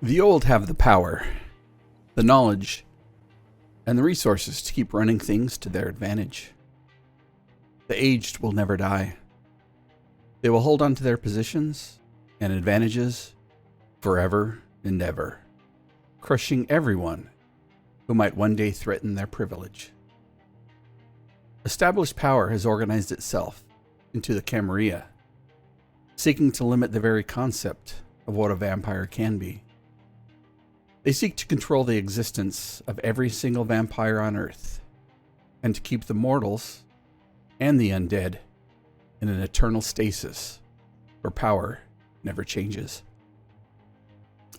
The old have the power, the knowledge, and the resources to keep running things to their advantage. The aged will never die. They will hold on to their positions and advantages forever and ever, crushing everyone who might one day threaten their privilege. Established power has organized itself into the Camarilla, seeking to limit the very concept of what a vampire can be. They seek to control the existence of every single vampire on Earth, and to keep the mortals and the undead in an eternal stasis where power never changes.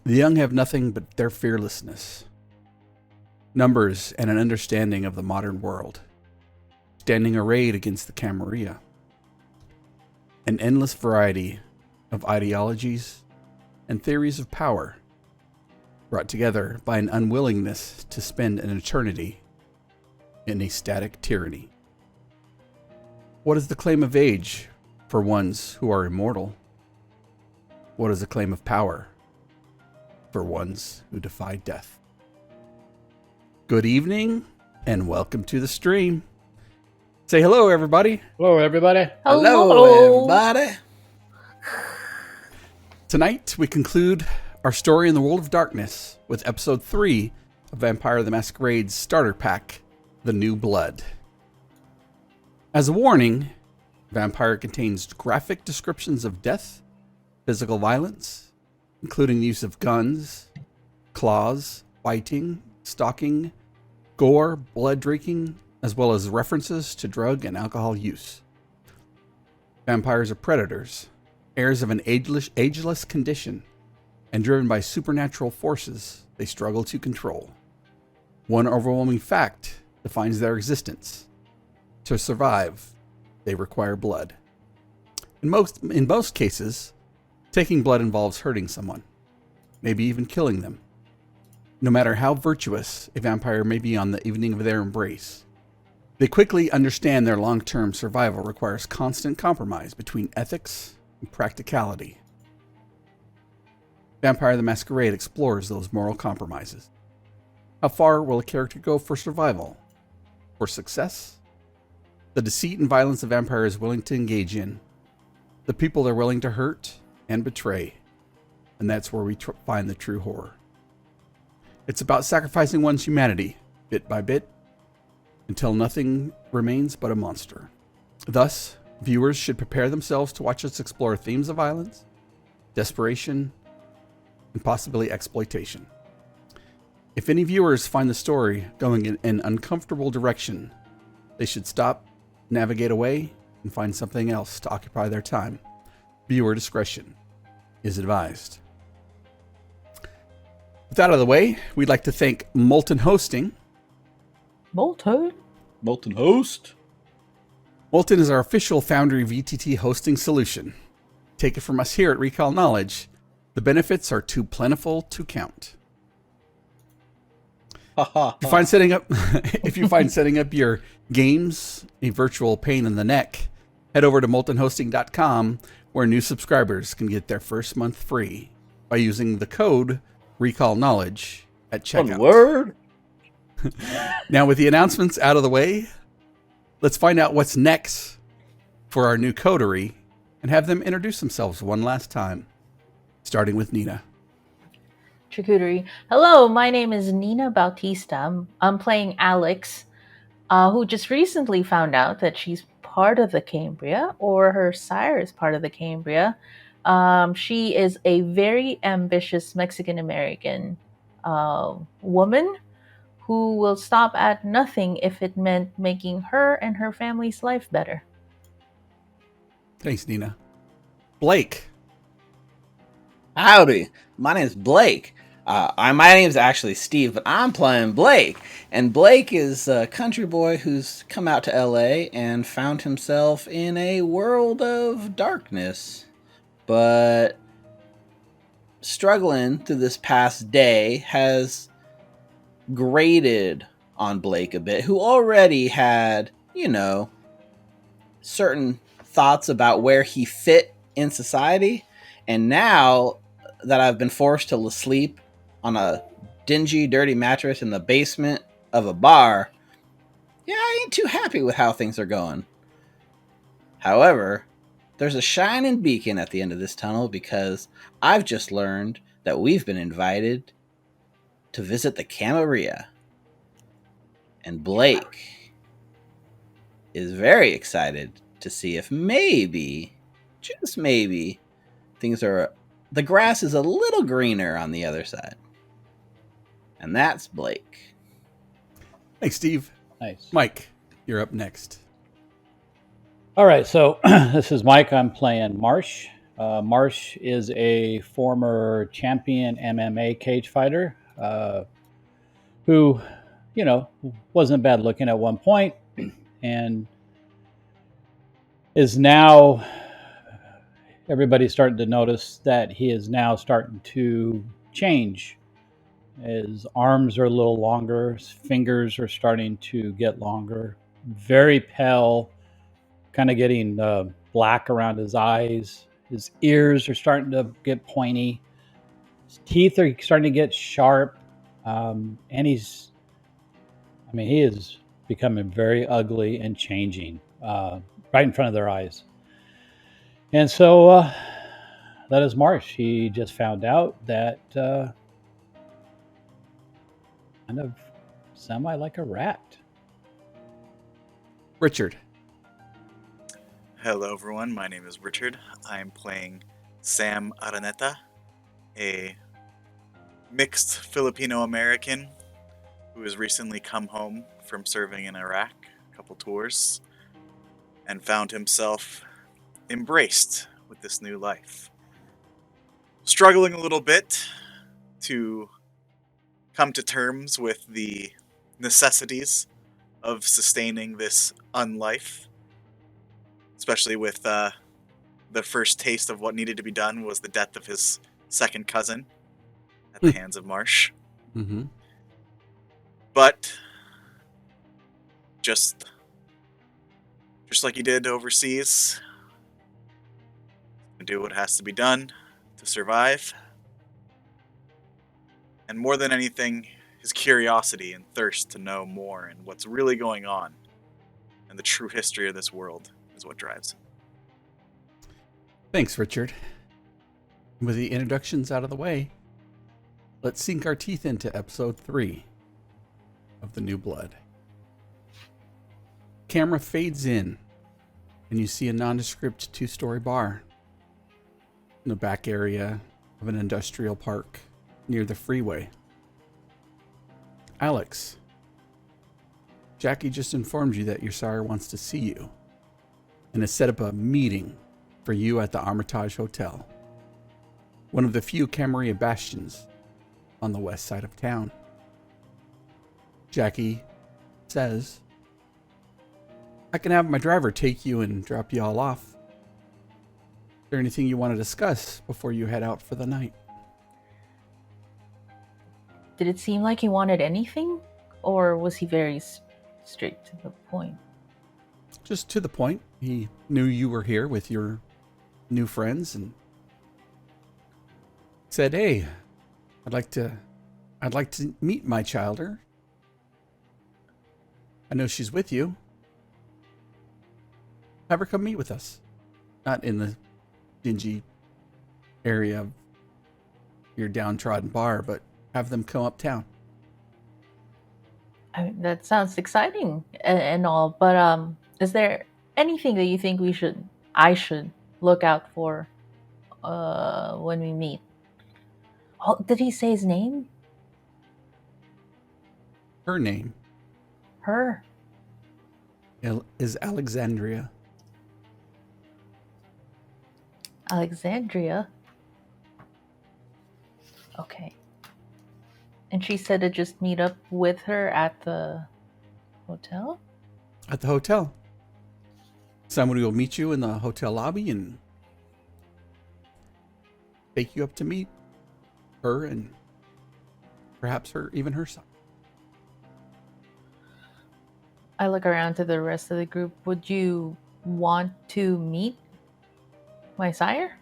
The young have nothing but their fearlessness, numbers, and an understanding of the modern world, standing arrayed against the Camarilla. An endless variety of ideologies and theories of power, brought together by an unwillingness to spend an eternity in a static tyranny. What is the claim of age for ones who are immortal? What is the claim of power for ones who defy death? Good evening, and welcome to the stream. Say hello, everybody. Hello, everybody. Hello, everybody. Tonight, we conclude our story in the World of Darkness with Episode 3 of Vampire the Masquerade's Starter Pack, The New Blood. As a warning, Vampire contains graphic descriptions of death, physical violence, including the use of guns, claws, biting, stalking, gore, blood drinking, as well as references to drug and alcohol use. Vampires are predators, heirs of an ageless condition, and driven by supernatural forces they struggle to control. One overwhelming fact defines their existence. To survive, they require blood. In most cases, taking blood involves hurting someone, maybe even killing them. No matter how virtuous a vampire may be on the evening of their embrace, they quickly understand their long-term survival requires constant compromise between ethics and practicality. Vampire the Masquerade explores those moral compromises. How far will a character go for survival? For success? The deceit and violence a vampire is willing to engage in. The people they're willing to hurt and betray. And that's where we find the true horror. It's about sacrificing one's humanity, bit by bit, until nothing remains but a monster. Thus, viewers should prepare themselves to watch us explore themes of violence, desperation, and possibly exploitation. If any viewers find the story going in an uncomfortable direction, they should stop, navigate away, and find something else to occupy their time. Viewer discretion is advised. With that out of the way, we'd like to thank Molten Hosting. Molten Host. Molten is our official Foundry VTT hosting solution. Take it from us here at Recall Knowledge. The benefits are too plentiful to count. If you find setting up your games a virtual pain in the neck, head over to moltenhosting.com, where new subscribers can get their first month free by using the code Recall Knowledge at checkout. One word. Now, with the announcements out of the way, let's find out what's next for our new coterie and have them introduce themselves one last time, starting with Nina. Charcuterie. Hello, my name is Nina Bautista. I'm playing Alex, who just recently found out that she's part of the Cambria, or her sire is part of the Cambria. She is a very ambitious Mexican-American woman who will stop at nothing if it meant making her and her family's life better. Thanks, Nina. Blake. Howdy, my name's Blake. My name's actually Steve, but I'm playing Blake. And Blake is a country boy who's come out to LA and found himself in a world of darkness. But struggling through this past day has grated on Blake a bit, who already had, certain thoughts about where he fit in society. And now that I've been forced to sleep on a dingy, dirty mattress in the basement of a bar, yeah, I ain't too happy with how things are going. However, there's a shining beacon at the end of this tunnel because I've just learned that we've been invited to visit the Camarilla. And Blake is very excited to see if maybe, just maybe, the grass is a little greener on the other side. And that's Blake. Thanks, Steve. Nice. Mike, you're up next. All right, so this is Mike. I'm playing Marsh. Marsh is a former champion MMA cage fighter who, wasn't bad looking at one point and is now, everybody's starting to notice that he is now starting to change. His arms are a little longer, his fingers are starting to get longer, very pale, kind of getting black around his eyes. His ears are starting to get pointy. His teeth are starting to get sharp. And he is becoming very ugly and changing right in front of their eyes. And so that is Marsh. He just found out that kind of semi like a rat. Richard. Hello, everyone. My name is Richard. I'm playing Sam Araneta, a mixed Filipino-American who has recently come home from serving in Iraq, a couple tours, and found himself embraced with this new life. Struggling a little bit to come to terms with the necessities of sustaining this unlife, especially with the first taste of what needed to be done was the death of his second cousin at the hands of Marsh. Mm-hmm. But just like he did overseas, do what has to be done to survive. And more than anything, his curiosity and thirst to know more and what's really going on and the true history of this world is what drives him. Thanks, Richard. With the introductions out of the way, let's sink our teeth into episode 3 of The New Blood. Camera fades in, and you see a nondescript 2-story bar in the back area of an industrial park near the freeway. Alex, Jackie just informed you that your sire wants to see you and has set up a meeting for you at the Armitage Hotel, one of the few Camarilla bastions on the west side of town. Jackie says, I can have my driver take you and drop you all off. Is there anything you want to discuss before you head out for the night? Did it seem like he wanted anything? Or was he very straight to the point? Just to the point. He knew you were here with your new friends and said, hey, I'd like to meet my childer. I know she's with you. Have her come meet with us. Not in the dingy area of your downtrodden bar, but have them come uptown. I mean, that sounds exciting and all, but is there anything that you think I should look out for when we meet? Oh, did he say his name? Her name Her. is Alexandria. Alexandria? Okay. And she said to just meet up with her at the hotel? At the hotel. Somebody will meet you in the hotel lobby and take you up to meet her and perhaps even her son. I look around to the rest of the group. Would you want to meet my sire?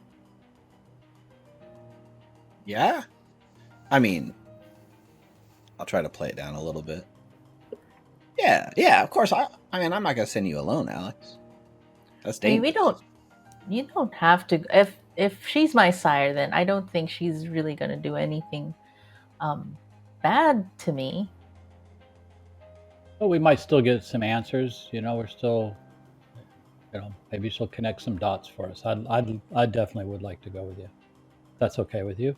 Yeah? I mean, I'll try to play it down a little bit. Yeah, of course. I mean, I'm not gonna send you alone, Alex. That's I mean, dangerous. you don't have to. If she's my sire, then I don't think she's really gonna do anything bad to me. But we might still get some answers. We're still, maybe she'll connect some dots for us. I definitely would like to go with you. That's okay with you?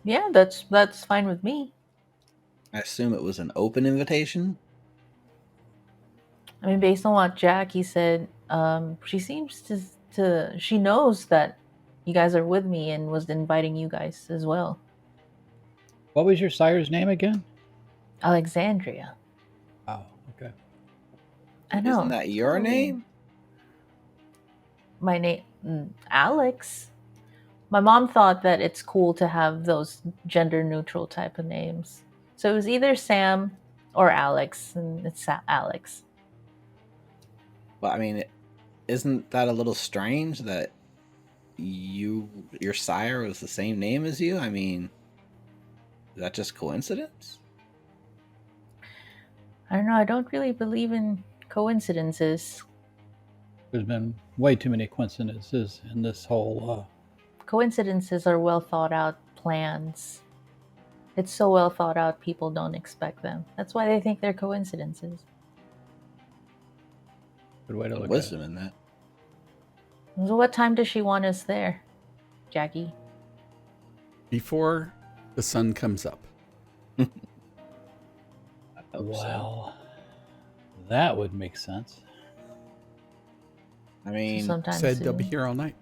Yeah, that's fine with me. I assume it was an open invitation. I mean, based on what Jackie said, she seems to she knows that you guys are with me and was inviting you guys as well. What was your sire's name again? Alexandria. Oh, okay. I know. Isn't that your name? My name, Alex. My mom thought that it's cool to have those gender neutral type of names. So it was either Sam or Alex, and it's Alex. Well, I mean, isn't that a little strange that your sire was the same name as you? I mean, is that just coincidence? I don't know. I don't really believe in coincidences. There's been way too many coincidences in this whole. Coincidences are well thought out plans. It's so well thought out, people don't expect them. That's why they think they're coincidences. Good way to look at Wisdom it. in that. So what time does she want us there, Jackie? Before the sun comes up. Well, that would make sense. I mean, Sometime Said soon. they'll be here all night.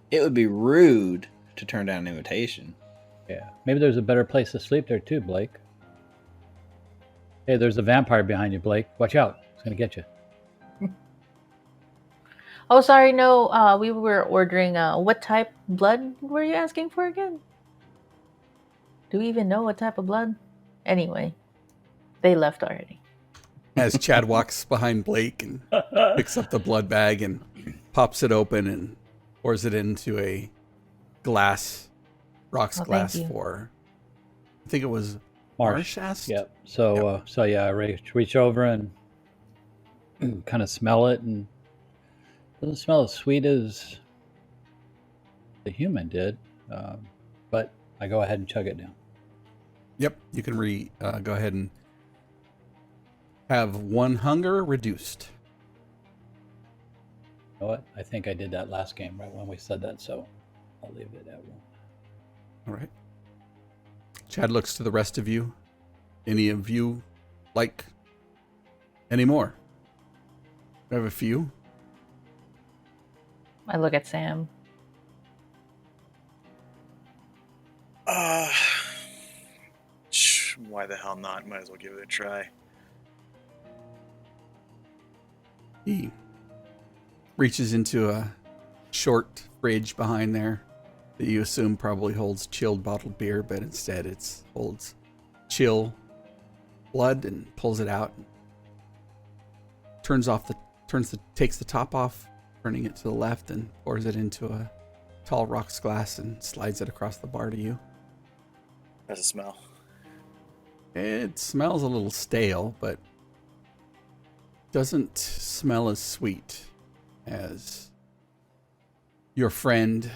it would be rude to turn down an invitation. Yeah, maybe there's a better place to sleep there too, Blake. Hey, there's a vampire behind you, Blake. Watch out. It's going to get you. Oh, sorry, no, we were ordering, what type blood were you asking for again? Do we even know what type of blood? Anyway, they left already. As Chad walks behind Blake and picks up the blood bag and pops it open and pours it into a glass, rocks Oh, thank glass you. for, I think it was Marsh asked? Yep. So, I reach over and kind of smell it, and it doesn't smell as sweet as the human did, but I go ahead and chug it down. Yep, you can go ahead and have one hunger reduced. You know what? I think I did that last game right when we said that, so I'll leave it at one. All right. Chad looks to the rest of you. Any of you like any more? I have a few. I look at Sam. Why the hell not? Might as well give it a try. He reaches into a short fridge behind there that you assume probably holds chilled bottled beer, but instead it holds chill blood, and pulls it out. Takes the top off, turning it to the left, and pours it into a tall rocks glass and slides it across the bar to you. How's it smell? It smells a little stale, but doesn't smell as sweet as your friend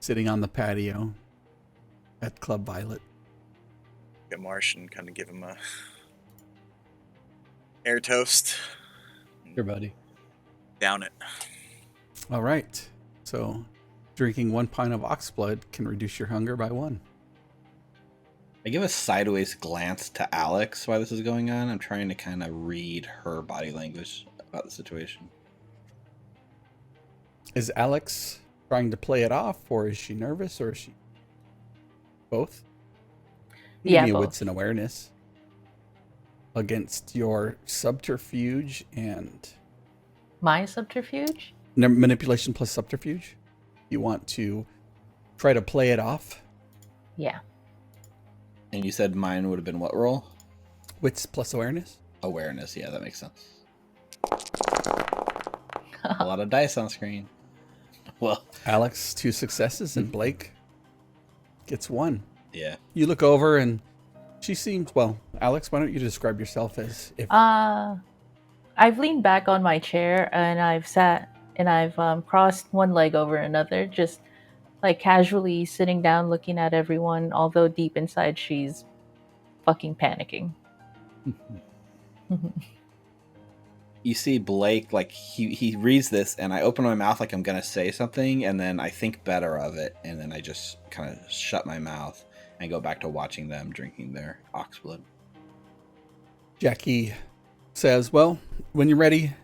sitting on the patio at Club Violet. Get Marsh and kind of give him a air toast. Here, buddy. Down it. All right. So drinking 1 pint of oxblood can reduce your hunger by 1. I give a sideways glance to Alex while this is going on. I'm trying to kind of read her body language about the situation. Is Alex trying to play it off, or is she nervous, or is she both? Yeah, Give me a both. wits and awareness against your subterfuge and My subterfuge? manipulation plus subterfuge. You want to try to play it off. Yeah. And you said mine would have been what roll? Wits plus awareness. Awareness. Yeah, that makes sense. A lot of dice on screen. Well, Alex 2 successes and Blake gets 1. yeah. You look over and She seems, well, Alex, why don't you describe yourself as if... I've leaned back on my chair and I've sat and I've crossed one leg over another, just like casually sitting down looking at everyone, although deep inside she's fucking panicking. You see Blake, like, he reads this, and I open my mouth like I'm going to say something, and then I think better of it, and then I just kind of shut my mouth and go back to watching them drinking their ox blood. Jackie says, well, when you're ready,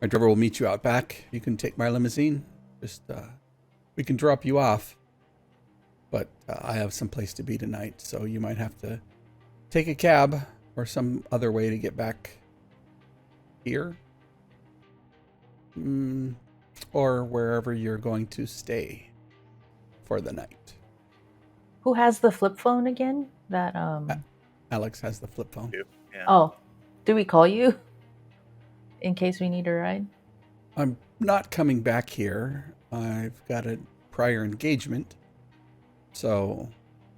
my driver will meet you out back. You can take my limousine. Just, we can drop you off. But I have some place to be tonight, so you might have to take a cab or some other way to get back here. Or wherever you're going to stay for the night. Who has the flip phone again? That Alex has the flip phone. Yeah. Oh, do we call you in case we need a ride? I'm not coming back here. I've got a prior engagement. So,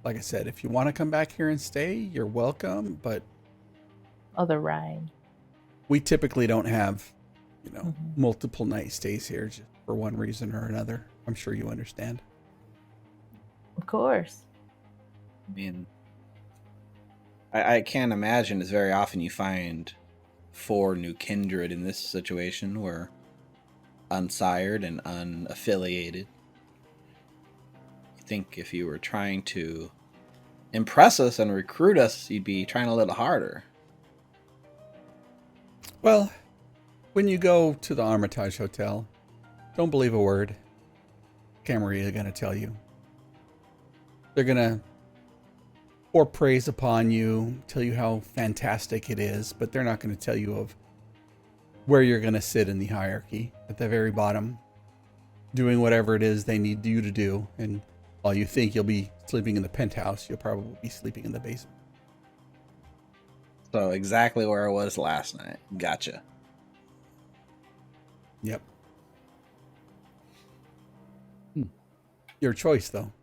like I said, if you want to come back here and stay, you're welcome. But The ride. we typically don't have, multiple night stays here just for one reason or another. I'm sure you understand. Of course. I mean, I can't imagine it's very often you find 4 new kindred in this situation where unsired and unaffiliated. I think if you were trying to impress us and recruit us, you'd be trying a little harder. Well, when you go to the Armitage Hotel, don't believe a word Camarilla is going to tell you. They're going to pour praise upon you, tell you how fantastic it is, but they're not going to tell you of where you're going to sit in the hierarchy at the very bottom, doing whatever it is they need you to do. And while you think you'll be sleeping in the penthouse, you'll probably be sleeping in the basement. So exactly where I was last night. Gotcha. Yep. Your choice, though.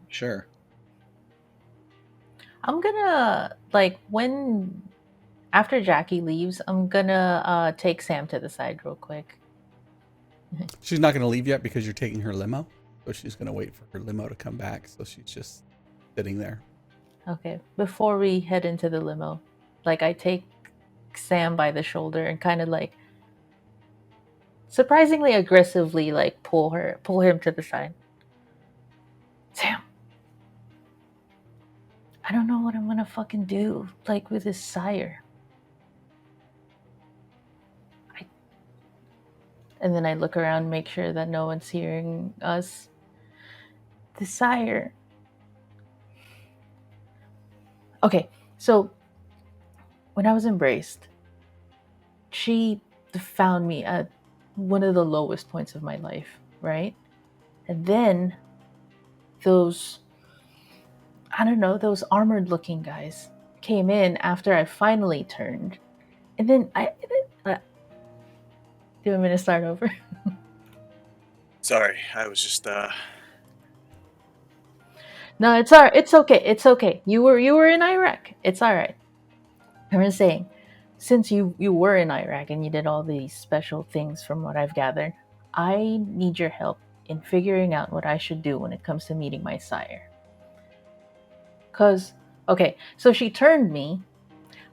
Sure. I'm gonna, after Jackie leaves, I'm gonna take Sam to the side real quick. She's not going to leave yet because you're taking her limo. So she's going to wait for her limo to come back. So she's just sitting there. Okay, before we head into the limo, I take Sam by the shoulder and kind of surprisingly aggressively pull him to the side. Sam, I don't know what I'm gonna fucking do with his sire. And then I look around, make sure that no one's hearing us. The sire. Okay, so when I was embraced, she found me at one of the lowest points of my life, right? And then those armored looking guys came in after I finally turned. And then do you want me to start over? Sorry, I was just No, it's all right. It's okay. It's okay. You were in Iraq. It's all right. I'm just saying, since you were in Iraq and you did all these special things from what I've gathered, I need your help in figuring out what I should do when it comes to meeting my sire. So she turned me.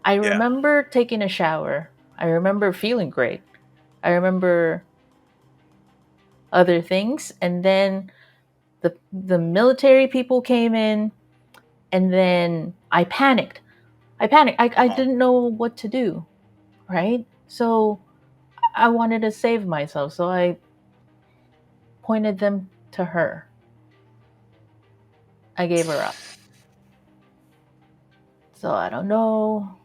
I remember taking a shower. I remember feeling great. I remember other things, and then the military people came in, and then I panicked. I didn't know what to do, right? So I wanted to save myself, so I pointed them to her. I gave her up. So I don't know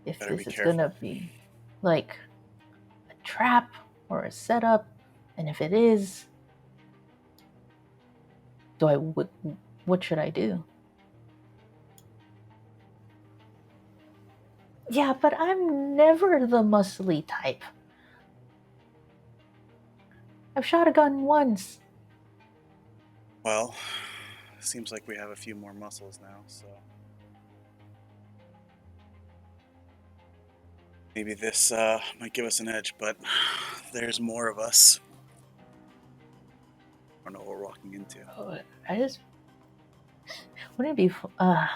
if Better this be is careful. gonna be a trap or a setup, and if it is, what should I do? Yeah, but I'm never the muscly type. I've shot a gun once. Well, seems like we have a few more muscles now, so maybe this might give us an edge, but there's more of us. I don't know what we're walking into. Oh, I just wouldn't it be? I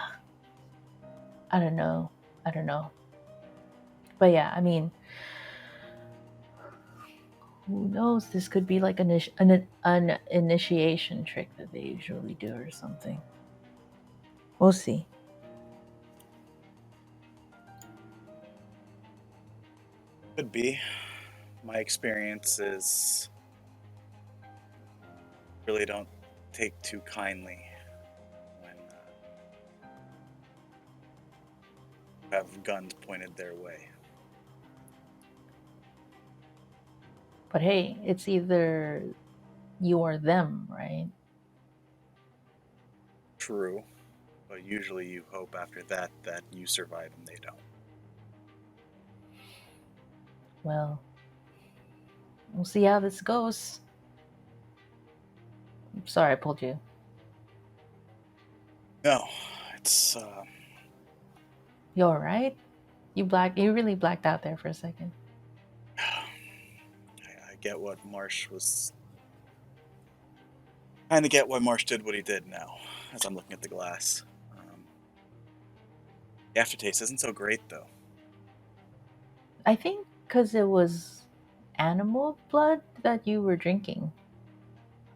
don't know. But yeah, I mean, who knows? This could be like an initiation trick that they usually do or something. We'll see. Could be. My experience is really don't take too kindly when have guns pointed their way. But hey, it's either you or them, right? True, but usually you hope after that you survive and they don't. Well, we'll see how this goes. I'm sorry I pulled you. No, it's You alright? You really blacked out there for a second. I get what Marsh was. Kind of get why Marsh did what he did now, as I'm looking at the glass. The aftertaste isn't so great, though. I think because it was animal blood that you were drinking.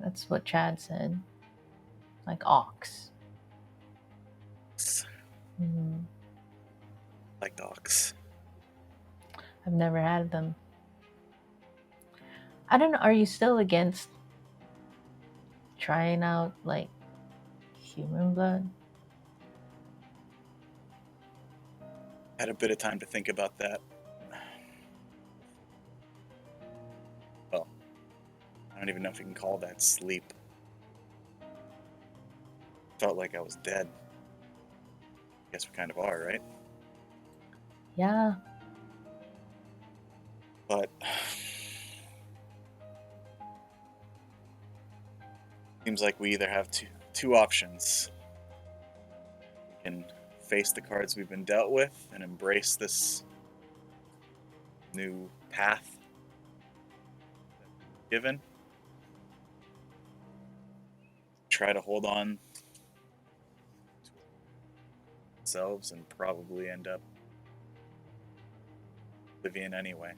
That's what Chad said. Like ox. Mm, Like dogs. I've never had them. I don't know. Are you still against trying out like human blood? Had a bit of time to think about that. Well, I don't even know if you can call that sleep. Felt like I was dead. Guess we kind of are, right? Yeah. But seems like we either have two options. We can face the cards we've been dealt with and embrace this new path given. Try to hold on to ourselves and probably end up oblivion anyway.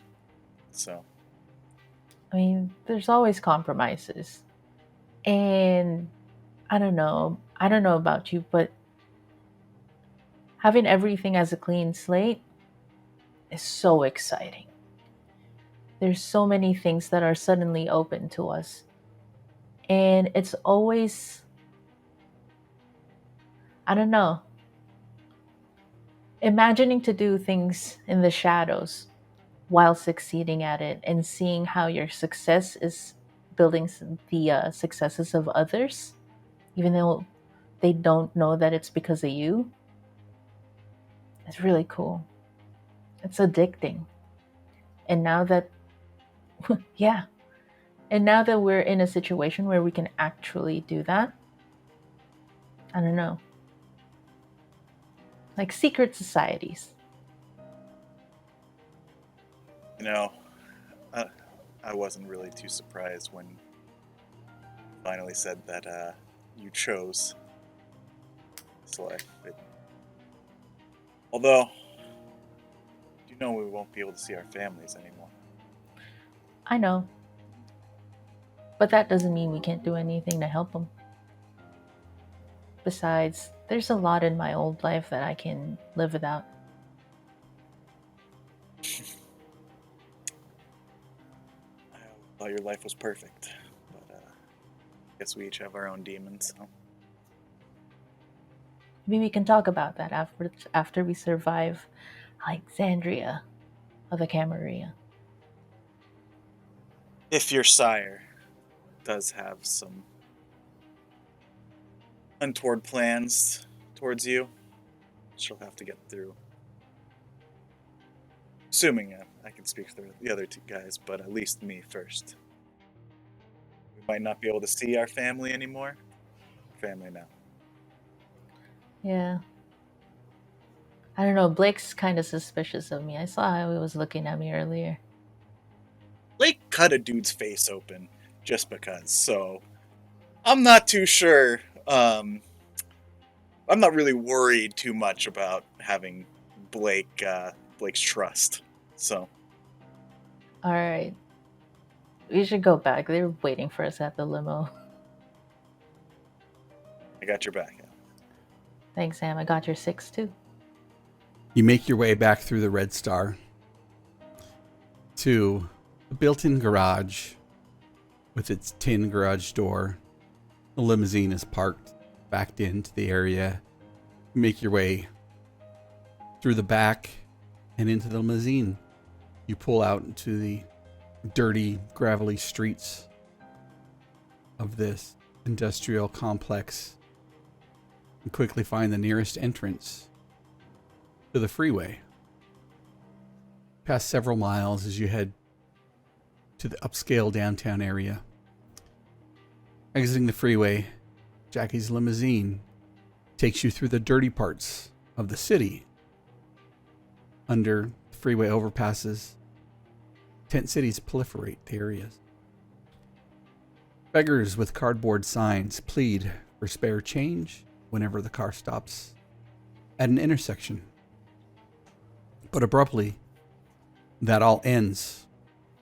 So I mean, there's always compromises. And I don't know about you, but having everything as a clean slate is so exciting. There's so many things that are suddenly open to us. And it's always, I don't know, imagining to do things in the shadows while succeeding at it and seeing how your success is building the successes of others, even though they don't know that it's because of you. It's really cool. It's addicting. And now that, yeah. And now that we're in a situation where we can actually do that, I don't know. Like secret societies. you know, I wasn't really too surprised when you finally said that you chose this life. Although, you know we won't be able to see our families anymore. I know. But that doesn't mean we can't do anything to help them. Besides, there's a lot in my old life that I can live without. I thought your life was perfect, but I guess we each have our own demons. So. Maybe we can talk about that after we survive Alexandria of the Camarilla. If your sire does have some untoward plans towards you, she'll have to get through. Assuming I can speak for the other two guys, but at least me first. We might not be able to see our family anymore. Family now. Yeah. I don't know. Blake's kind of suspicious of me. I saw how he was looking at me earlier. Blake cut a dude's face open just because, so I'm not too sure. I'm not really worried too much about having Blake's trust. So All right. We should go back. They're waiting for us at the limo. I got your back. Thanks, Sam. I got your 6 too. You make your way back through the Red Star to a built-in garage with its tin garage door. The limousine is parked, backed into the area. You make your way through the back and into the limousine. You pull out into the dirty, gravelly streets of this industrial complex and quickly find the nearest entrance to the freeway. Pass several miles as you head to the upscale downtown area. Exiting the freeway, Jackie's limousine takes you through the dirty parts of the city. Under freeway overpasses, tent cities proliferate the areas. Beggars with cardboard signs plead for spare change whenever the car stops at an intersection. But abruptly, that all ends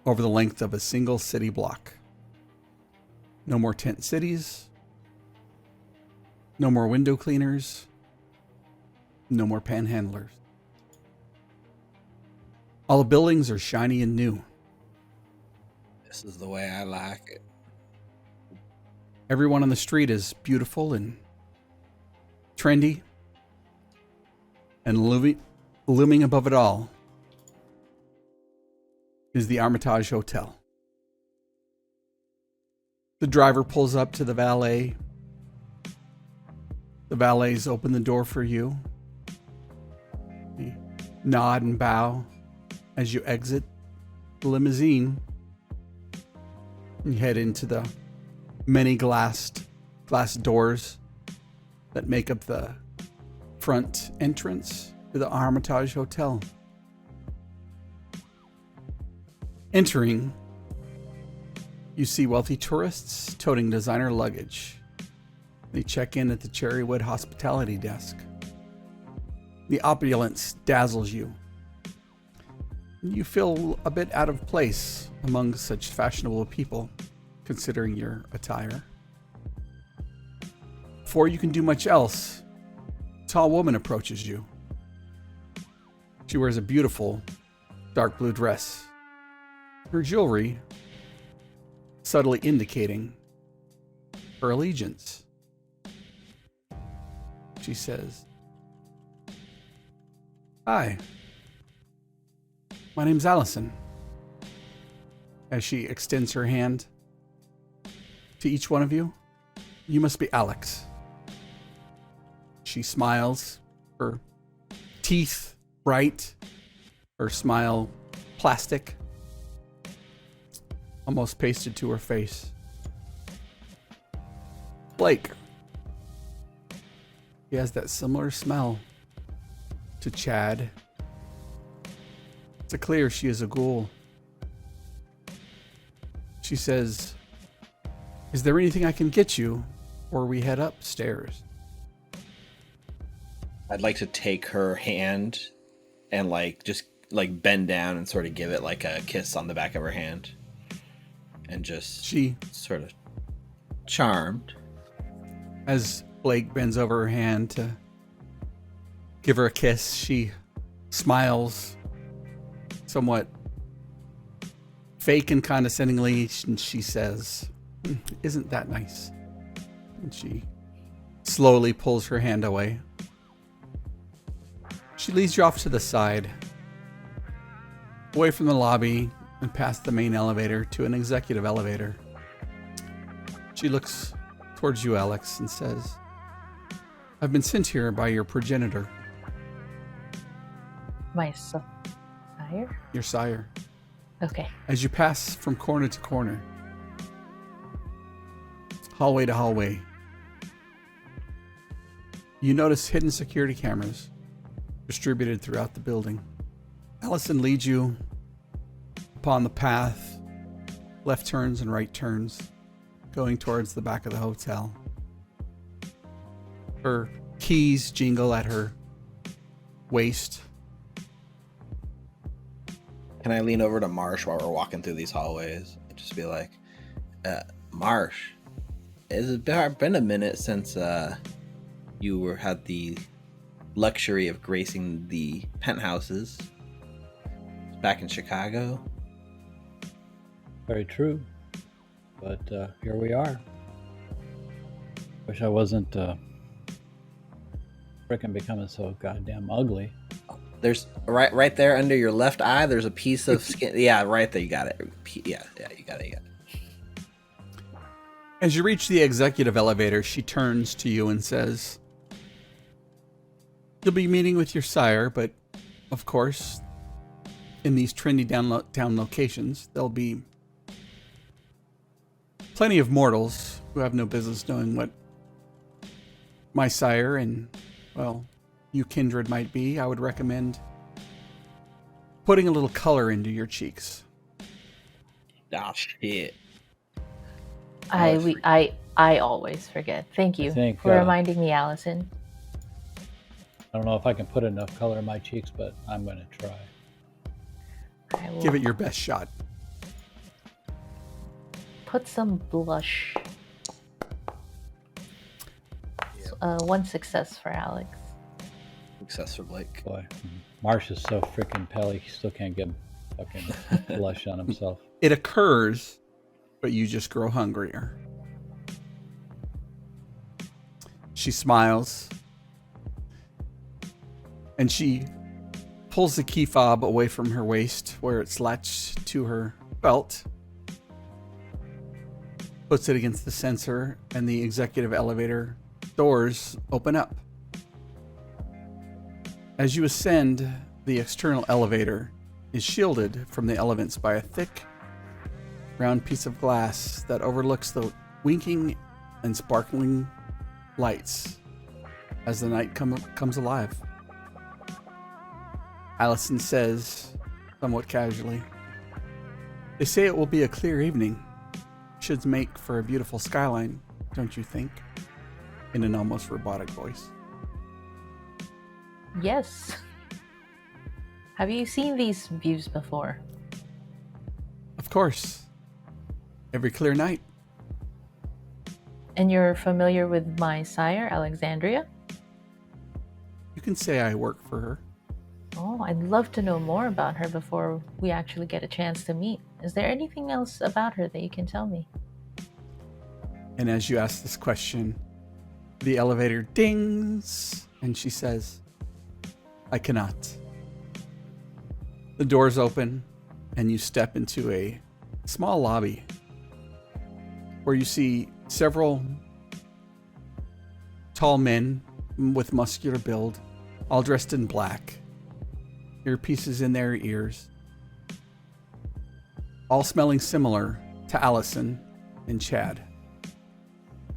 over the length of a single city block. No more tent cities, no more window cleaners, no more panhandlers. All the buildings are shiny and new. This is the way I like it. Everyone on the street is beautiful and trendy, and looming above it all is the Armitage Hotel. The driver pulls up to the valet. The valets open the door for you. You nod and bow as you exit the limousine. You head into the many glass doors that make up the front entrance to the Armitage Hotel. Entering, you see wealthy tourists toting designer luggage. They check in at the Cherrywood hospitality desk. The opulence dazzles you. You feel a bit out of place among such fashionable people, considering your attire. Before you can do much else, a tall woman approaches you. She wears a beautiful dark blue dress. Her jewelry subtly indicating her allegiance. She says, "Hi, my name's Allison." As she extends her hand to each one of you, "You must be Alex." She smiles, her teeth bright, her smile plastic, almost pasted to her face. Blake. He has that similar smell to Chad. It's clear she is a ghoul. She says, "Is there anything I can get you, or we head upstairs?" I'd like to take her hand and just bend down and sort of give it like a kiss on the back of her hand. And just She, sort of charmed. as Blake bends over her hand to give her a kiss, she smiles somewhat fake and condescendingly, and she says, "Isn't that nice?" And she slowly pulls her hand away. She leads you off to the side, away from the lobby and past the main elevator to an executive elevator. She looks towards you, Alex, and says, "I've been sent here by your progenitor." My sire? Your sire. Okay. As you pass from corner to corner, hallway to hallway, you notice hidden security cameras distributed throughout the building. Allison leads you upon the path, left turns and right turns, going towards the back of the hotel. Her keys jingle at her waist. Can I lean over to Marsh while we're walking through these hallways and just be like, Marsh, it's been a minute since you had the luxury of gracing the penthouses back in Chicago. Very true. But here we are. Wish I wasn't frickin' becoming so goddamn ugly. There's right there under your left eye, there's a piece of skin. Yeah, right there. You got it. Yeah, you got it. As you reach the executive elevator, she turns to you and says, "You'll be meeting with your sire, but of course, in these trendy downtown locations, there'll be plenty of mortals who have no business knowing what my sire and, well, you Kindred might be. I would recommend putting a little color into your cheeks." Oh, shit. I always forget. Thank you for reminding me, Allison. I don't know if I can put enough color in my cheeks, but I'm going to try. I will Give it your best shot. put some blush. One success for Alex. Success for Blake. Boy, Marsh is so freaking pale, he still can't get fucking blush on himself. It occurs, but you just grow hungrier. She smiles, and she pulls the key fob away from her waist where it's latched to her belt, puts it against the sensor, and the executive elevator doors open up. As you ascend, the external elevator is shielded from the elements by a thick, round piece of glass that overlooks the winking and sparkling lights as the night comes alive. Allison says, somewhat casually, "They say it will be a clear evening. Should make for a beautiful skyline, don't you think?" In an almost robotic voice. Yes. Have you seen these views before? Of course. Every clear night. And you're familiar with my sire, Alexandria? You can say I work for her. Oh, I'd love to know more about her before we actually get a chance to meet. Is there anything else about her that you can tell me? And as you ask this question, the elevator dings, and she says, "I cannot." The doors open, and you step into a small lobby where you see several tall men with muscular build, all dressed in black, earpieces in their ears, all smelling similar to Allison and Chad.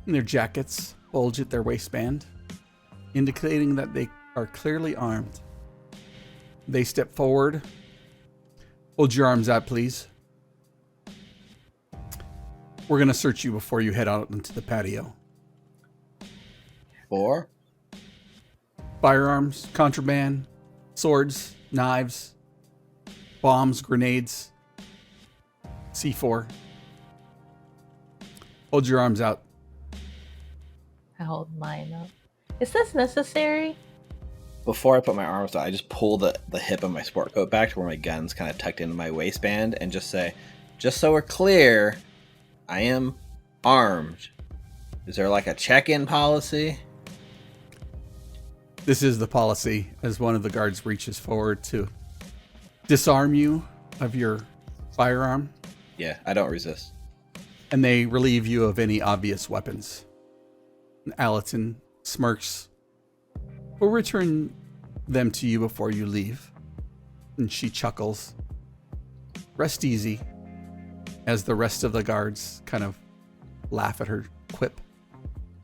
And their jackets bulge at their waistband, indicating that they are clearly armed. They step forward. "Hold your arms out, please. We're going to search you before you head out into the patio." Four? Firearms, contraband, swords, knives, bombs, grenades, C4. Hold your arms out. I hold mine up. Is this necessary? Before I put my arms out, I just pull the hip of my sport coat back to where my gun's kind of tucked into my waistband and just say, "Just so we're clear, I am armed. Is there like a check-in policy?" This is the policy, as one of the guards reaches forward to disarm you of your firearm, Yeah, I don't resist. and they relieve you of any obvious weapons. And Allison smirks. "We'll return them to you before you leave." And she chuckles. "Rest easy," as the rest of the guards kind of laugh at her quip.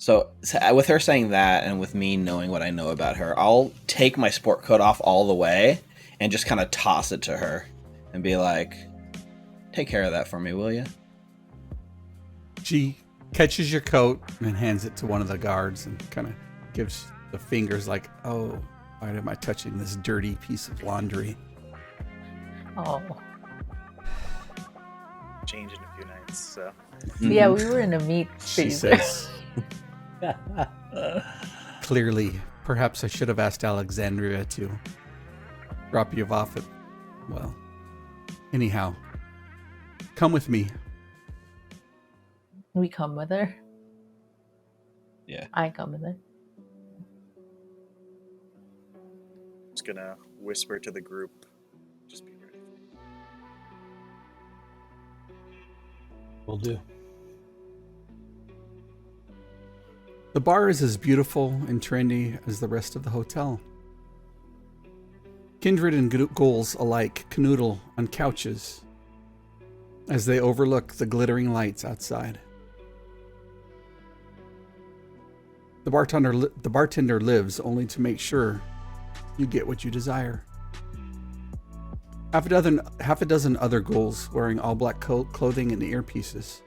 So with her saying that, and with me knowing what I know about her, I'll take my sport coat off all the way and just kind of toss it to her and be like, "Take care of that for me, will you?" She catches your coat and hands it to one of the guards and kind of gives the fingers like, "Oh, why am I touching this dirty piece of laundry?" Oh. Change in a few nights, so. Yeah, we were in a meat She freezer. says, "Clearly, perhaps I should have asked Alexandria to drop you off at, well, anyhow, come with me." We come with her. Yeah. I come with her. Just gonna whisper to the group. Just be ready. Will do. The bar is as beautiful and trendy as the rest of the hotel. Kindred and ghouls alike canoodle on couches as they overlook the glittering lights outside. The bartender lives only to make sure you get what you desire. Half a dozen other ghouls wearing all black clothing and earpieces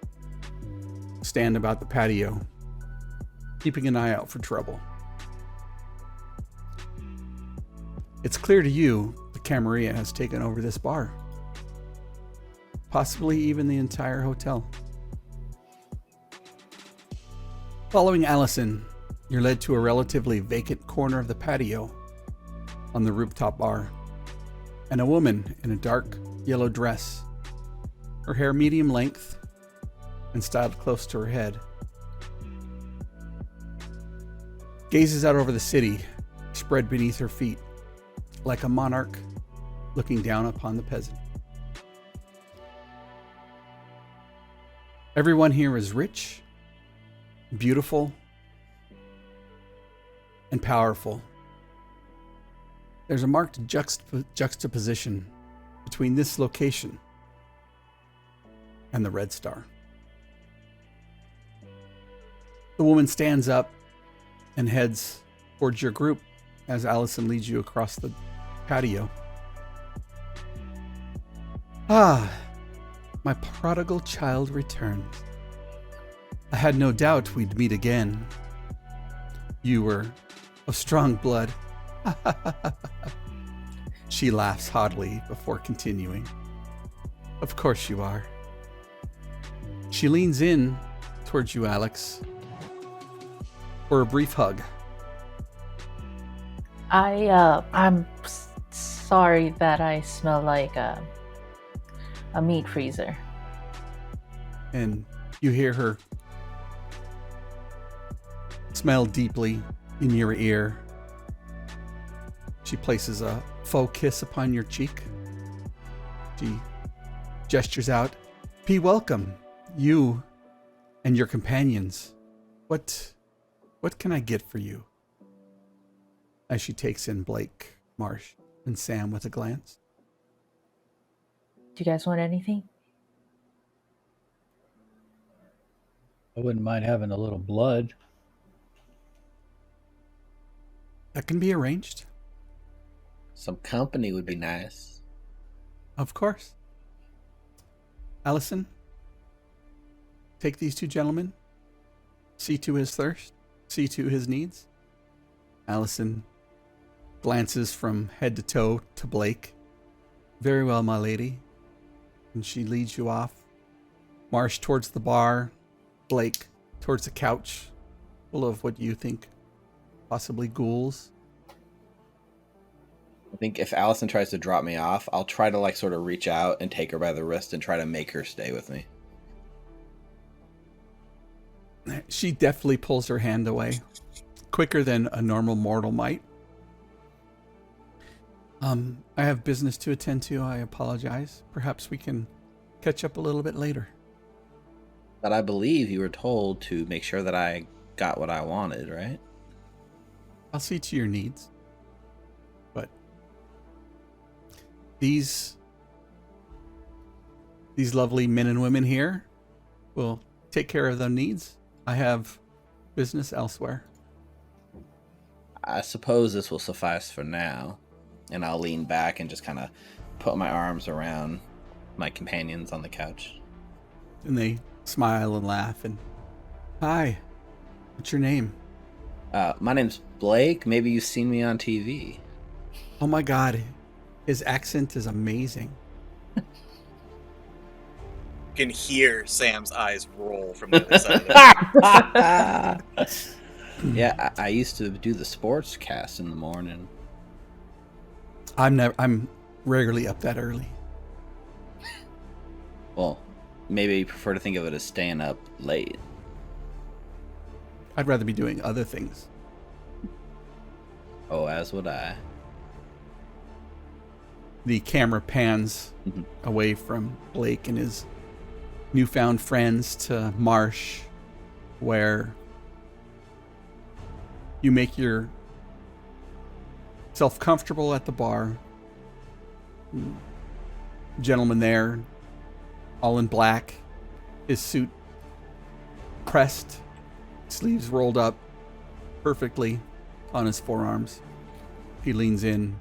stand about the patio, keeping an eye out for trouble. It's clear to you the Camarilla has taken over this bar, possibly even the entire hotel. Following Allison, you're led to a relatively vacant corner of the patio on the rooftop bar, and a woman in a dark yellow dress, her hair medium length and styled close to her head, gazes out over the city spread beneath her feet like a monarch looking down upon the peasant. Everyone here is rich, beautiful, and powerful. There's a marked juxtaposition between this location and the Red Star. The woman stands up and heads towards your group as Allison leads you across the patio. "Ah, my prodigal child returns. I had no doubt we'd meet again. You were of strong blood." She laughs haughtily before continuing. "Of course you are." She leans in towards you, Alex, for a brief hug. I'm sorry that I smell like a meat freezer. And you hear her smell deeply in your ear. She places a faux kiss upon your cheek. She gestures out, "Be welcome, you and your companions. What can I get for you?" As she takes in Blake, Marsh, and Sam with a glance. Do you guys want anything? I wouldn't mind having a little blood. That can be arranged. Some company would be nice. Of course. Allison, take these two gentlemen. See to his thirst. See to his needs. Allison glances from head to toe to Blake. "Very well, my lady." And she leads you off. Marsh towards the bar. Blake towards the couch, full of what you think possibly ghouls. I think if Allison tries to drop me off, I'll try to sort of reach out and take her by the wrist and try to make her stay with me. She definitely pulls her hand away, quicker than a normal mortal might. I have business to attend to. I apologize. Perhaps we can catch up a little bit later. But I believe you were told to make sure that I got what I wanted, right? I'll see to your needs. But these lovely men and women here will take care of their needs. I have business elsewhere. I suppose this will suffice for now. And I'll lean back and just kind of put my arms around my companions on the couch. And they smile and laugh and, hi, what's your name? My name's Blake. Maybe you've seen me on TV. Oh my God, his accent is amazing. You can hear Sam's eyes roll from the other side of the Yeah, I used to do the sports cast in the morning. I'm rarely up that early. Well, maybe you prefer to think of it as staying up late. I'd rather be doing other things. Oh, as would I. The camera pans away from Blake and his newfound friends to Marsh, where you make yourself comfortable at the bar. Gentleman there, all in black, his suit pressed, sleeves rolled up perfectly on his forearms. He leans in.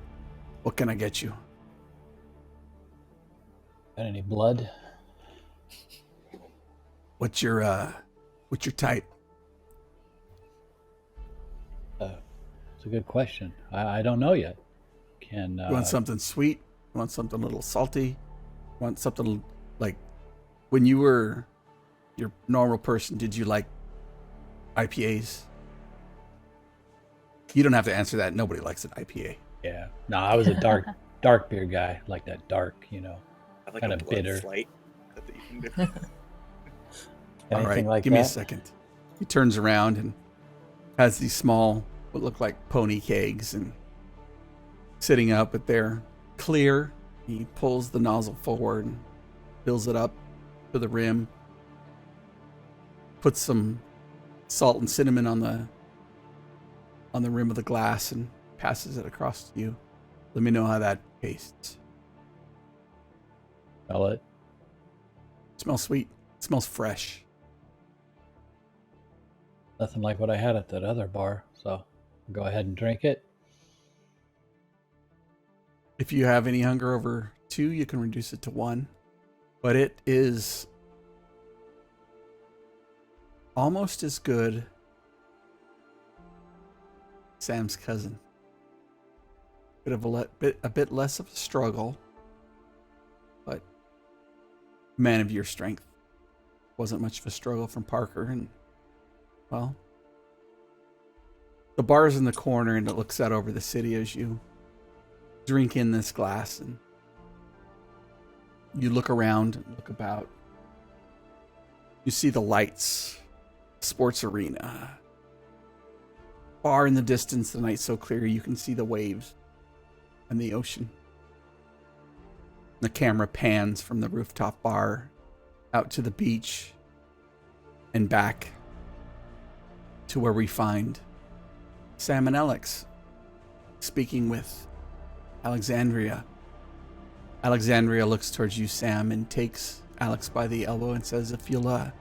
What can I get you? Got any blood? What's your type? It's a good question. I don't know yet. Can You want something sweet? You want something a little salty? You want something like when you were your normal person, did you like IPAs? You don't have to answer that. Nobody likes an IPA. Yeah. No, I was a dark beer guy, like that dark, I like kind a of blood bitter. flight that you can do. All Anything right, like give that? me a second. He turns around and has these small, what look like pony kegs, and sitting up, but they're clear. He pulls the nozzle forward and fills it up to the rim. Puts some salt and cinnamon on the rim of the glass and passes it across to you. Let me know how that tastes. Smell it. It smells sweet. It smells fresh. Nothing like what I had at that other bar, so go ahead and drink it. If you have any hunger over 2, you can reduce it to 1. But it is almost as good as Sam's cousin. A bit less of a struggle, but man of your strength. Wasn't much of a struggle from Parker, and well, the bar's in the corner and it looks out over the city as you drink in this glass, and you look around and look about. You see the lights, sports arena, far in the distance. The night's so clear you can see the waves and the ocean. The camera pans from the rooftop bar out to the beach and back to where we find Sam and Alex speaking with Alexandria. Alexandria looks towards you, Sam, and takes Alex by the elbow and says, if you'll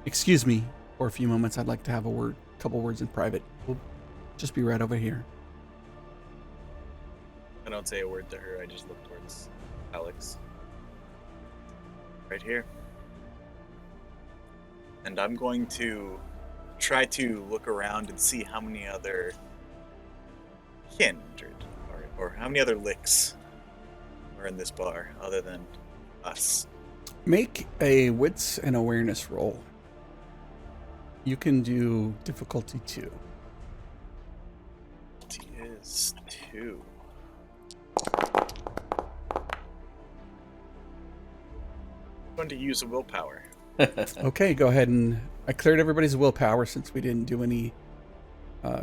excuse me for a few moments, I'd like to have a couple words in private. We'll just be right over here. I don't say a word to her. I just look towards Alex. Right here. And I'm going to try to look around and see how many other kindred or how many other licks are in this bar other than us. Make a wits and awareness roll. You can do difficulty 2. It is 2. I'm going to use a willpower. Okay, go ahead, and I cleared everybody's willpower since we didn't do any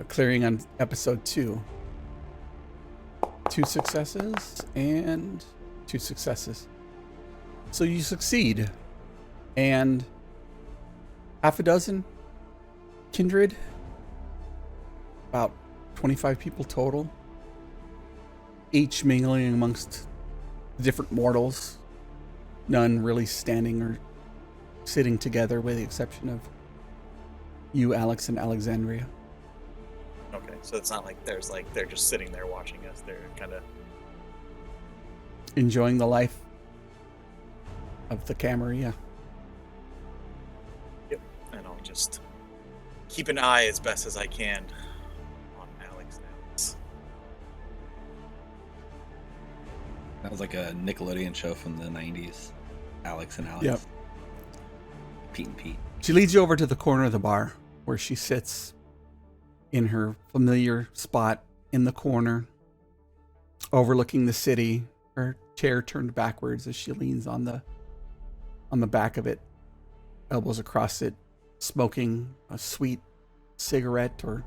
clearing on episode 2. 2 successes and 2 successes. So you succeed, and half a dozen kindred, about 25 people total, each mingling amongst different mortals, none really standing or sitting together with the exception of You, Alex, and Alexandria. Okay, so it's not like they're just sitting there watching us. They're kind of Enjoying the life of the Camarilla. yep. And I'll just keep an eye as best as I can on Alex and Alex. That was like a Nickelodeon show from the 90s. Alex and Alex. Yep. Pete and Pete. She leads you over to the corner of the bar where she sits in her familiar spot in the corner, overlooking the city, her chair turned backwards as she leans on the back of it, elbows across it, smoking a sweet cigarette or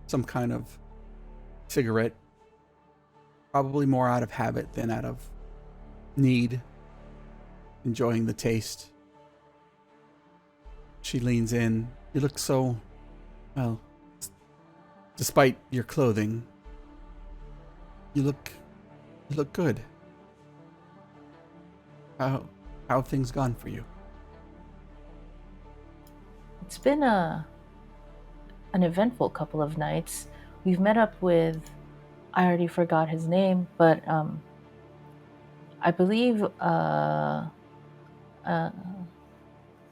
some kind of cigarette, probably more out of habit than out of need, enjoying the taste. She leans in. You look so, well, despite your clothing, you look good. How have things gone for you? It's been an eventful couple of nights. We've met up with, I already forgot his name, but I believe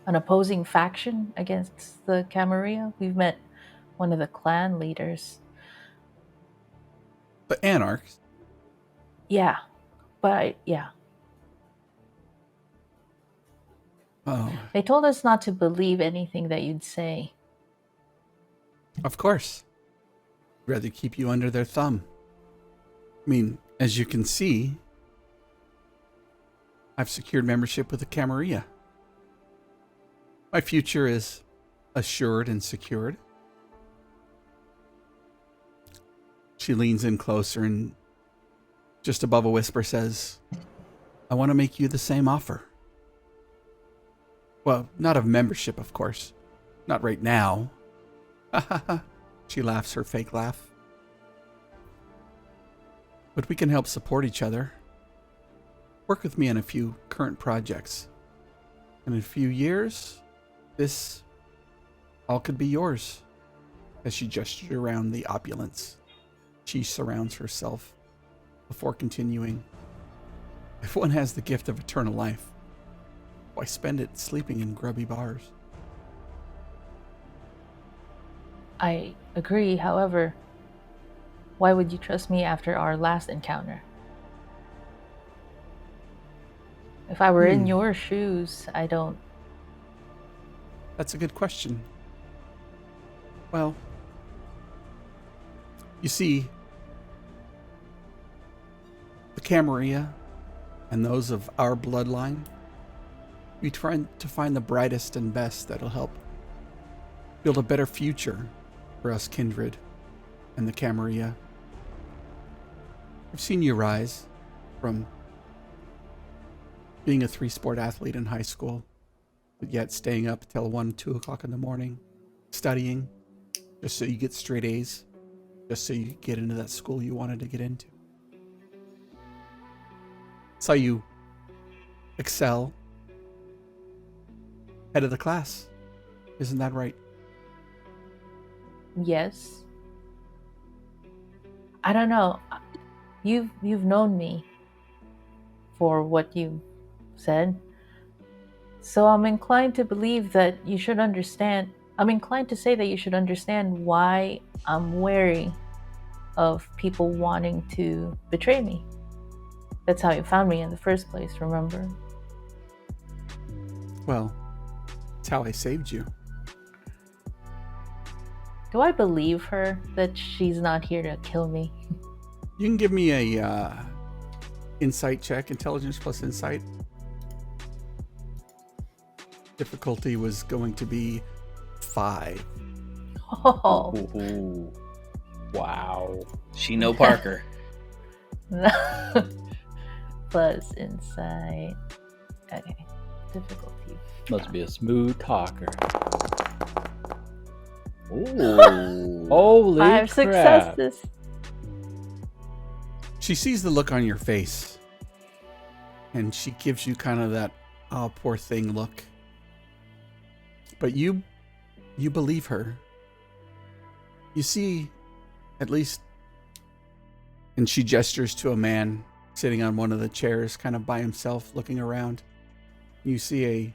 an opposing faction against the Camarilla. We've met one of the clan leaders. The Anarchs? Yeah, yeah. Oh, They told us not to believe anything that you'd say. of course. I'd rather keep you under their thumb. I mean, as you can see, I've secured membership with the Camarilla. My future is assured and secured. She leans in closer and just above a whisper says, I want to make you the same offer. Well, not of membership, of course. Not right now. She laughs her fake laugh. But we can help support each other. Work with me on a few current projects. And in a few years, this all could be yours. As she gestured around the opulence, she surrounds herself before continuing. If one has the gift of eternal life, why spend it sleeping in grubby bars? I agree, however, why would you trust me after our last encounter? If I were in your shoes, I don't... That's a good question. Well, you see, the Camarilla and those of our bloodline, we try to find the brightest and best that'll help build a better future for us Kindred and the Camarilla. I've seen you rise from being a 3-sport athlete in high school, but yet staying up till 1, 2 o'clock in the morning, studying, just so you get straight A's, just so you get into that school you wanted to get into. Saw you excel, head of the class. Isn't that right? Yes. I don't know. You've known me for what you said. So I'm inclined to believe that you should understand. I'm inclined to say that you should understand why I'm wary of people wanting to betray me. That's how you found me in the first place, remember? Well, it's how I saved you. Do I believe her that she's not here to kill me? You can give me a insight check, intelligence plus insight. Difficulty was going to be 5. Oh. Ooh. Wow. She know Parker. Plus insight. Okay. Difficulty. Must be a smooth talker. Ooh. Holy 5 crap. successes. She sees the look on your face, and she gives you kind of that, oh, poor thing look. But you you believe her. You see, at least, and she gestures to a man sitting on one of the chairs, kind of by himself, looking around. You see a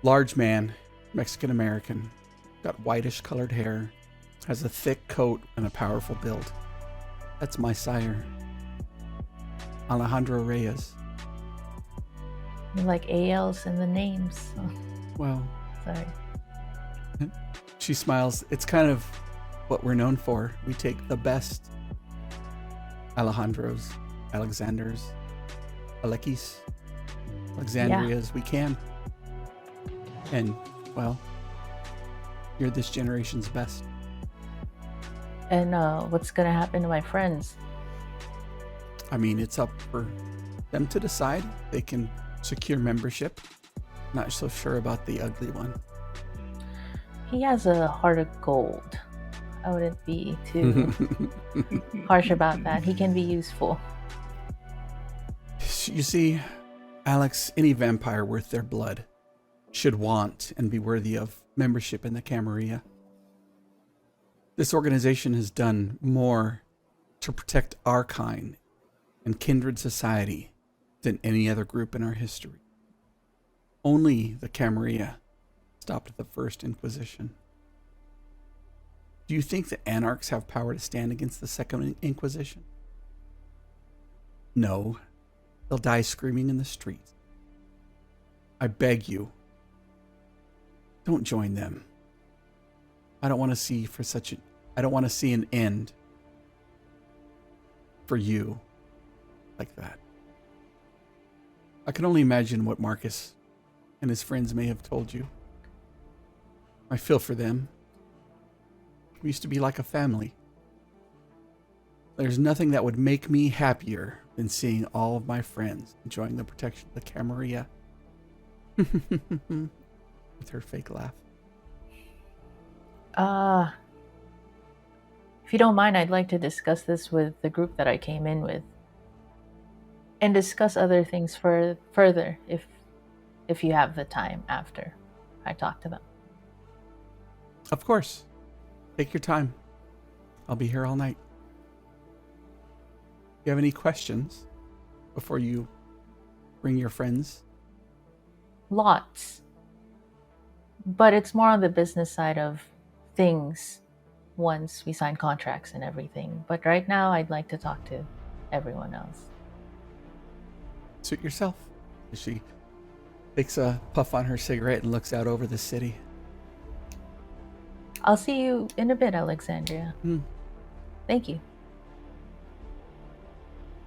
large man, Mexican American, got whitish colored hair, has a thick coat and a powerful build. That's my sire, Alejandro Reyes. You like ALs in the names. Oh, Well, sorry. she smiles. It's kind of what we're known for. We take the best Alejandros, Alexanders, Alexis, Alexandrias we can. And, well, you're this generation's best. And what's gonna happen to my friends? I mean, it's up for them to decide. They can secure membership. Not so sure about the ugly one. He has a heart of gold. I wouldn't be too harsh about that. He can be useful. You see, Alex, any vampire worth their blood should want and be worthy of membership in the Camarilla. This organization has done more to protect our kind and kindred society than any other group in our history. Only the Camarilla stopped at the First Inquisition. Do you think the Anarchs have power to stand against the Second Inquisition? No. They'll die screaming in the streets. I beg you, don't join them. I don't want to see an end for you like that. I can only imagine what Marcus and his friends may have told you. I feel for them. We used to be like a family. There's nothing that would make me happier than seeing all of my friends enjoying the protection of the Camarilla. With her fake laugh. If you don't mind, I'd like to discuss this with the group that I came in with. And discuss other things further if you have the time after I talk to them. Of course. Take your time. I'll be here all night. If you have any questions before you bring your friends? Lots. But it's more on the business side of things once we sign contracts and everything. But right now, I'd like to talk to everyone else. Suit yourself. She takes a puff on her cigarette and looks out over the city. I'll see you in a bit, Alexandria. Thank you.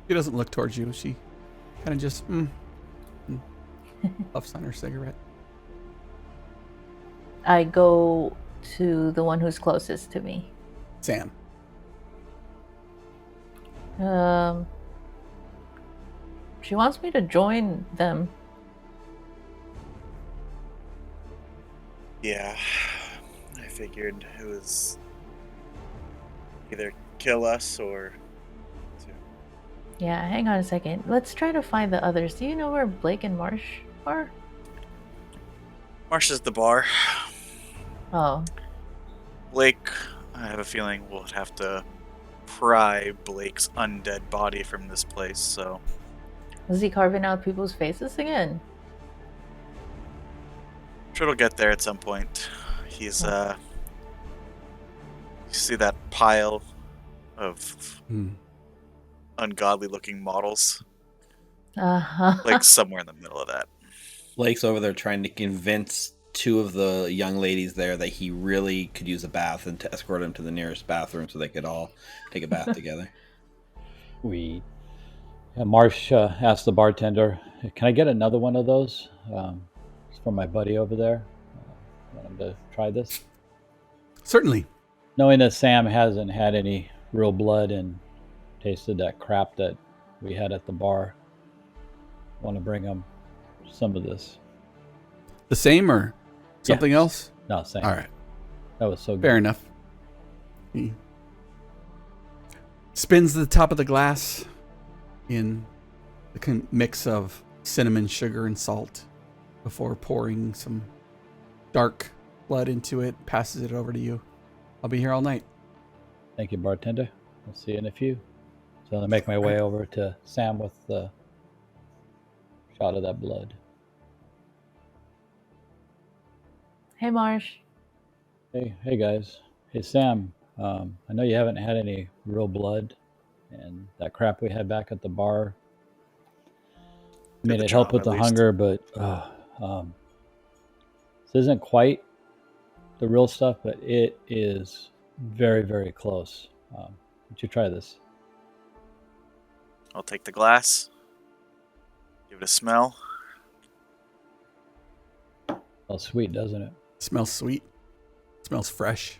She doesn't look towards you. She kind of just puffs on her cigarette. I go to the one who's closest to me. Sam. She wants me to join them. Yeah, I figured it was either kill us or Yeah, hang on a second. Let's try to find the others. Do you know where Blake and Marsh are? Marsh is the bar. Oh. Blake, I have a feeling we'll have to pry Blake's undead body from this place, so... Is he carving out people's faces again? I'm sure it'll get there at some point. He's, You see that pile of ungodly-looking models? Blake's somewhere in the middle of that. Blake's over there trying to convince two of the young ladies there that he really could use a bath and to escort them to the nearest bathroom so they could all take a bath together. Marsh asked the bartender, "Can I get another one of those? It's for my buddy over there. Want him to try this?" Certainly. Knowing that Sam hasn't had any real blood and tasted that crap that we had at the bar, I want to bring him some of this. The same or something else? No, same. All right. That was so good. Fair enough. He spins the top of the glass in the mix of cinnamon, sugar, and salt before pouring some dark blood into it, passes it over to you. I'll be here all night. Thank you, bartender. We'll see you in a few. So I make my way over to Sam with the shot of that blood. Hey, Marsh. Hey guys. Hey Sam. I know you haven't had any real blood, and that crap we had back at the bar. I mean, the it helped job, with at the least. hunger, but this isn't quite the real stuff, but it is very, very close. Would you try this? I'll take the glass. Give it a smell. Oh, sweet, doesn't it? Smells sweet. Smells fresh.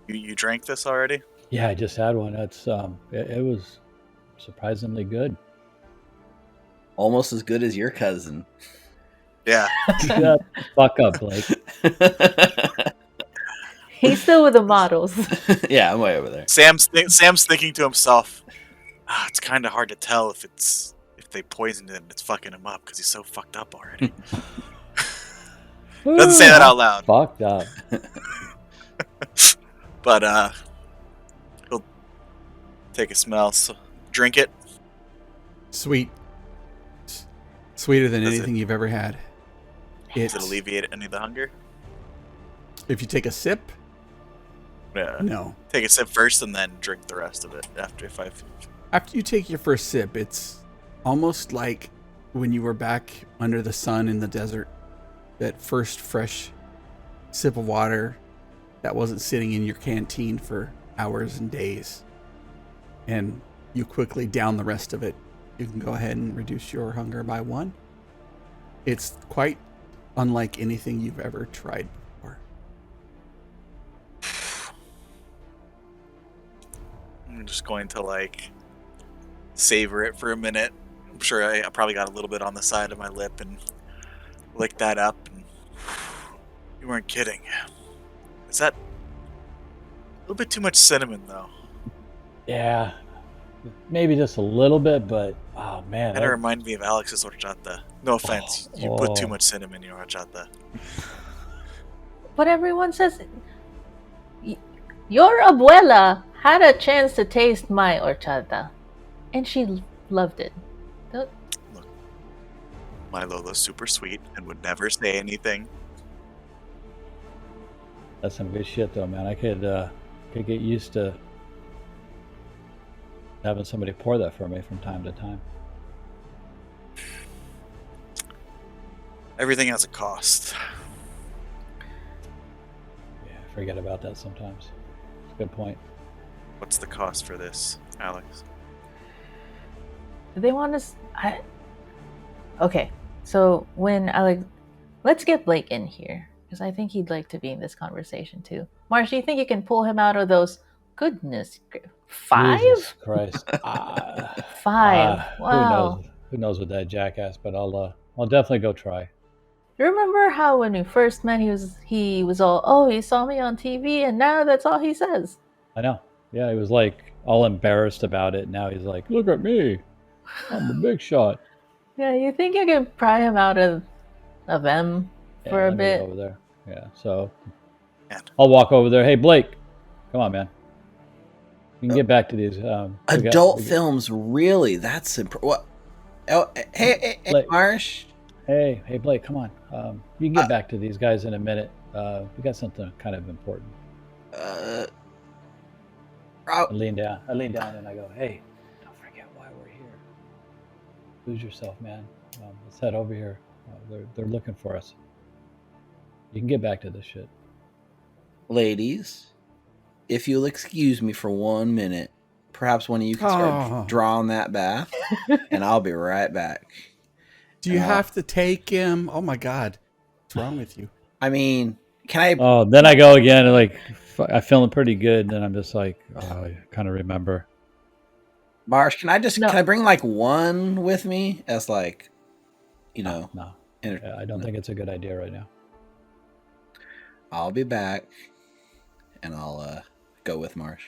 You drank this already? Yeah, I just had one. It's it was surprisingly good. Almost as good as your cousin. Yeah. Shut the fuck up, Blake. He's still with the models. Yeah, I'm way over there. Sam's thinking to himself, it's kind of hard to tell if they poisoned him and it's fucking him up because he's so fucked up already. Doesn't say that out loud. Fucked up. But he'll take a smell, so drink it. Sweet. Sweeter than Does anything you've ever had. Does it alleviate any of the hunger? If you take a sip, Yeah. no. Take a sip first and then drink the rest of it after After you take your first sip, it's almost like when you were back under the sun in the desert. That first fresh sip of water that wasn't sitting in your canteen for hours and days. And you quickly down the rest of it. You can go ahead and reduce your hunger by 1. It's quite unlike anything you've ever tried before. I'm just going to savor it for a minute. I'm sure I probably got a little bit on the side of my lip and lick that up. And you weren't kidding. Is that a little bit too much cinnamon though? Yeah, maybe just a little bit, but oh man, Kind of remind me of Alex's horchata. No offense, you put too Oh. much cinnamon in your horchata. But everyone says your abuela had a chance to taste my horchata, and she loved it. My Lola's super sweet and would never say anything. that's some good shit though, man. I could get used to having somebody pour that for me from time to time. Everything has a cost. Yeah, I forget about that sometimes. It's a good point. What's the cost for this, Alex? Do they want us? Okay, so when Alex, let's get Blake in here because I think he'd like to be in this conversation too. Marsh, do you think you can pull him out of those? Goodness, 5? Jesus Christ. 5. Wow. Who knows with that jackass? But I'll definitely go try. Remember how when we first met, he was all, oh, he saw me on TV, and now that's all he says. I know. Yeah, he was like all embarrassed about it. Now he's like, look at me. I'm a big shot. Yeah, you think you can pry him out of them Yeah, for a let me bit? go over there. Yeah, so Man. I'll walk over there. Hey, Blake, come on, man. You can get back to these. Adult films, really? That's what? Oh, hey, Blake. Marsh. Hey, Blake, come on. You can get back to these guys in a minute. We got something kind of important. I lean down and I go, hey, don't forget why we're here. Lose yourself, man. Let's head over here. They're looking for us. You can get back to this shit. Ladies, if you'll excuse me for 1 minute, perhaps one of you can start drawing that bath, and I'll be right back. Do you have to take him? Oh my God. What's wrong with you? I mean, can I? Oh, then I go again, and I'm feeling pretty good, and then I'm just like, oh, I kind of remember. Marsh, can No. I bring one with me as No, I don't think it's a good idea right now. I'll be back, and I'll go with Marsh.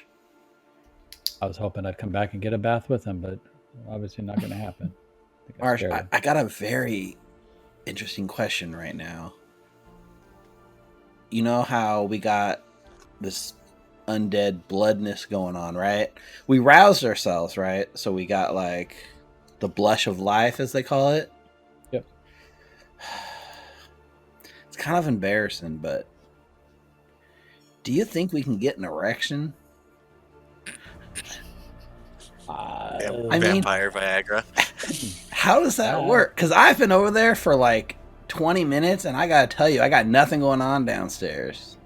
I was hoping I'd come back and get a bath with him, but obviously not going to happen. Marsh, I got a very interesting question right now. you know how we got this undead bloodness going on, right? We roused ourselves, right? So we got like the blush of life, as they call it. Yep. It's kind of embarrassing, but do you think we can get an erection? I mean, Vampire Viagra. how does that work? Because I've been over there for like 20 minutes, and I gotta tell you, I got nothing going on downstairs.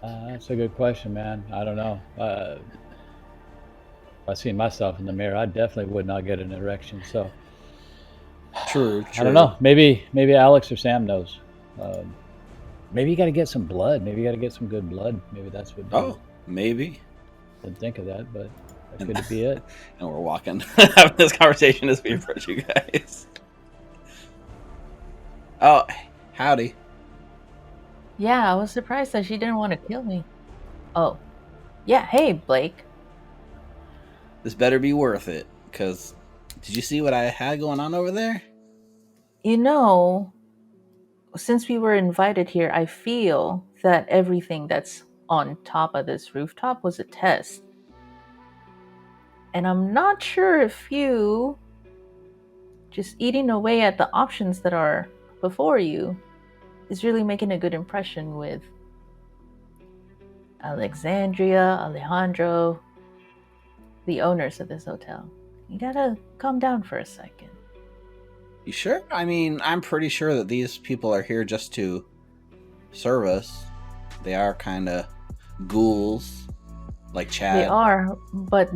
That's a good question, man. I don't know. If I see myself in the mirror, I definitely would not get an erection. So True. I don't know. Maybe Alex or Sam knows. Maybe you got to get some blood. Maybe you got to get some good blood. Maybe that's what. Oh, maybe. Didn't think of that, but that could be it. And we're walking, having this conversation as we approach you guys. Oh, howdy. Yeah, I was surprised that she didn't want to kill me. Oh, yeah. Hey, Blake. This better be worth it, because did you see what I had going on over there? You know, since we were invited here, I feel that everything that's on top of this rooftop was a test. And I'm not sure if you just eating away at the options that are before you is really making a good impression with Alexandria, Alejandro, the owners of this hotel. You gotta calm down for a second. You sure? I mean, I'm pretty sure that these people are here just to serve us. They are kind of ghouls, like Chad. They are, but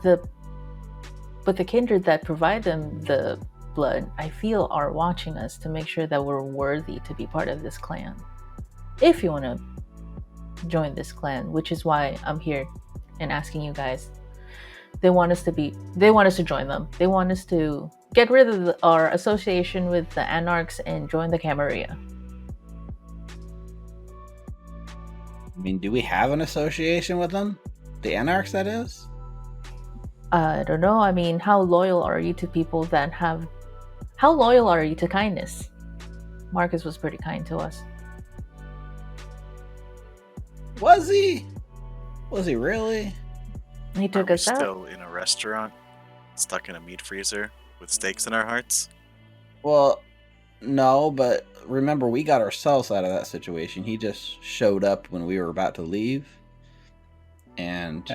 the kindred that provide them the blood, I feel, are watching us to make sure that we're worthy to be part of this clan. If you want to join this clan, which is why I'm here and asking you guys. They want us to join them. They want us to get rid of our association with the Anarchs and join the Camarilla. I mean, do we have an association with them? The Anarchs, that is? I don't know. I mean, how loyal are you to people that have... How loyal are you to kindness? Marcus was pretty kind to us. Was he? Was he really? He took us out. Still in a restaurant, stuck in a meat freezer with steaks in our hearts. Well, no, but remember, we got ourselves out of that situation. He just showed up when we were about to leave. And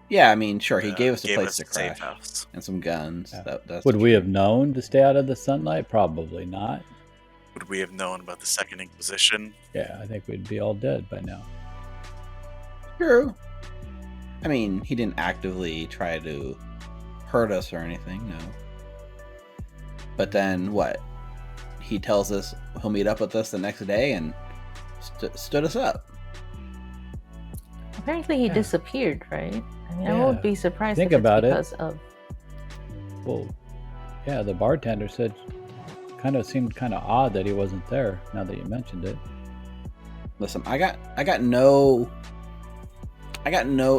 yeah, I mean, sure, he gave us a place to crash house and some guns. Yeah. That's Would we have known to stay out of the sunlight? Probably not. Would we have known about the Second Inquisition? Yeah, I think we'd be all dead by now. True. I mean, he didn't actively try to hurt us or anything, no. But then what? He tells us he'll meet up with us the next day and stood us up. Apparently he disappeared, right? I mean, I Yeah. won't be surprised Think if it's about it. because of... Well, yeah, the bartender said seemed kind of odd that he wasn't there, now that you mentioned it. Listen, I got no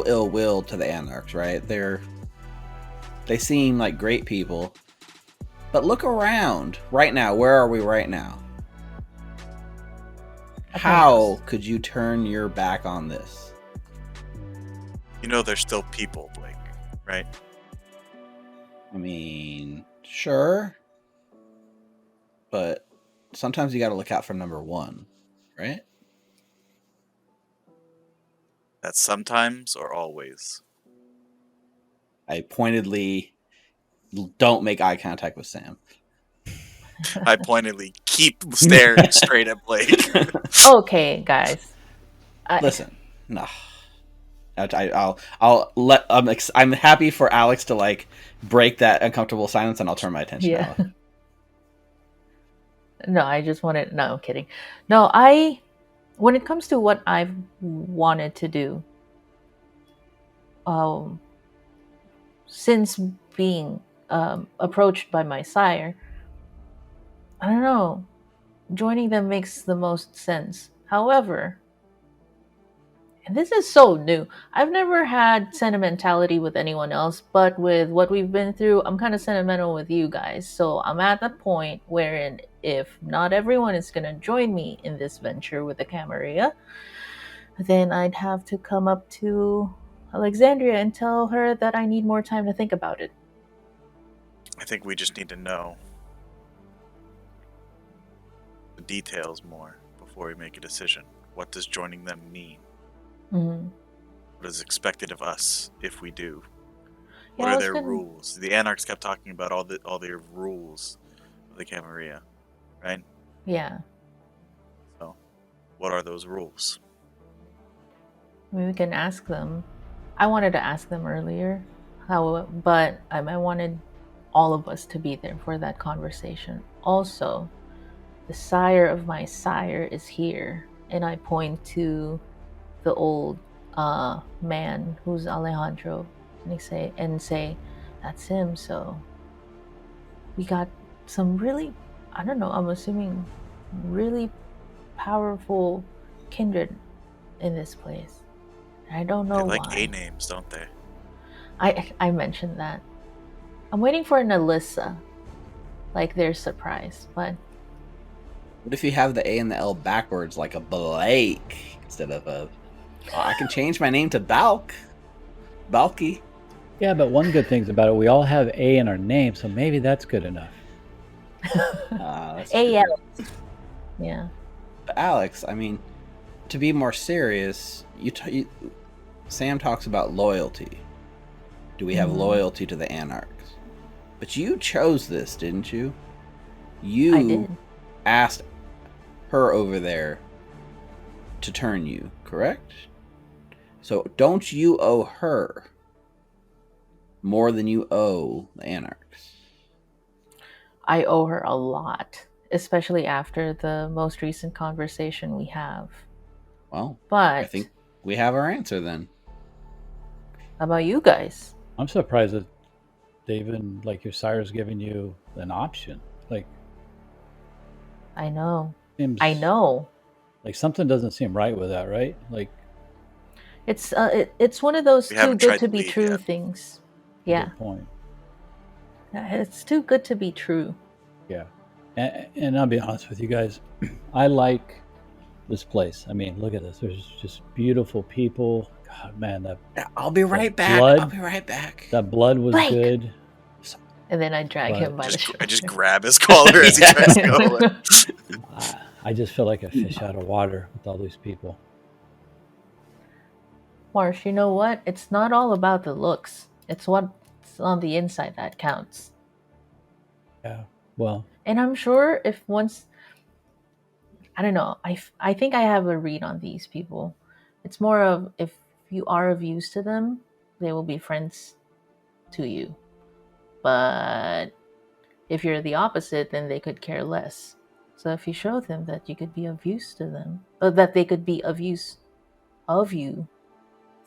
ill will to the Anarchs, right? They seem like great people. But look around right now. Where are we right now? How could you turn your back on this? You know, they're still people, Blake, right? I mean, sure. But sometimes you got to look out for number one, right? That's sometimes or always. I pointedly don't make eye contact with Sam. I pointedly keep staring straight at Blake. Okay, guys. Listen, no. I'll let. I'm happy for Alex to like break that uncomfortable silence, and I'll turn my attention off. No, I just wanted... No, I'm kidding. No, when it comes to what I've wanted to do, since being approached by my sire, I don't know, joining them makes the most sense. However, and this is so new, I've never had sentimentality with anyone else, but with what we've been through, I'm kind of sentimental with you guys. So I'm at the point wherein if not everyone is going to join me in this venture with the Camarilla, then I'd have to come up to Alexandria and tell her that I need more time to think about it. I think we just need to know the details more before we make a decision. What does joining them mean? Mm-hmm. What is expected of us if we do? Yeah, What are their rules? The Anarchs kept talking about all their rules of the Camarilla, right? Yeah. So, what are those rules? I mean, we can ask them. I wanted to ask them earlier, but I wanted all of us to be there for that conversation. Also, the sire of my sire is here, and I point to the old man who's Alejandro, and say, that's him. So we got some really, I don't know, I'm assuming really powerful kindred in this place. I don't know They like why. A names, don't they? I mentioned that. I'm waiting for an Alyssa, like their surprise, but What if you have the A and the L backwards, like a Blake instead of a? Oh, I can change my name to Balky. Yeah, but one good thing's about it, we all have A in our name, so maybe that's good enough. That's AL. true. Yeah. But Alex, I mean, to be more serious, Sam talks about loyalty. Do we have loyalty to the Anarchs? But you chose this, didn't you? I did. Asked her over there to turn you, correct? So don't you owe her more than you owe the Anarchs? I owe her a lot, especially after the most recent conversation we have. Well, But I think we have our answer then. how about you guys? I'm surprised that they even, like, your sire's giving you an option. Like, I know. seems I know. like something doesn't seem right with that, right? Like, It's one of those We too haven't good tried to to be leave true yet. things. Yeah. good point. It's too good to be true. Yeah. And I'll be honest with you guys, I like this place. I mean, look at this. There's just beautiful people. God, man, I'll be right back. blood- I'll be right back. that blood was Blake! good. And then I drag But- him by the shoulder. I just grab his collar as he tries to go away. I just feel like a fish out of water with all these people. Marsh, you know what? It's not all about the looks. It's what's on the inside that counts. Yeah. Well, And I'm sure if once, I don't know, I think I have a read on these people. It's more of if you are of use to them, they will be friends to you. But if you're the opposite, then they could care less. So if you show them that you could be of use to them, or that they could be of use of you,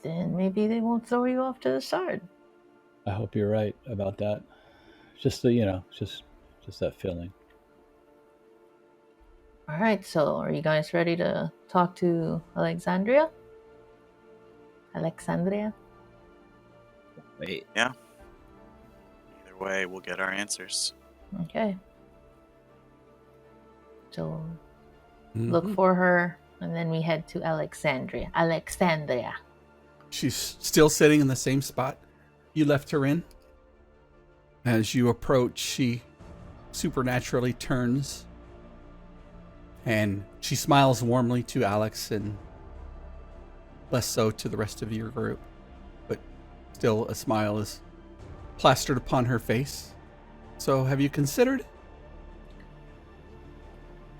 then maybe they won't throw you off to the side. I hope you're right about that. Just the, just that feeling. All right, so are you guys ready to talk to Alexandria? Wait. Either way, we'll get our answers. Okay. So Mhm. look for her, and then we head to Alexandria. She's still sitting in the same spot you left her in. As you approach, she supernaturally turns and she smiles warmly to Alex and less so to the rest of your group. But still, a smile is plastered upon her face. So, have you considered?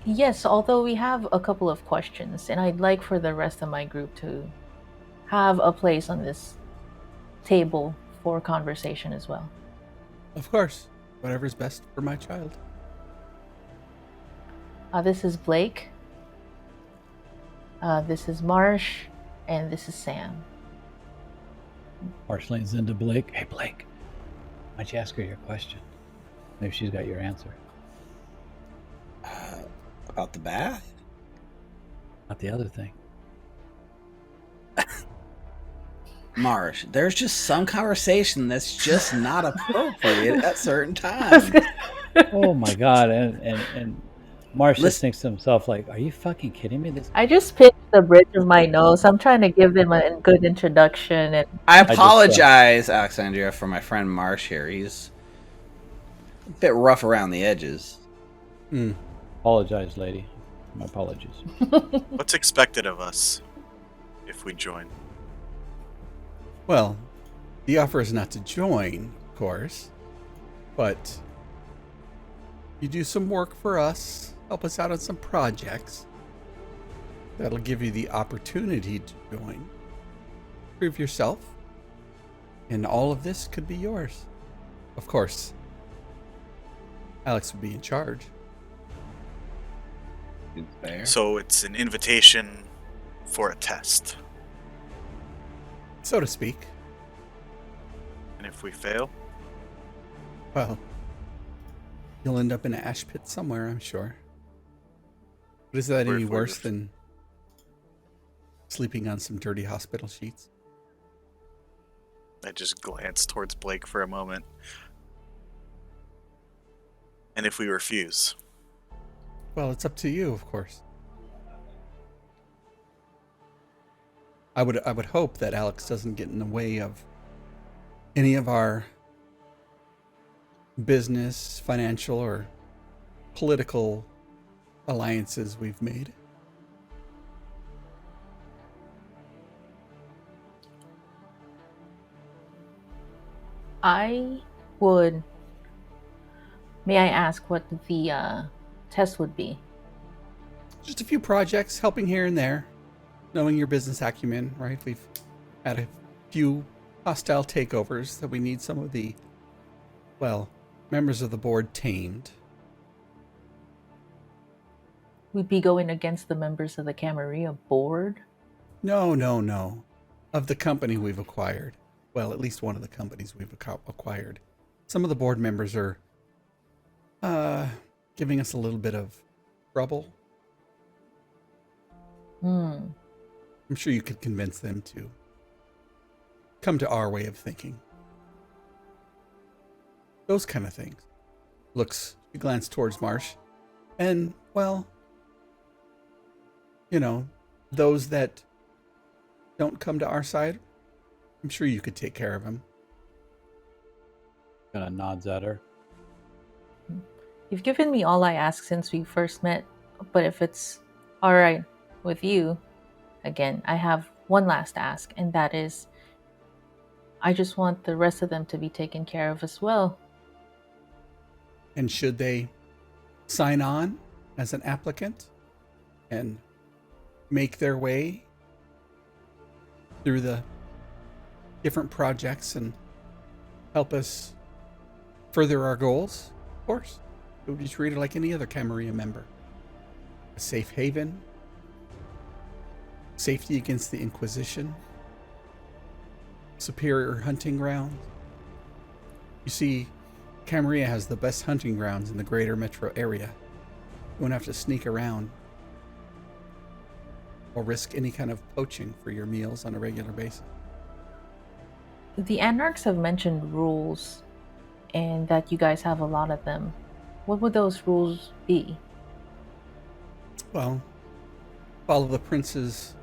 Yes, although we have a couple of questions, and I'd like for the rest of my group to have a place on this table for conversation as well. Of course. Whatever's best for my child. This is Blake. This is Marsh, and this is Sam. Marsh leans into Blake. Hey, Blake, why don't you ask her your question? Maybe she's got your answer. About the bath? Not the other thing. Marsh, there's just some conversation that's just not appropriate at certain times. Oh my God! And Marsh just Listen- thinks to himself, like, are you fucking kidding me? This I just pinched the bridge of my nose. I'm trying to give them a good introduction. And I just, apologize, Alexandria, for my friend Marsh here. He's a bit rough around the edges. apologize, lady. My apologies. What's expected of us if we join? Well, the offer is not to join, of course, but you do some work for us, help us out on some projects. That'll give you the opportunity to join. Prove yourself, and all of this could be yours. Of course, Alex would be in charge. Fair. So it's an invitation for a test. So to speak. And if we fail, Well, you'll end up in an ash pit somewhere, I'm sure. But is that Or any if we worse ref- than sleeping on some dirty hospital sheets? I just glance towards Blake for a moment. And if we refuse, Well, it's up to you, of course. I would hope that Alex doesn't get in the way of any of our business, financial, or political alliances we've made. I would. May I ask what the test would be? Just a few projects, helping here and there, knowing your business acumen, right? We've had a few hostile takeovers that we need some of the, well, members of the board tamed. We'd be going against the members of the Camarilla board. No. Of the company we've acquired. Well, at least one of the companies we've acquired. Some of the board members are giving us a little bit of trouble. I'm sure you could convince them to come to our way of thinking. Those kind of things. You glance towards Marsh. And, well, you know, those that don't come to our side, I'm sure you could take care of them. Kind of nods at her. You've given me all I ask since we first met, but if it's all right with you, again, I have one last ask, and that is, I just want the rest of them to be taken care of as well. And should they sign on as an applicant and make their way through the different projects and help us further our goals, of course, we would be treated like any other Camarilla member. A safe haven, safety against the Inquisition, superior hunting grounds. You see, Camarilla has the best hunting grounds in the greater metro area. You won't have to sneak around or risk any kind of poaching for your meals on a regular basis. The Anarchs have mentioned rules, and that you guys have a lot of them. What would those rules be? Well, follow the prince's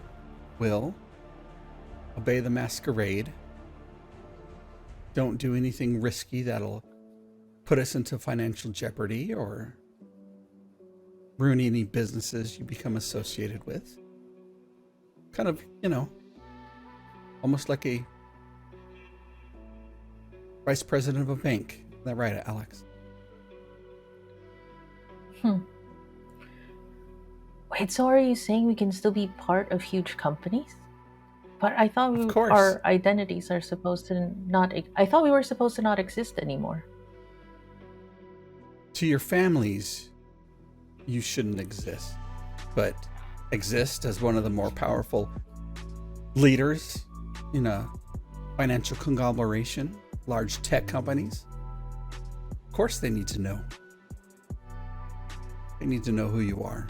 will, obey the masquerade, don't do anything risky that'll put us into financial jeopardy or ruin any businesses you become associated with. Kind of, almost like a vice president of a bank. Is that right, Alex? Wait, so are you saying we can still be part of huge companies? But I thought Of course. our identities are supposed to not... I thought we were supposed to not exist anymore. To your families, you shouldn't exist, but exist as one of the more powerful leaders in a financial conglomeration, large tech companies. Of course they need to know. They need to know who you are.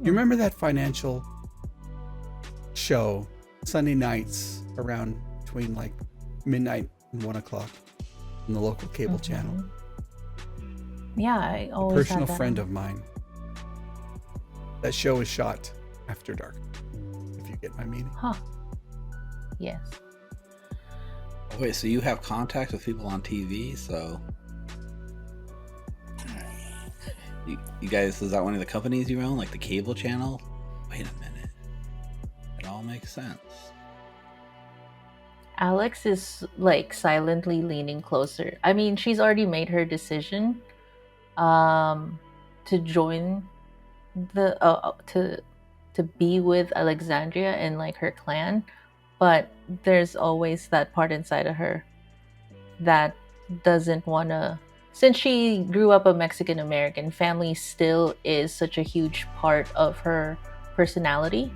You remember that financial show Sunday nights around between like midnight and 1 o'clock on the local cable channel? Yeah, I A always had personal that friend on. of mine. That show is shot after dark, if you get my meaning. Huh. Yes. Oh, wait, so you have contact with people on TV? So you guys, is that one of the companies you own, like the cable channel? Wait a minute. It all makes sense. Alex is like silently leaning closer. I mean, she's already made her decision to join the to be with Alexandria and like her clan, but there's always that part inside of her that doesn't want to, since she grew up a Mexican American, family still is such a huge part of her personality.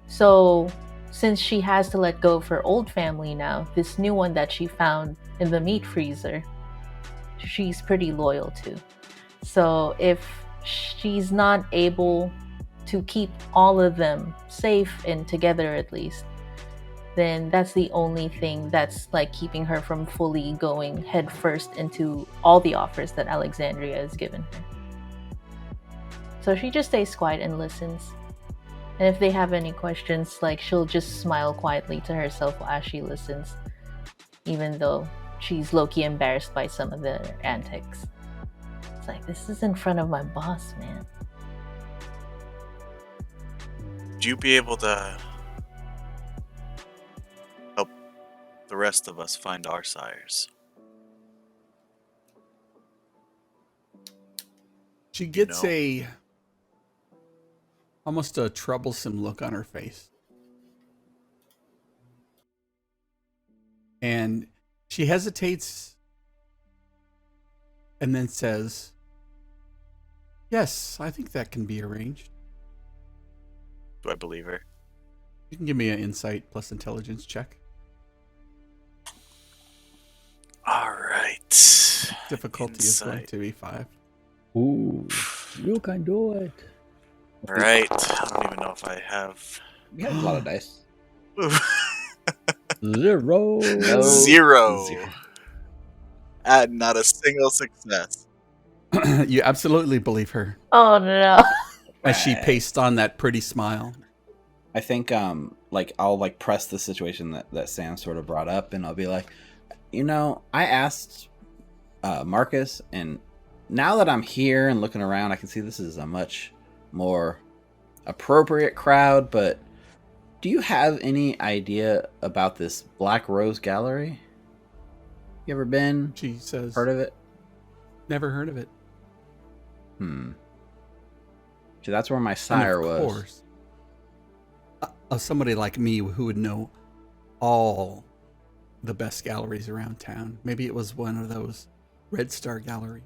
So since she has to let go of her old family now, this new one that she found in the meat freezer, she's pretty loyal to. So if she's not able to keep all of them safe and together at least, then that's the only thing that's like keeping her from fully going headfirst into all the offers that Alexandria has given her. So she just stays quiet and listens. And if they have any questions, like she'll just smile quietly to herself as she listens, even though she's low-key embarrassed by some of their antics. It's like, this is in front of my boss, man. Would you be able to help the rest of us find our sires? She gets No. almost a troublesome look on her face. And she hesitates and then says, "Yes, I think that can be arranged." Do I believe her? You can give me an insight plus intelligence check. All right. Difficulty is going Insight. to be 5. Ooh, you can do it. All right. I don't even know if I have. You have a lot of dice. 0. No. Zero. Not a single success. You absolutely believe her Oh no. as she pastes on that pretty smile. I think like I'll like press the situation that Sam sort of brought up, and I'll be like, I asked Marcus, and now that I'm here and looking around, I can see this is a much more appropriate crowd, but do you have any idea about this Black Rose Gallery? You ever been? She says, Heard of it? "Never heard of it." So that's where my sire And of was. course, somebody like me who would know all the best galleries around town. Maybe it was one of those Red Star Gallery.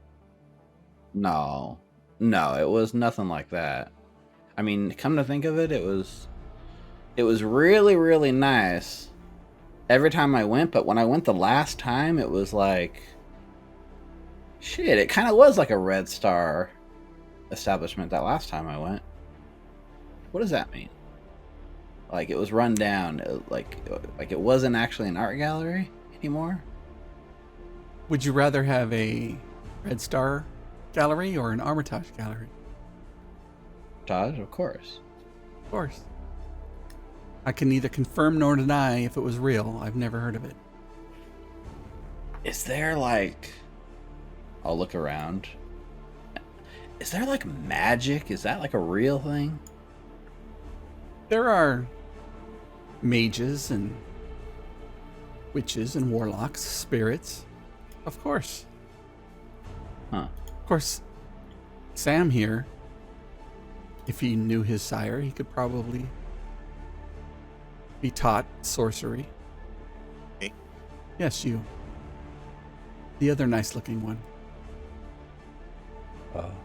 No, it was nothing like that. I mean, come to think of it, it was really, really nice every time I went, but when I went the last time, it was like, shit, it kind of was like a Red Star establishment that last time I went. What does that mean? Like, it was run down, like it wasn't actually an art gallery anymore? Would you rather have a Red Star Gallery or an Armitage Gallery? Taj, of course. Of course. I can neither confirm nor deny if it was real. I've never heard of it. Is there like... I'll look around. Is there like magic? Is that like a real thing? There are mages and witches and warlocks, spirits. Of course. Huh. Of course, Sam here, if he knew his sire, he could probably be taught sorcery. Me? Yes, you. The other nice-looking one.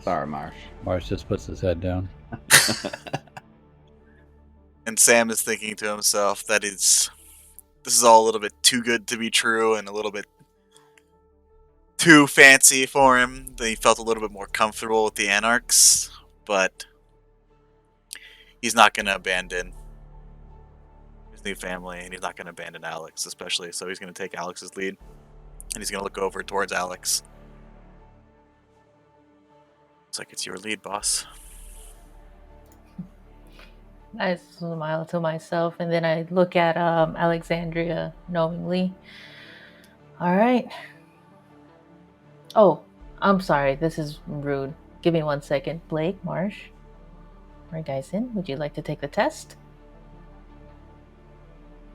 Sorry, Marsh. Marsh just puts his head down. And Sam is thinking to himself that this is all a little bit too good to be true and a little bit too fancy for him. That he felt a little bit more comfortable with the Anarchs, but he's not going to abandon his new family, and he's not going to abandon Alex, especially. So he's going to take Alex's lead, and he's going to look over towards Alex. Looks like it's your lead, boss. I smile to myself and then I look at Alexandria knowingly. All right. Oh, I'm sorry. This is rude. Give me 1 second. Blake, Marsh. All right, guys, in. Would you like to take the test?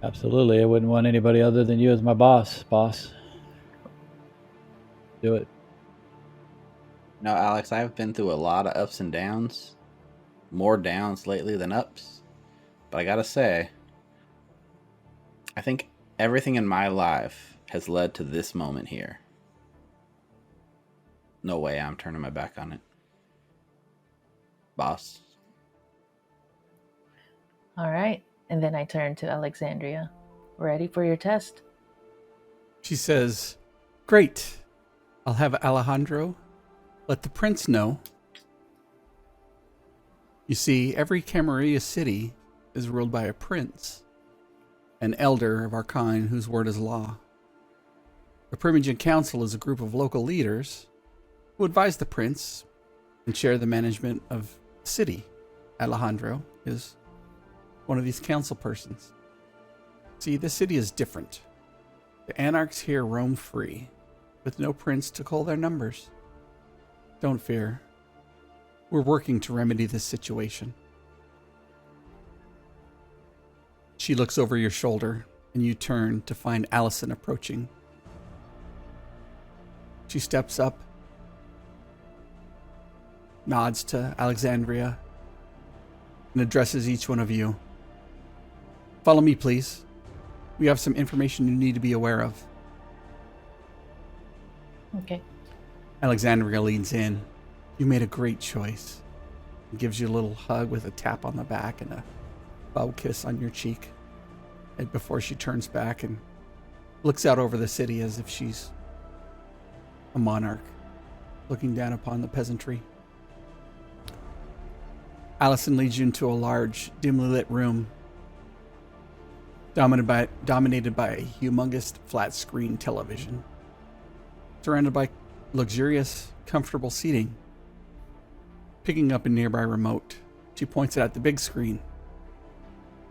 Absolutely. I wouldn't want anybody other than you as my boss. Do it. No, Alex, I've been through a lot of ups and downs. More downs lately than ups. But I gotta say, I think everything in my life has led to this moment here. No way I'm turning my back on it. Boss. All right. And then I turn to Alexandria. Ready for your test? She says, "Great. I'll have Alejandro let the prince know. You see, every Camarilla city is ruled by a prince, an elder of our kind whose word is law. The Primogen Council is a group of local leaders who advise the prince and share the management of the city. Alejandro is one of these council persons. See, this city is different. The Anarchs here roam free, with no prince to call their numbers. Don't fear. We're working to remedy this situation." She looks over your shoulder, and you turn to find Allison approaching. She steps up, nods to Alexandria, and addresses each one of you. "Follow me, please. We have some information you need to be aware of." Okay. Alexandria leans in. "You made a great choice." And gives you a little hug with a tap on the back and a bow kiss on your cheek. And before she turns back and looks out over the city as if she's a monarch looking down upon the peasantry. Allison leads you into a large, dimly lit room dominated by a humongous flat-screen television, surrounded by luxurious, comfortable seating. Picking up a nearby remote, she points it at the big screen,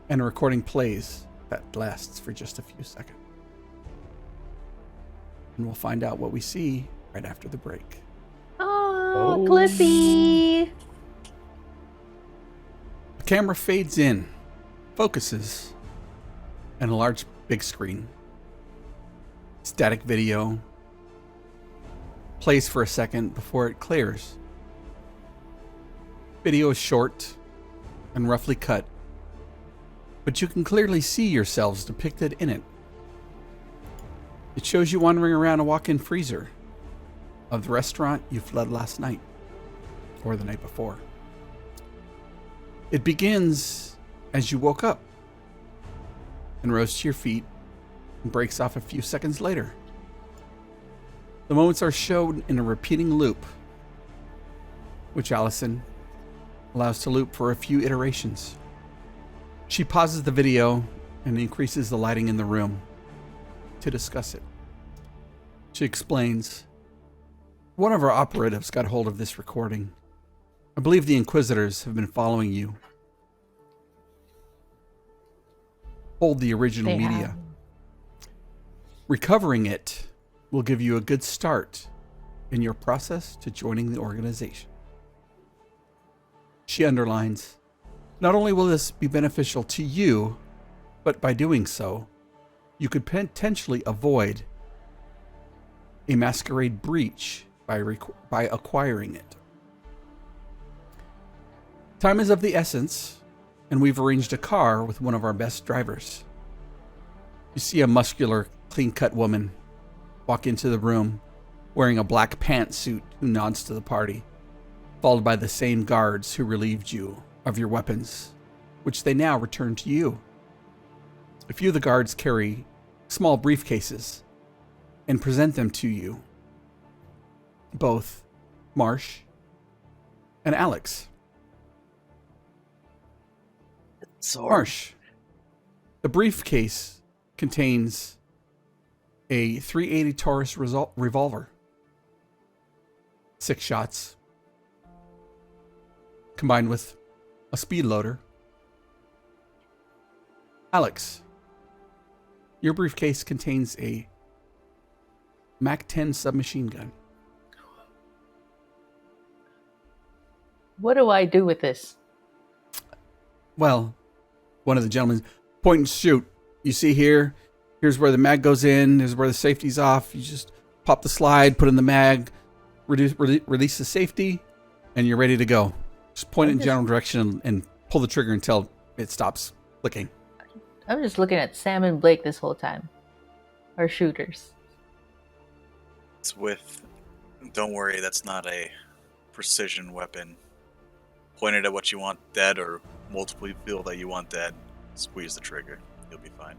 and a recording plays that lasts for just a few seconds. And we'll find out what we see right after the break. Oh, Clippy! The camera fades in, focuses, and a large big screen. Static video plays for a second before it clears. Video is short and roughly cut, but you can clearly see yourselves depicted in it. It shows you wandering around a walk-in freezer of the restaurant you fled last night, or the night before. It begins as you woke up and rose to your feet and breaks off a few seconds later. The moments are shown in a repeating loop, which Allison allows to loop for a few iterations. She pauses the video and increases the lighting in the room to discuss it. She explains, "One of our operatives got hold of this recording. I believe the Inquisitors have been following you. Hold the original They media. have. Recovering it will give you a good start in your process to joining the organization." She underlines, "Not only will this be beneficial to you, but by doing so, you could potentially avoid a Masquerade breach by acquiring it. Time is of the essence, and we've arranged a car with one of our best drivers." You see a muscular, clean-cut woman walk into the room wearing a black pantsuit who nods to the party, followed by the same guards who relieved you of your weapons, which they now return to you. A few of the guards carry small briefcases and present them to you, both Marsh and Alex. Marsh, the briefcase contains a .380 Taurus revolver, 6 shots, combined with a speed loader. Alex, your briefcase contains a MAC-10 submachine gun. What do I do with this? Well, one of the gentlemen, point and shoot. You see here, here's where the mag goes in, here's where the safety's off. You just pop the slide, put in the mag, release the safety, and you're ready to go. Just point in general direction and pull the trigger until it stops clicking. I'm just looking at Sam and Blake this whole time. Our shooters. It's with. Don't worry, that's not a precision weapon. Point it at what you want dead or multiple people that you want dead. Squeeze the trigger. You'll be fine.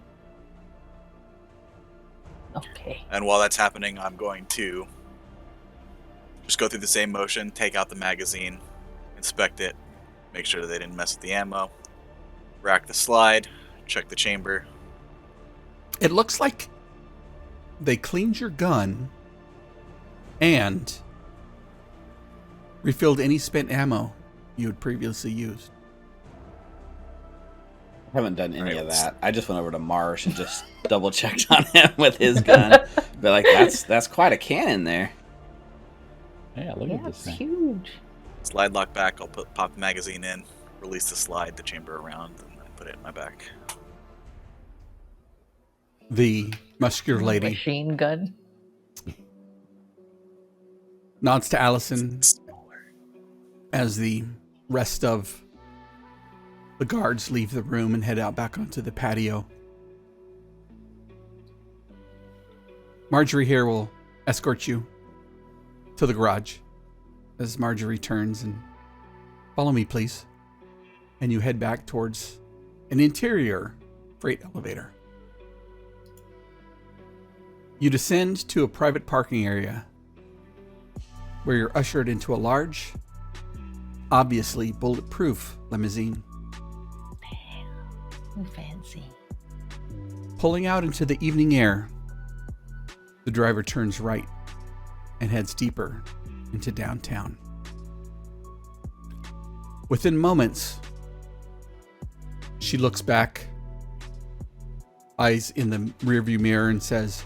Okay. And while that's happening, I'm going to just go through the same motion, take out the magazine, inspect it, make sure that they didn't mess with the ammo, rack the slide, check the chamber. It looks like they cleaned your gun and refilled any spent ammo you had previously used. I haven't done any of Right. that. I just went over to Marsh and just double checked on him with his gun. But like that's quite a cannon there. Yeah, look at Yeah, this it's thing. huge. Slide lock back, I'll pop the magazine in, release the slide, the chamber around, and I put it in my back. The muscular lady Machine gun. nods to Allison Smaller. as the rest of the guards leave the room and head out back onto the patio. Marjorie here will escort you to the garage as Marjorie turns and follow me, please. And you head back towards an interior freight elevator. You descend to a private parking area where you're ushered into a large, obviously bulletproof limousine. Fancy. Pulling out into the evening air, the driver turns right and heads deeper into downtown. Within moments, she looks back, eyes in the rearview mirror, and says,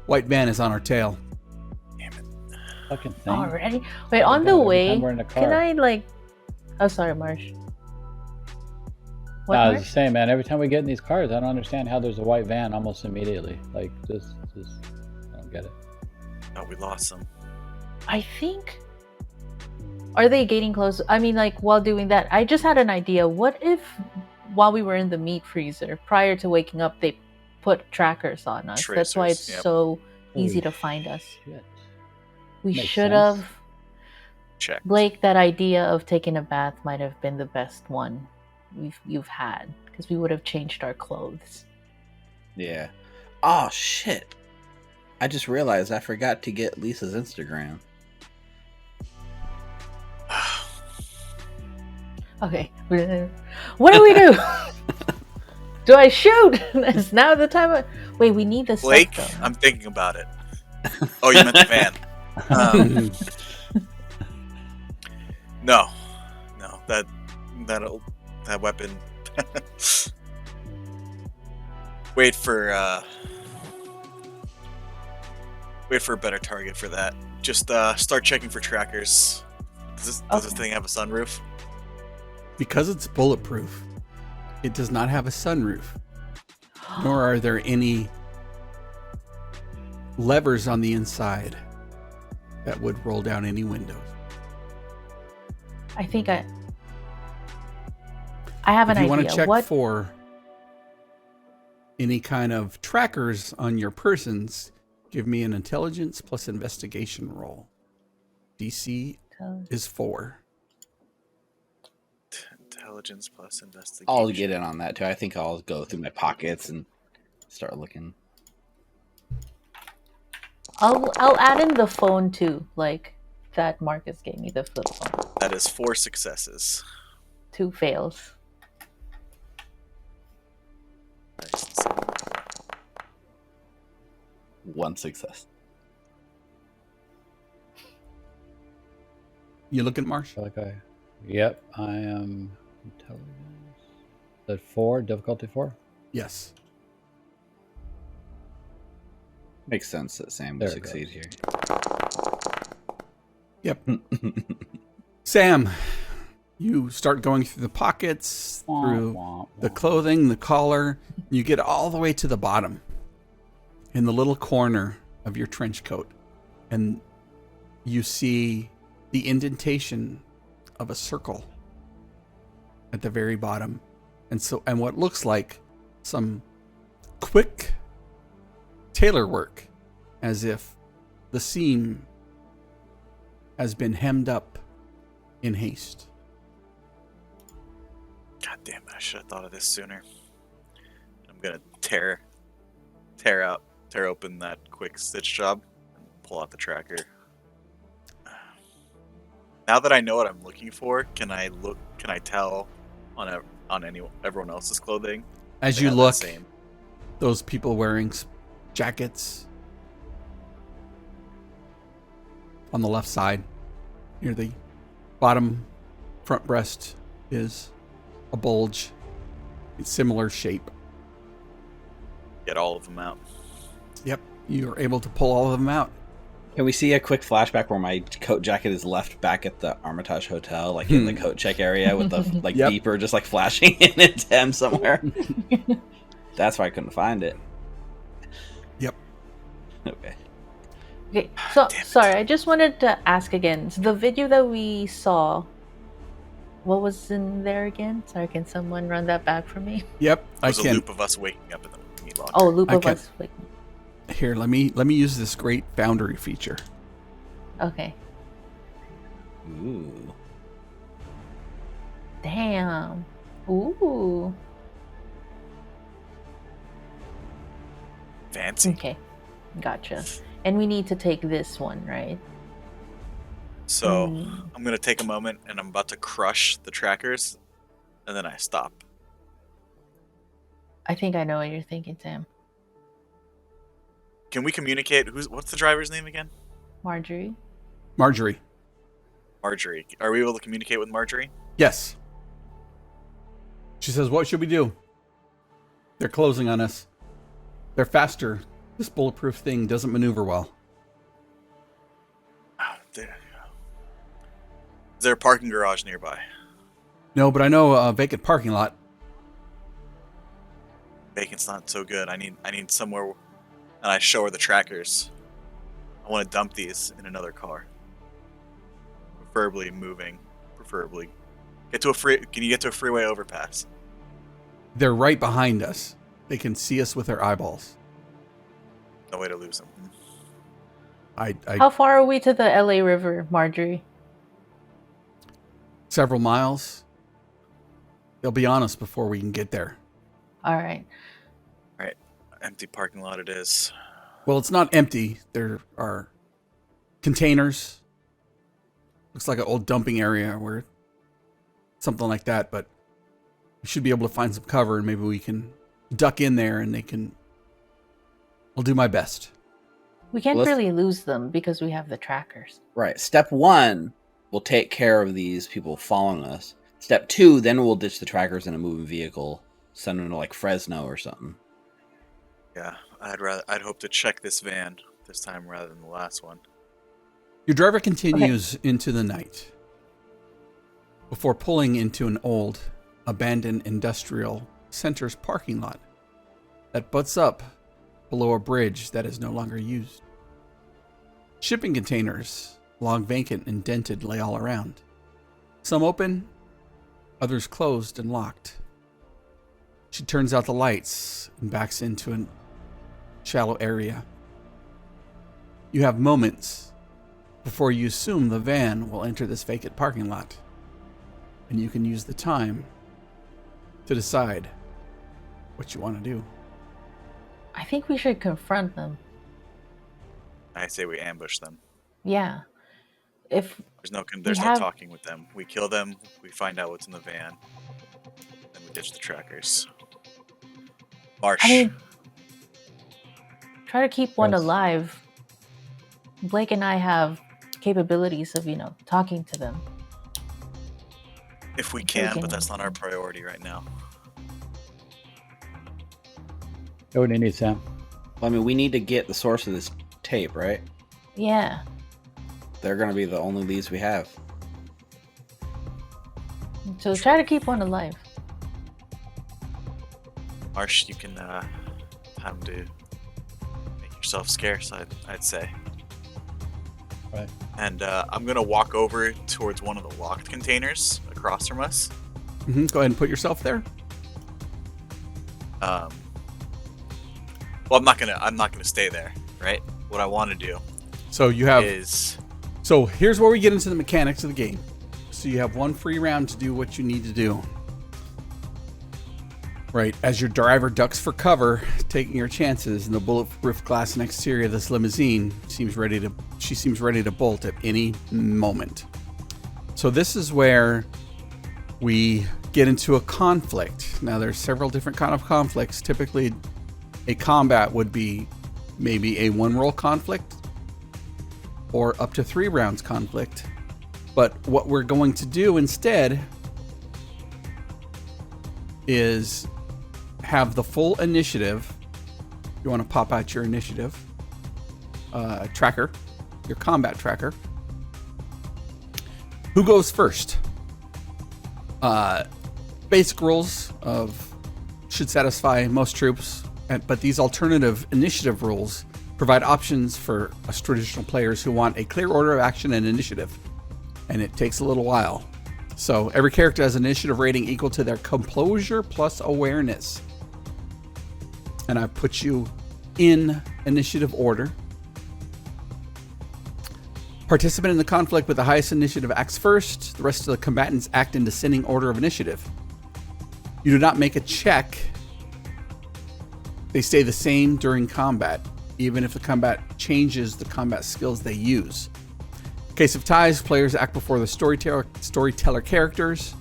"White van is on our tail." Damn it. Fucking thing. Already? Wait, Oh, on God, the every way, time we're in the can car. I like... Oh, sorry, Marsh. What, I was Marsh? just saying, man, every time we get in these cars, I don't understand how there's a white van almost immediately. Like, just I don't get it. Oh, we lost them. I think... Are they getting close? I mean, like, while doing that, I just had an idea. What if, while we were in the meat freezer, prior to waking up, they put trackers on us? That's why it's Tracers, yep. so easy Holy to find us. shit. We Makes should sense. have... Check. Blake, that idea of taking a bath might have been the best one you've had, because we would have changed our clothes. Yeah. Oh shit. I just realized I forgot to get Lisa's Instagram. Okay, what do we do? Do I shoot? Is now the time? Wait, we need this. Blake, stuff, though. I'm thinking about it. Oh, you meant the van. No, that weapon. Wait for a better target for that. Just start checking for trackers. Does this thing have a sunroof? Because it's bulletproof, it does not have a sunroof, nor are there any levers on the inside that would roll down any windows. I think I have an If you idea. want to check What? for any kind of trackers on your persons, give me an intelligence plus investigation roll. DC is 4. Intelligence plus investigation. I'll get in on that too. I think I'll go through my pockets and start looking. I'll add in the phone too, like that Marcus gave me, the flip phone. That is 4 successes. 2 fails. Nice. 1 success. You look at Marsh? I feel like I Yep, I am intelligence. At 4, difficulty 4? Yes. Makes sense that Sam There will it succeed goes. here. Yep. Sam, you start going through the pockets, through the clothing, the collar. You get all the way to the bottom in the little corner of your trench coat. And you see the indentation of a circle at the very bottom. And what looks like some quick tailor work, as if the seam has been hemmed up in haste. God damn it! I should have thought of this sooner. I'm gonna tear open that quick stitch job and pull out the tracker. Now that I know what I'm looking for, can I tell on everyone else's clothing? As They you have that look, same. those people wearing jackets on the left side, near the bottom front breast, is a bulge. It's similar shape. Get all of them out. Yep, you're able to pull all of them out. Can we see a quick flashback where my coat jacket is left back at the Armitage Hotel, like in the coat check area with the Yep. beeper just like flashing in its hem somewhere? That's why I couldn't find it. Yep. Okay. Okay, so Damn it. sorry, I just wanted to ask again. So the video that we saw, what was in there again? Sorry, can someone run that back for me? Yep, I There's a can. loop of us waking up in the meat locker. Oh, loop I of can- us. Wait. Here, let me use this great boundary feature. Okay. Ooh. Damn. Ooh. Fancy. Okay. Gotcha. And we need to take this one, right? So Mm. I'm gonna take a moment and I'm about to crush the trackers, and then I stop. I think I know what you're thinking, Sam. Can we communicate? What's the driver's name again? Marjorie. Marjorie. Marjorie. Are we able to communicate with Marjorie? Yes. She says, "What should we do? They're closing on us. They're faster. This bulletproof thing doesn't maneuver well." Oh, there you go. Is there a parking garage nearby? No, but I know a vacant parking lot. Vacant's not so good. I need somewhere, and I show her the trackers. I want to dump these in another car. Preferably moving. Preferably. Can you get to a freeway overpass? They're right behind us. They can see us with their eyeballs. No way to lose them. How far are we to the LA River, Marjorie? Several miles. They'll be on us before we can get there. All right. Empty parking lot it is. Well, it's not empty. There are containers. Looks like an old dumping area where something like that, but we should be able to find some cover and maybe we can duck in there and I'll do my best. We can't Let's- really lose them because we have the trackers. Right. Step 1, we'll take care of these people following us. Step 2, then we'll ditch the trackers in a moving vehicle, send them to like Fresno or something. Yeah, I'd hope to check this van this time rather than the last one. Your driver continues into the night before pulling into an old, abandoned industrial center's parking lot that butts up below a bridge that is no longer used. Shipping containers, long vacant and dented, lay all around. Some open, others closed and locked. She turns out the lights and backs into a shallow area. You have moments before you assume the van will enter this vacant parking lot, and you can use the time to decide what you want to do. I think we should confront them. I say we ambush them. Yeah. If There's no have- talking with them. We kill them, we find out what's in the van, then we ditch the trackers. Marsh. I mean, try to keep one Yes. alive. Blake and I have capabilities of, talking to them. If we can, but that's not our priority right now. What do you need, Sam? Well, I mean, we need to get the source of this tape, right? Yeah. They're going to be the only leads we have. So try to keep one alive. Marsh, you can time to make yourself scarce, I'd say. Right. And I'm gonna walk over towards one of the locked containers across from us. Go ahead and put yourself there. Well, I'm not gonna stay there, right? What I want to do So you have. is So here's where we get into the mechanics of the game. So you have one free round to do what you need to do. Right, as your driver ducks for cover, taking your chances, and the bulletproof glass and exterior of this limousine seems ready to bolt at any moment. So this is where we get into a conflict. Now there's several different kind of conflicts. Typically, a combat would be maybe a 1-roll conflict or up to 3 rounds conflict. But what we're going to do instead is have the full initiative. You want to pop out your initiative tracker, your combat tracker. Who goes first? Basic rules should satisfy most troops, but these alternative initiative rules provide options for us traditional players who want a clear order of action and initiative, and it takes a little while. So every character has an initiative rating equal to their composure plus awareness. And I've put you in initiative order. Participant in the conflict with the highest initiative acts first. The rest of the combatants act in descending order of initiative. You do not make a check. They stay the same during combat, even if the combat changes the combat skills they use. In case of ties, players act before the storyteller characters.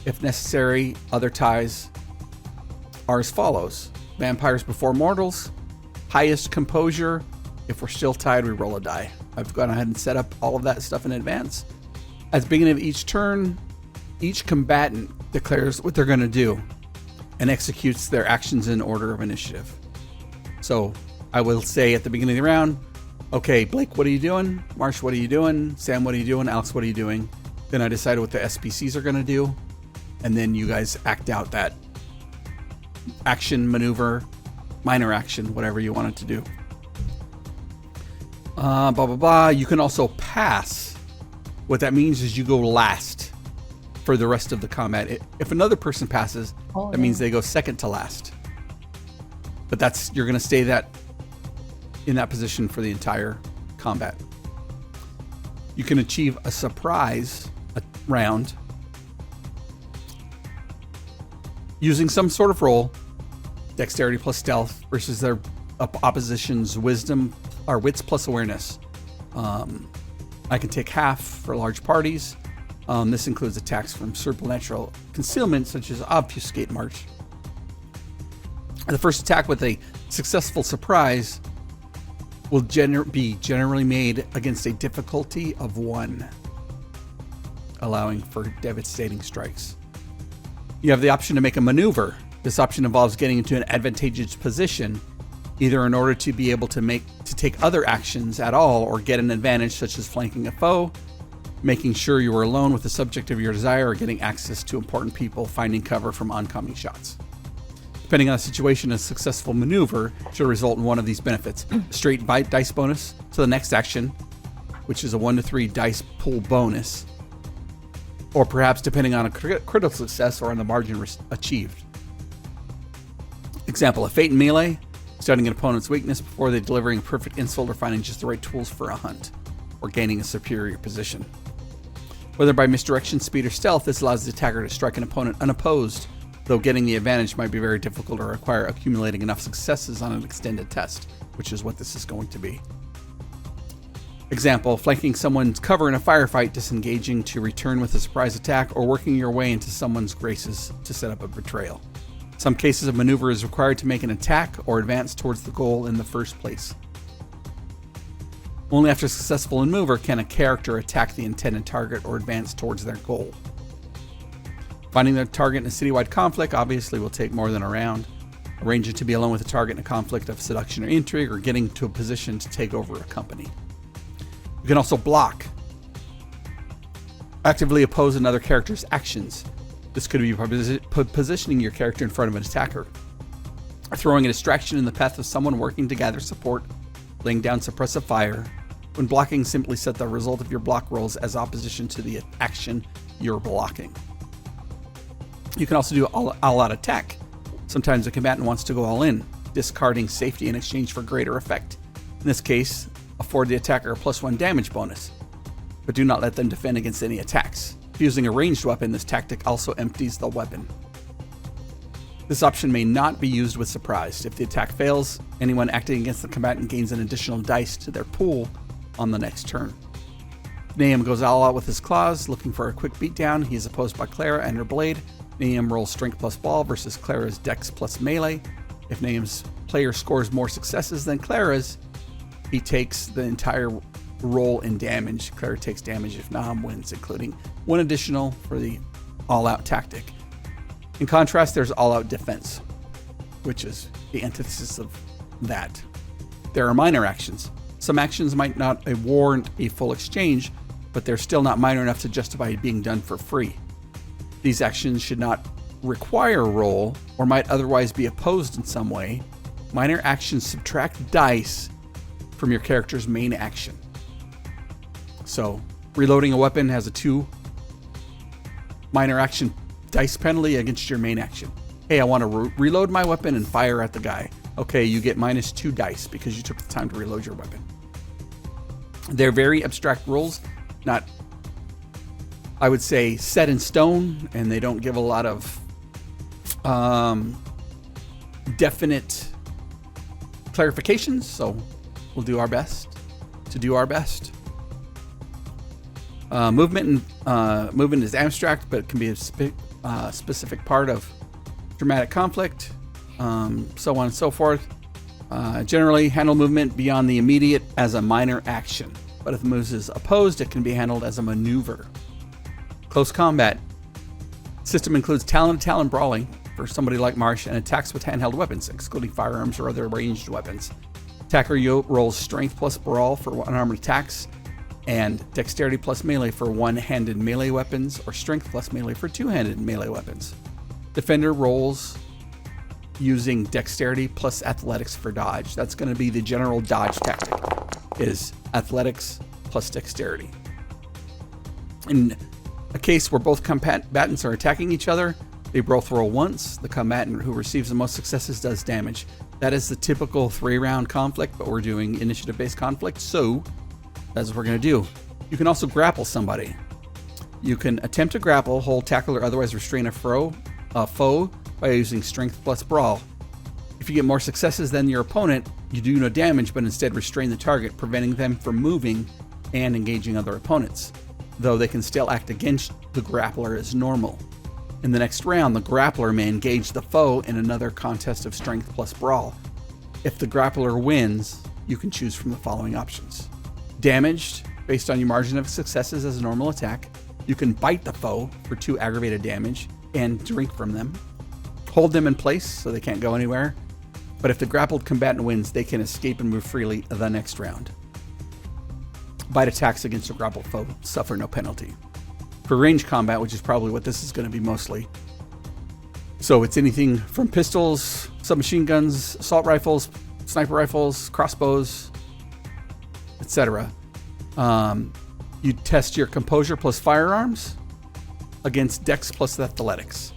If necessary, other ties are as follows. Vampires before mortals. Highest composure. If we're still tied, we roll a die. I've gone ahead and set up all of that stuff in advance. At the beginning of each turn, each combatant declares what they're going to do and executes their actions in order of initiative. So I will say at the beginning of the round, okay, Blake, what are you doing? Marsh, what are you doing? Sam, what are you doing? Alex, what are you doing? Then I decide what the SPCs are going to do. And then you guys act out that action, maneuver, minor action, whatever you want it to do. Blah, blah, blah. You can also pass. What that means is you go last for the rest of the combat. If another person passes, that means they go second to last. But you're going to stay in that position for the entire combat. You can achieve a surprise round using some sort of roll, dexterity plus stealth versus their opposition's wisdom or wits plus awareness. I can take half for large parties. This includes attacks from supernatural concealment such as obfuscate march. The first attack with a successful surprise will be generally made against a difficulty of 1, allowing for devastating strikes. You have the option to make a maneuver. This option involves getting into an advantageous position, either in order to be able to take other actions at all or get an advantage such as flanking a foe, making sure you are alone with the subject of your desire, or getting access to important people, finding cover from oncoming shots. Depending on the situation, a successful maneuver should result in one of these benefits. Straight dice bonus to the next action, which is a 1 to 3 dice pool bonus, or perhaps depending on a critical success or on the margin achieved. Example, a fate in melee, studying an opponent's weakness before they delivering a perfect insult or finding just the right tools for a hunt, or gaining a superior position. Whether by misdirection, speed, or stealth, this allows the attacker to strike an opponent unopposed, though getting the advantage might be very difficult or require accumulating enough successes on an extended test, which is what this is going to be. Example, flanking someone's cover in a firefight, disengaging to return with a surprise attack, or working your way into someone's graces to set up a betrayal. Some cases of maneuver is required to make an attack or advance towards the goal in the first place. Only after successful maneuver can a character attack the intended target or advance towards their goal. Finding the target in a citywide conflict obviously will take more than a round. Arranging to be alone with a target in a conflict of seduction or intrigue, or getting to a position to take over a company. You can also block. Actively oppose another character's actions. This could be positioning your character in front of an attacker, throwing a distraction in the path of someone working to gather support, laying down suppressive fire. When blocking, simply set the result of your block rolls as opposition to the action you're blocking. You can also do all-out attack. Sometimes a combatant wants to go all in, discarding safety in exchange for greater effect. In this case, afford the attacker a +1 damage bonus, but do not let them defend against any attacks. If using a ranged weapon, this tactic also empties the weapon. This option may not be used with surprise. If the attack fails, anyone acting against the combatant gains an additional dice to their pool on the next turn. Nahum goes all out with his claws, looking for a quick beatdown. He is opposed by Clara and her blade. Nahum rolls strength plus ball versus Clara's dex plus melee. If Nahum's player scores more successes than Clara's, he takes the entire roll in damage. Clara takes damage if Nahum wins, including 1 additional for the all-out tactic. In contrast, there's all-out defense, which is the antithesis of that. There are minor actions. Some actions might not warrant a full exchange, but they're still not minor enough to justify being done for free. These actions should not require a roll or might otherwise be opposed in some way. Minor actions subtract dice from your character's main action. So, reloading a weapon has a 2 minor action dice penalty against your main action. Hey, I want to reload my weapon and fire at the guy. Okay, you get -2 dice because you took the time to reload your weapon. They're very abstract rules, not, I would say, set in stone, and they don't give a lot of definite clarifications, so we'll do our best to do our best. Movement is abstract, but it can be a specific part of dramatic conflict, so on and so forth. Generally, handle movement beyond the immediate as a minor action, but if the move is opposed, it can be handled as a maneuver. Close combat system includes talon-to-talon brawling for somebody like Marsh, and attacks with handheld weapons, excluding firearms or other ranged weapons. Attacker rolls strength plus brawl for unarmed attacks, and dexterity plus melee for one-handed melee weapons, or strength plus melee for two-handed melee weapons. Defender rolls using dexterity plus athletics for dodge. That's going to be the general dodge tactic, is athletics plus dexterity. In a case where both combatants are attacking each other, they both roll once. The combatant who receives the most successes does damage. That is the typical 3-round conflict, but we're doing initiative-based conflict, so that's what we're going to do. You can also grapple somebody. You can attempt to grapple, hold, tackle, or otherwise restrain a foe by using strength plus brawl. If you get more successes than your opponent, you do no damage, but instead restrain the target, preventing them from moving and engaging other opponents, though they can still act against the grappler as normal. In the next round, the grappler may engage the foe in another contest of strength plus brawl. If the grappler wins, you can choose from the following options. Damaged, based on your margin of successes as a normal attack. You can bite the foe for 2 aggravated damage and drink from them. Hold them in place so they can't go anywhere. But if the grappled combatant wins, they can escape and move freely the next round. Bite attacks against a grappled foe suffer no penalty. For range combat, which is probably what this is going to be mostly. So it's anything from pistols, submachine guns, assault rifles, sniper rifles, crossbows, etc. You test your composure plus firearms against dex plus athletics.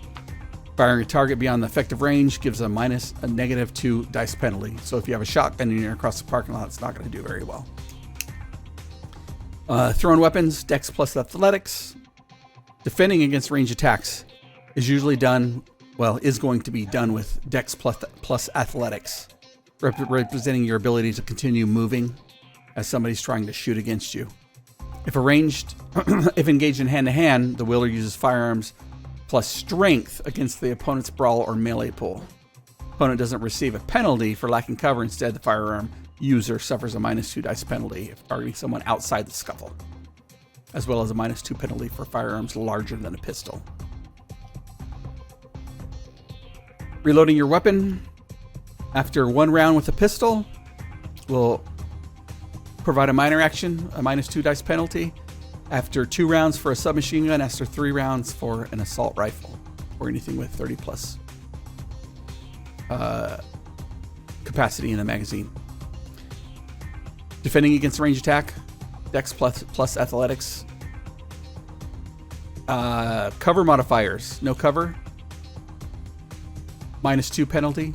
Firing a target beyond the effective range gives a -2 dice penalty. So if you have a shotgun and you're across the parking lot, it's not going to do very well. Thrown weapons, dex plus athletics. Defending against range attacks is usually is going to be done with dex plus athletics, representing your ability to continue moving as somebody's trying to shoot against you. If engaged in hand-to-hand, the wielder uses firearms plus strength against the opponent's brawl or melee pool. Opponent doesn't receive a penalty for lacking cover. Instead, the firearm user suffers a -2 dice penalty if targeting someone outside the scuffle, as well as a -2 penalty for firearms larger than a pistol. Reloading your weapon after 1 round with a pistol will provide a minor action, a -2 dice penalty. After 2 rounds for a submachine gun, after 3 rounds for an assault rifle, or anything with 30 plus capacity in the magazine. Defending against range attack, Dex plus athletics. Cover modifiers, no cover, -2 penalty.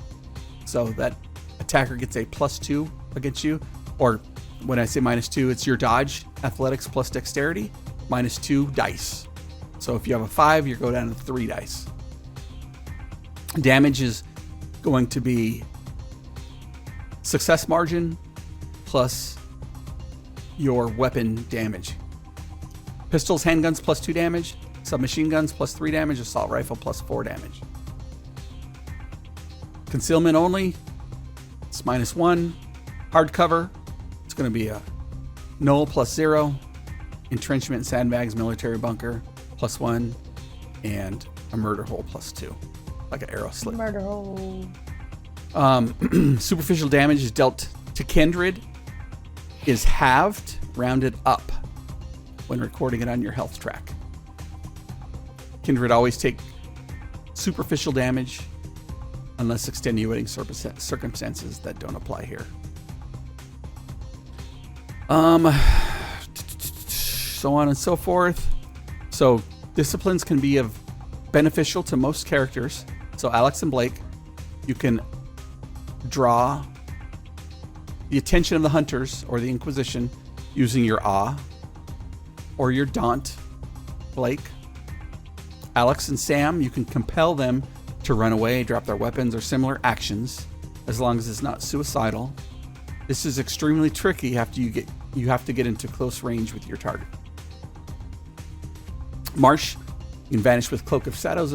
So that attacker gets a +2 against you. Or when I say -2, it's your dodge, athletics plus dexterity, -2 dice. So if you have a 5, you go down to 3 dice. Damage is going to be success margin plus your weapon damage. Pistols, handguns +2 damage. Submachine guns +3 damage. Assault rifle +4 damage. Concealment only, it's -1. Hardcover, it's going to be a null +0. Entrenchment, sandbags, military bunker +1. And a murder hole +2. Like an arrow slit. Murder hole. Superficial damage is dealt to Kindred is halved, rounded up when recording it on your health track. Kindred always take superficial damage unless extenuating circumstances that don't apply here. So on and so forth. So disciplines can be beneficial to most characters. So Alex and Blake, you can draw the attention of the hunters or the Inquisition using your awe or your daunt. Blake, Alex and Sam, you can compel them to run away, drop their weapons, or similar actions, as long as it's not suicidal. This is extremely tricky after you have to get into close range with your target. Marsh, you can vanish with Cloak of Shadows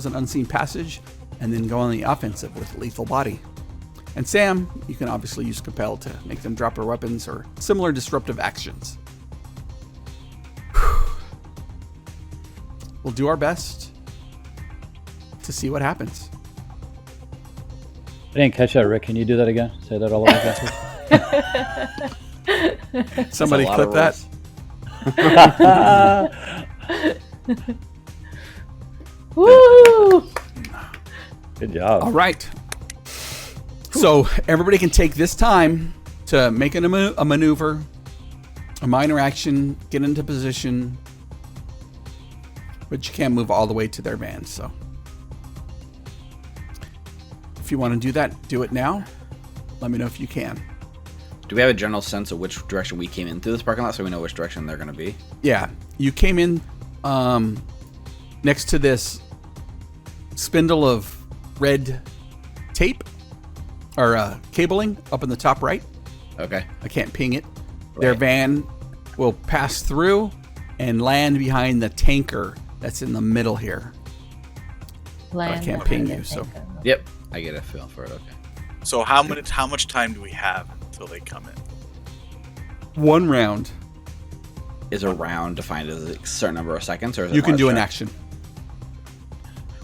and Unseen Passage, and then go on the offensive with Lethal Body. And Sam, you can obviously use Compel to make them drop their weapons or similar disruptive actions. We'll do our best to see what happens. I didn't catch that, Rick. Can you do that again? Say that all over again. Somebody clip that. Woo! Good job. All right. So everybody can take this time to make a maneuver, a minor action, get into position, but you can't move all the way to their van. So if you want to do that, do it now. Let me know if you can. Do we have a general sense of which direction we came in through this parking lot so we know which direction they're going to be? Yeah. You came in next to this spindle of red tape or cabling up in the top right. Okay. I can't ping it. Their van will pass through and land behind the tanker that's in the middle here. But I can't ping you, so. Yep. I get a feel for it. Okay. So how much time do we have until they come in? 1 round. Is a round defined as a certain number of seconds, or is it You can do an abstract? action.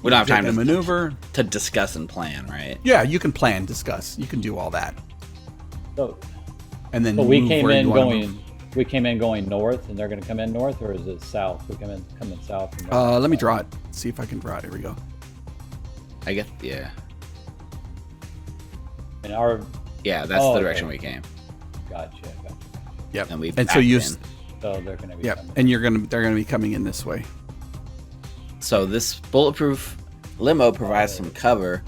We don't have time to to maneuver. To discuss and plan, right? Yeah, you can plan, discuss. You can do all that. So, And then we move came where in you wanna going. move. We came in going north, and they're going to come in north, or is it south? We come in south. And Let me draw it. See if I can draw it. Here we go. I get, yeah. And our Yeah, that's the direction we came. gotcha. Yep. And we so backed you. in. So they're going to be. Yep. coming. And they're gonna be coming in this way. So this bulletproof limo provides some cover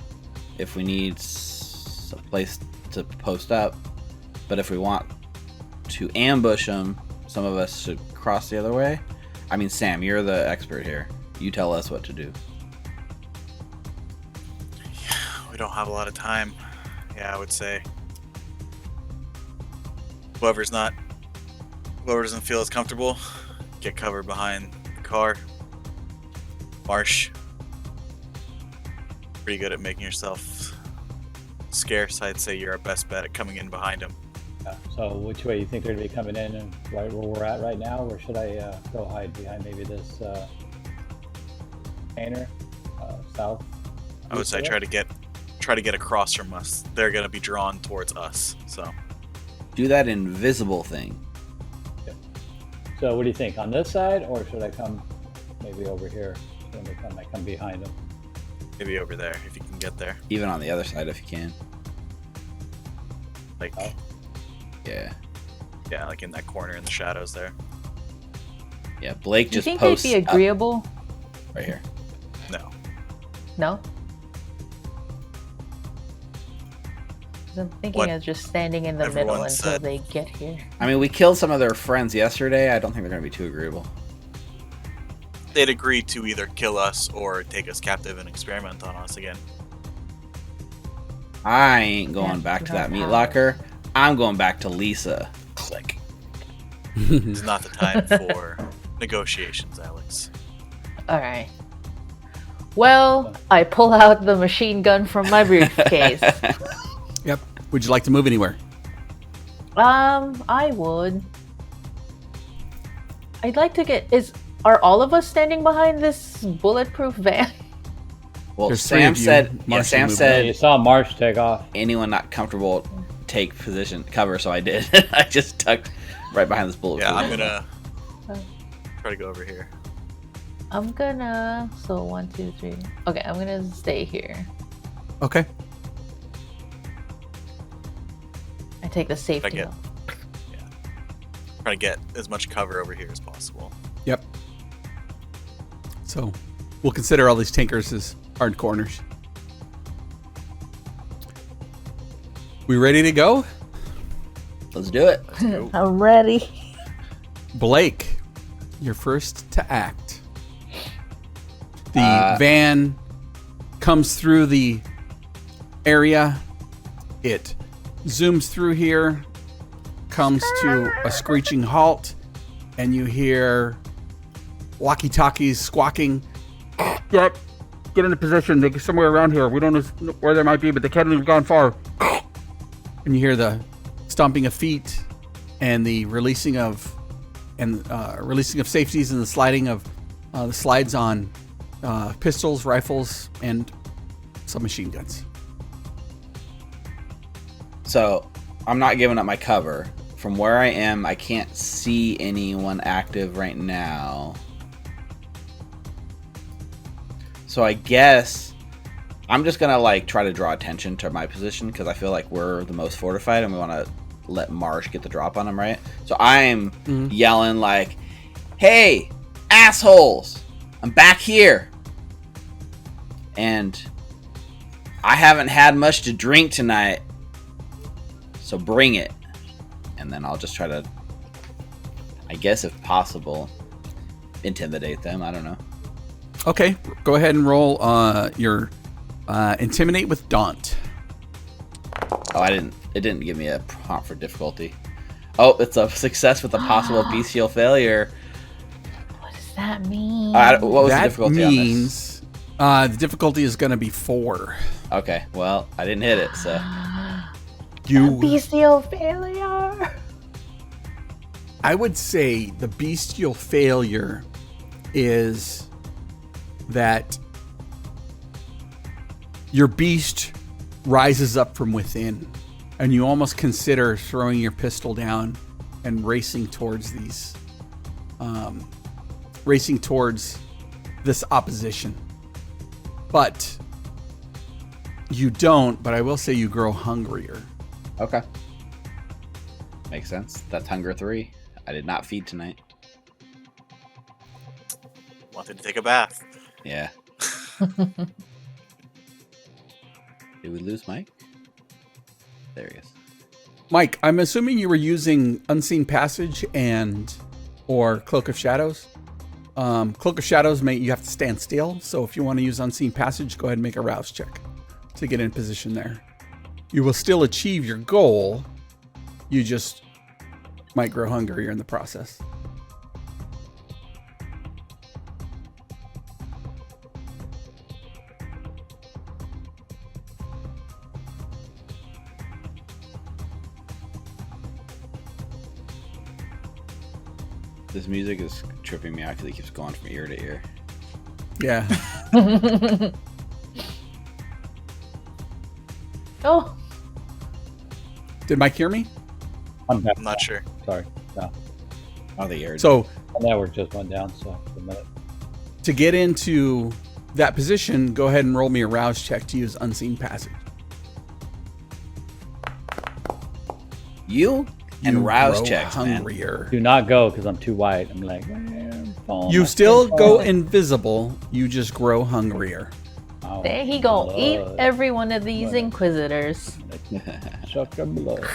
if we need a place to post up. But if we want to ambush them, some of us should cross the other way. I mean, Sam, you're the expert here. You tell us what to do. We don't have a lot of time. Yeah, I would say whoever doesn't feel as comfortable, get covered behind the car. Marsh, pretty good at making yourself scarce. I'd say you're our best bet at coming in behind him. Yeah. So which way you think they're going to be coming in, and right where we're at right now, or should I go hide behind maybe this container south? I would say try to get across from us. They're gonna be drawn towards us. So Do that invisible thing. So what do you think? On this side, or should I come maybe over here? When they come, I come behind them. maybe over there if you can get there. Even on the other side if you can. Like Oh. Yeah. yeah, like in that corner in the shadows there. Yeah, Blake Do you just think they'd posts be up agreeable? right here. No. No? 'Cause I'm thinking What of just standing in the middle everyone until said. they get here. I mean, we killed some of their friends yesterday. I don't think they're going to be too agreeable. They'd agree to either kill us or take us captive and experiment on us again. I ain't going Yeah, back to we that have meat powers. locker. I'm going back to Lisa. Click. It's not the time for negotiations, Alex. Alright. Well, I pull out the machine gun from my briefcase. Yep. Would you like to move anywhere? I would. I'd like to get. Are all of us standing behind this bulletproof van? Well, There's three Sam of you. said. Yeah, Marcy Sam moved said You saw Marsh take off. anyone not comfortable take position cover, so I did. I just tucked right behind this bullet. Yeah, I'm gonna try to go over here. I'm gonna. So 1, 2, 3. Okay, I'm gonna stay here. Okay. I take the safety get- off. Try to get as much cover over here as possible. Yep. So we'll consider all these tinkers as hard corners. We ready to go? Let's do it. Let's go. I'm ready. Blake, you're first to act. The van comes through the area. It zooms through here, comes to a screeching halt, and you hear walkie-talkies squawking. Get into position. They're somewhere around here. We don't know where they might be, but they can't have gone far. And you hear the stomping of feet and the releasing of safeties and the sliding of the slides on pistols, rifles, and some machine guns. So I'm not giving up my cover. From where I am, I can't see anyone active right now. So I guess I'm just gonna like try to draw attention to my position because I feel like we're the most fortified and we want to let Marsh get the drop on him, right? So I'm yelling like, "Hey, assholes! I'm back here, and I haven't had much to drink tonight, so bring it." And then I'll just try to, I guess if possible, intimidate them. I don't know. Okay, go ahead and roll your intimidate with daunt. Oh, it didn't give me a prompt for difficulty. Oh, it's a success with a possible bestial failure. What does that mean? What was That the difficulty on this? means the difficulty is going to be 4. Okay, well, I didn't hit it, so You, Bestial failure. I would say the bestial failure is that your beast rises up from within, and you almost consider throwing your pistol down and racing towards this opposition. But you don't, but I will say you grow hungrier. okay. Makes sense. That's hunger 3. I did not feed tonight. Wanted to take a bath. Yeah. Did we lose Mike? There he is. Mike, I'm assuming you were using Unseen Passage or Cloak of Shadows. Cloak of Shadows, you have to stand still. So if you want to use Unseen Passage, go ahead and make a rouse check to get in position there. You will still achieve your goal. You just might grow hungrier in the process. This music is tripping me out because it keeps going from ear to ear. Yeah. Oh, Did Mike hear me? I'm not sure. Sorry. No. Oh, the air. So My network just went down, so for a minute. to get into that position, go ahead and roll me a rouse check to use Unseen Passage. You and rouse grow checks, man. hungrier. Do not go because I'm too white. I'm like, I'm falling. You I'm still go falling. invisible. You just grow hungrier. Oh, there he go. Eat blood. every one of these Blood. Inquisitors. Suck the blood.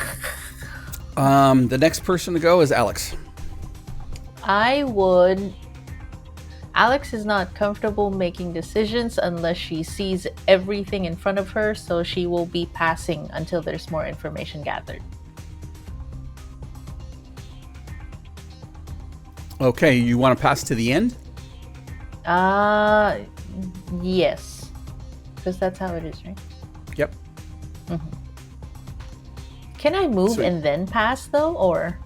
The next person to go is Alex. I would. Alex is not comfortable making decisions unless she sees everything in front of her, so she will be passing until there's more information gathered. Okay, you want to pass to the end? Yes. Because that's how it is, right? Yep. Can I move Sweet. and then pass, though, or?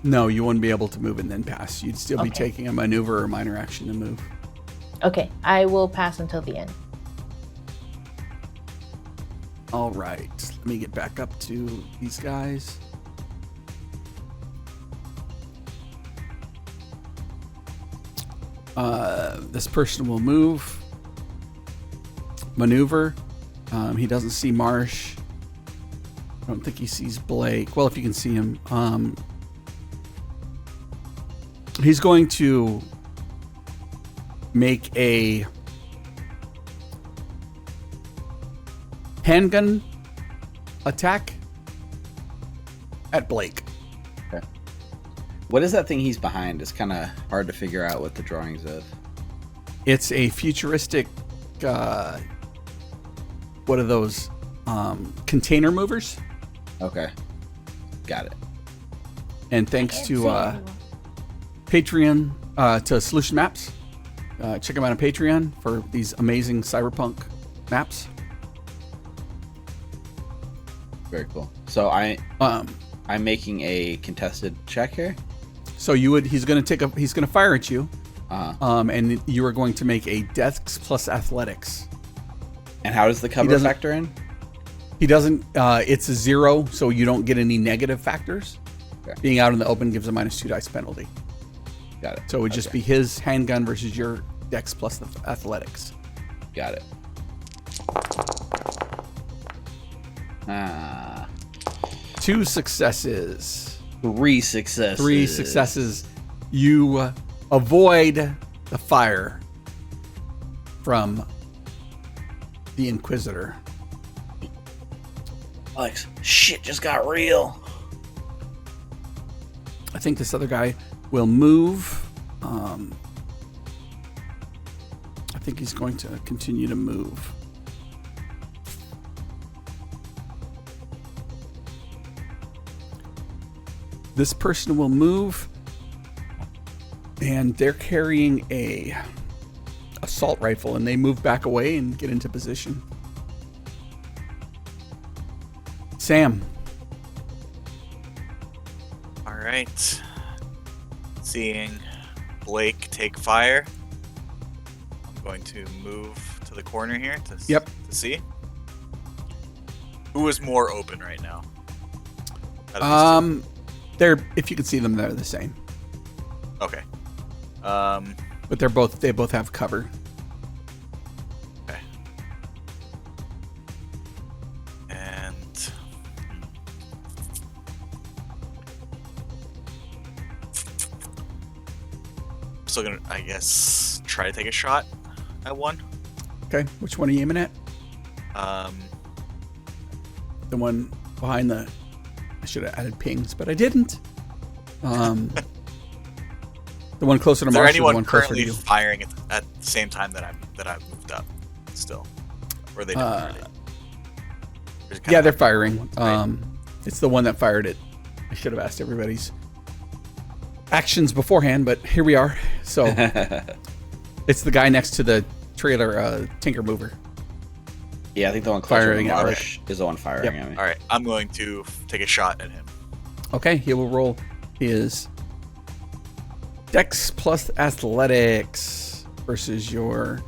No, you wouldn't be able to move and then pass. You'd still be Okay. taking a maneuver or minor action to move. Okay, I will pass until the end. All right, let me get back up to these guys. This person will move, maneuver. He doesn't see Marsh. I don't think he sees Blake. Well, if you can see him. He's going to make a handgun attack at Blake. What is that thing he's behind? It's kind of hard to figure out what the drawings of. It's a futuristic, what are those, container movers? Okay. Got it. And thanks to Patreon, to Solution Maps. Check them out on Patreon for these amazing cyberpunk maps. Very cool. So I'm making a contested check here. So he's going to fire at you. Uh-huh. And you are going to make a Dex plus Athletics. And how does the cover doesn't- factor in? He doesn't, it's a 0, so you don't get any negative factors. Okay. Being out in the open gives a -2 dice penalty. Got it. So it would just be his handgun versus your Dex plus the Athletics. Got it. 2 successes. 3 successes. 3 successes. You avoid the fire from the Inquisitor. Alex, shit just got real. I think this other guy will move. I think he's going to continue to move. This person will move, and they're carrying a assault rifle, and they move back away and get into position. Sam. All right. Seeing Blake take fire, I'm going to move to the corner here to see who is more open right now. Out of these two? They're, if you can see them, they're the same. Okay. But they both have cover. Okay. And I'm still gonna, I guess, try to take a shot at one. Okay, which one are you aiming at? The one behind the... I should have added pings, but I didn't. The one closer to Is there Marsh, the anyone one closer to currently you. firing at the same time that I've moved up still? Or are they done already? Or is it kind Yeah, of they're like- firing. Right. It's the one that fired it. I should have asked everybody's actions beforehand, but here we are. So it's the guy next to the trailer, Tinker Mover. Yeah, I think the one closer Firing to at Marsh is the one firing at me. All right, I'm going to take a shot at him. Okay, he will roll his Dex plus Athletics versus your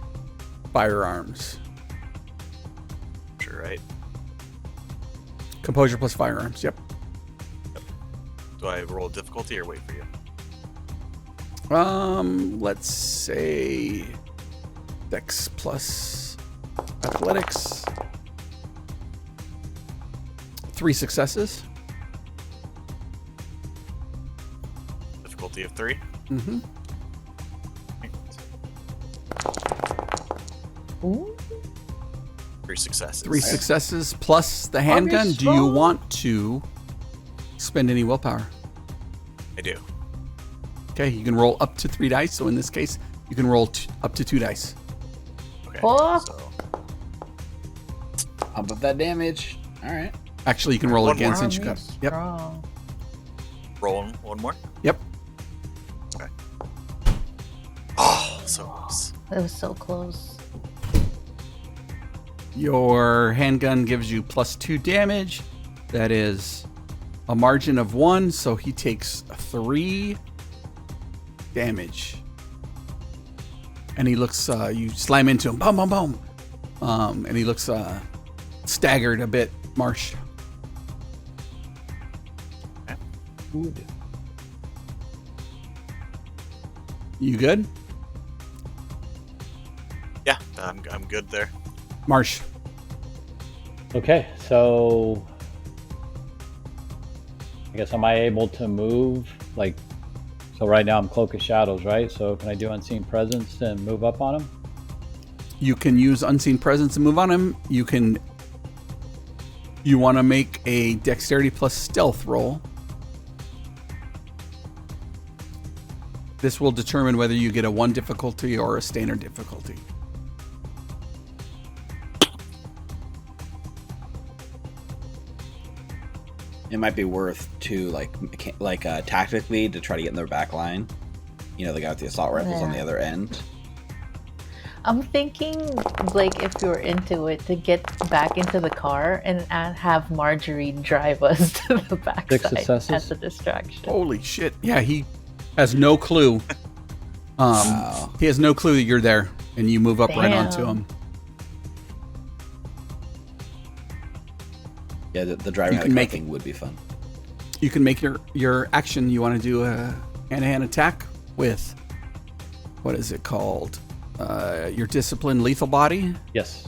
firearms. Sure, right? Composure plus firearms. Yep. Do I roll difficulty or wait for you? Let's say Dex plus athletics. 3 successes. Difficulty of 3. Mm-hmm. Ooh. 3 successes. 3 successes plus the handgun. Do you want to spend any willpower? I do. Okay, you can roll up to 3 dice. So in this case, you can roll up to 2 dice. Okay. Oh. So Pump up that damage. All right. Actually, you can roll One again more. since you got. Yep. Strong. roll one more. Yep. Okay. Oh, so close. It was so close. Your handgun gives you plus 2 damage. That is a margin of 1, so he takes 3 damage. And he looks, you slam into him, boom, boom, boom. And he looks staggered a bit, Marsh. Good. You good? Yeah, I'm good there. Marsh. Okay, so I guess am I able to move? Like, so right now I'm Cloak of Shadows, right? So can I do Unseen Presence and move up on him? You can use Unseen Presence and move on him. You want to make a Dexterity plus Stealth roll. This will determine whether you get a 1 difficulty or a standard difficulty. It might be worth to tactically to try to get in their back line. You know, the guy with the assault rifles on the other end. I'm thinking, like, if you're into it, to get back into the car and have Marjorie drive us to the backside successes? as a distraction. Holy shit. Yeah, he has no clue. Wow. He has no clue that you're there, and you move up right Damn. onto him. Yeah, the driving You out can of make thing would be fun. You can make your action. You want to do a hand-to-hand attack with, what is it called? Your discipline lethal body. Yes.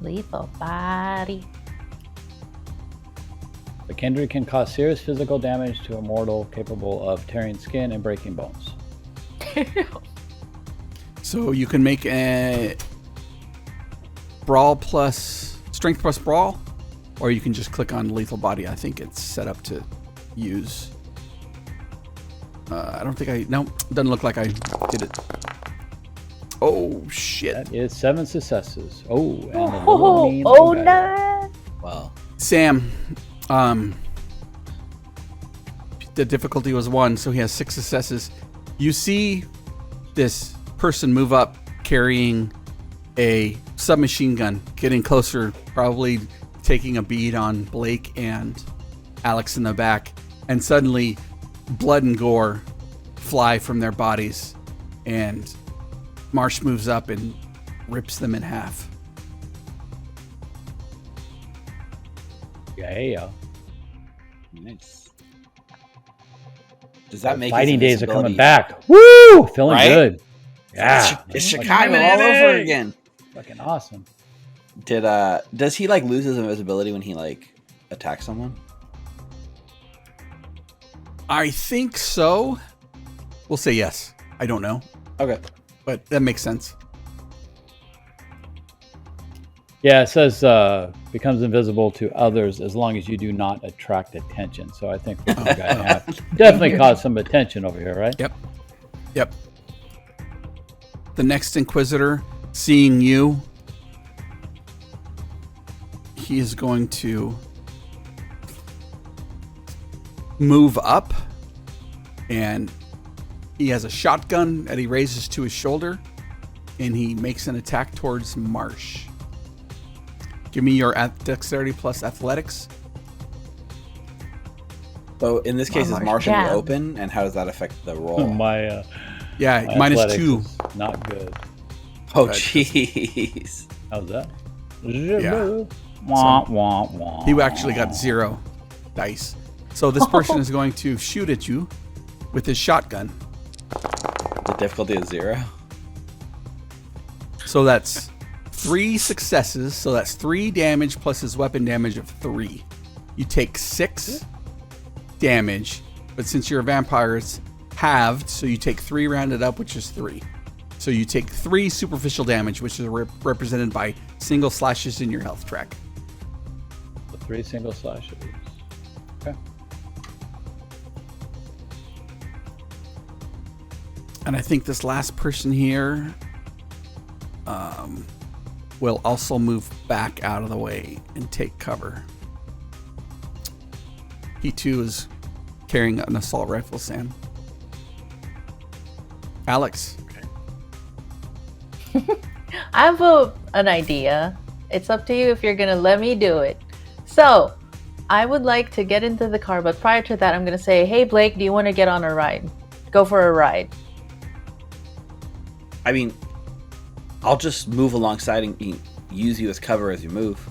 Lethal body. The Kindred can cause serious physical damage to a mortal capable of tearing skin and breaking bones. So you can make a brawl plus strength plus brawl, or you can just click on lethal body. I think it's set up to use. I don't think no, doesn't look like I did it. Oh shit. That is 7 successes. Oh, and the little mean Oh, little guy. no. Wow. Sam, the difficulty was 1, so he has 6 successes. You see this person move up carrying a submachine gun, getting closer, probably taking a bead on Blake and Alex in the back, and suddenly blood and gore fly from their bodies, and Marsh moves up and rips them in half. Yeah. Nice. Does that make Fighting his days are coming invisibility- back. Woo! Feeling Right? good. Yeah. It's Chicago all over again. Fucking awesome. Does he lose his invisibility when he attacks someone? I think so. We'll say yes. I don't know, Okay. but that makes sense. Yeah, it says becomes invisible to others as long as you do not attract attention. So I think we're going to have definitely cause some attention over here, right? Yep. The next Inquisitor, seeing you, he is going to move up, and he has a shotgun that he raises to his shoulder, and he makes an attack towards Marsh. Give me your dexterity plus athletics. So in this case, is Marsh Marsh in the jab. open, and how does that affect the roll? My Minus athletics 2. is not good. Oh, jeez. How's that? Yeah. Wah, wah, wah. He actually got 0 dice. So this person is going to shoot at you with his shotgun. The difficulty is 0. So that's 3 successes. So that's 3 damage plus his weapon damage of 3. You take 6 damage, but since you're a vampire, it's halved. So you take 3 rounded up, which is 3. So you take 3 superficial damage, which is represented by single slashes in your health track. So 3 single slashes. Okay. And I think this last person here will also move back out of the way and take cover. He too is carrying an assault rifle, Sam. Alex. I have an idea. It's up to you if you're gonna let me do it. So, I would like to get into the car, but prior to that, I'm gonna say, "Hey Blake, do you want to get on a ride? Go for a ride." I mean, I'll just move alongside and use you as cover as you move.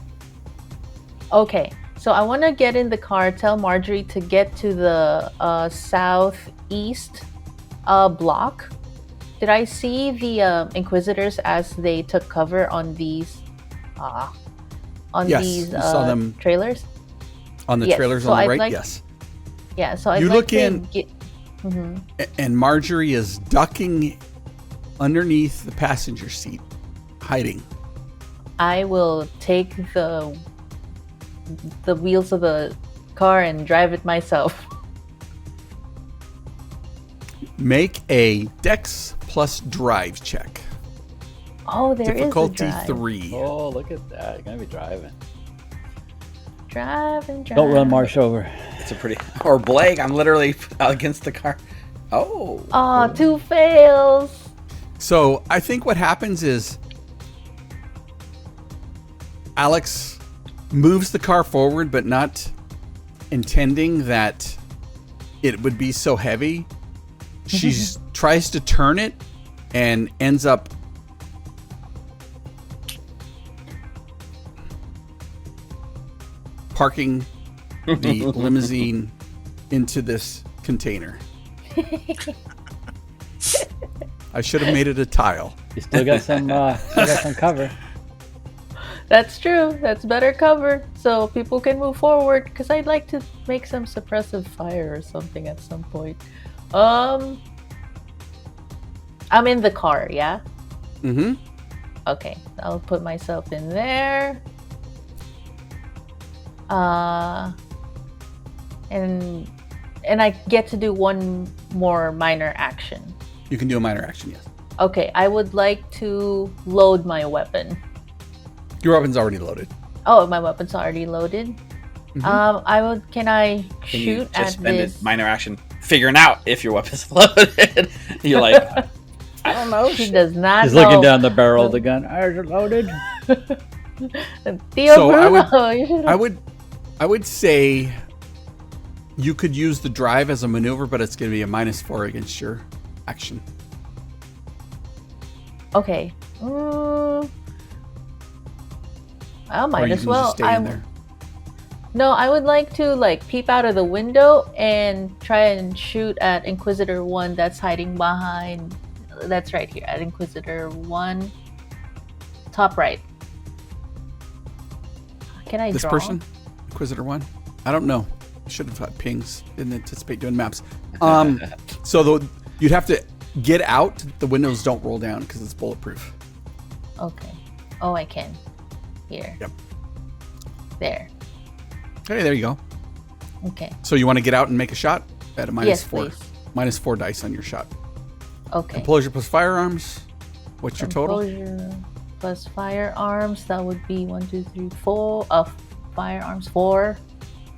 Okay, so I want to get in the car. Tell Marjorie to get to the southeast block. Did I see the Inquisitors as they took cover on these Yes, you saw them trailers? on the Yes, trailers so on the I'd right. like- Yes. Yeah, so I'd You like look to in- get. Mhm. And Marjorie is ducking underneath the passenger seat, hiding. I will take the wheels of the car and drive it myself. Make a Dex plus drive check. Oh, there is Difficulty a drive. 3. Oh, look at that. You're going to be driving. Drive and drive. Don't run Marsh over. It's a pretty... Or Blake, I'm literally against the car. Oh. Oh, 2 fails. So I think what happens is Alex moves the car forward, but not intending that it would be so heavy. She tries to turn it and ends up parking the limousine into this container. I should have made it a tile. You still got some cover. That's true. That's better cover, so people can move forward. Because I'd like to make some suppressive fire or something at some point. I'm in the car, yeah? Mm-hmm. Okay, I'll put myself in there. And I get to do one more minor action. You can do a minor action, yes. Okay, I would like to load my weapon. Your weapon's already loaded. Oh, my weapon's already loaded. Mhm. Can I Can you shoot just at spend this? a minor action figuring out if your weapon's loaded? You're like, I don't know. She does not He's know. looking down the barrel of the gun. Is it loaded? Theo So Bruno, you should- I would say you could use the drive as a maneuver, but it's going to be a -4 against your action. Okay. I might Or you as can well. just stay in there. No, I would like to peep out of the window and try and shoot at Inquisitor 1 that's hiding behind. That's right here at Inquisitor 1, top right. Can I This draw? person, Inquisitor 1? I don't know. Should have had pings. Didn't anticipate doing maps. So you'd have to get out. The windows don't roll down because it's bulletproof. Okay. Oh, I can. Here. Yep. There. Okay, there you go. Okay. So you want to get out and make a shot at a -4. Yes, please. -4 dice on your shot. Okay. Composure plus firearms. What's your total? Composure plus firearms. That would be 1, 2, 3, 4. Firearms 4.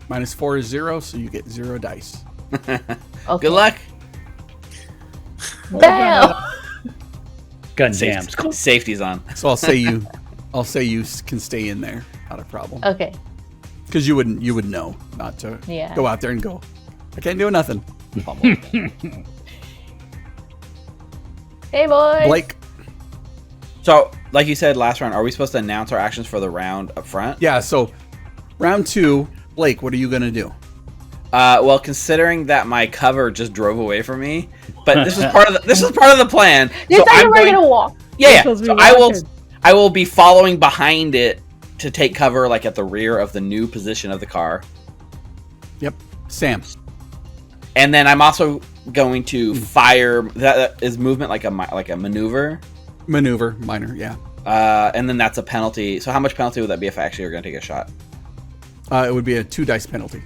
-4 is 0, so you get 0 dice. Okay. Good luck. Bam! Gun jams. Safety's on. So I'll say you can stay in there, not a problem. Okay. Because you would know not to Yeah. go out there and go, I can't do nothing. Hey, boys. Blake, So like you said last round, are we supposed to announce our actions for the round up front? Yeah. So, round 2, Blake, what are you gonna do? Well, considering that my cover just drove away from me, but this is part of the plan. You so thought you I'm were going, gonna walk. yeah. supposed to So be I will be following behind it to take cover, like at the rear of the new position of the car. Yep. Sam. And then I'm also going to fire. That is movement like a maneuver. Maneuver, minor, yeah. And then that's a penalty. So how much penalty would that be if I actually were going to take a shot? It would be a 2 dice penalty.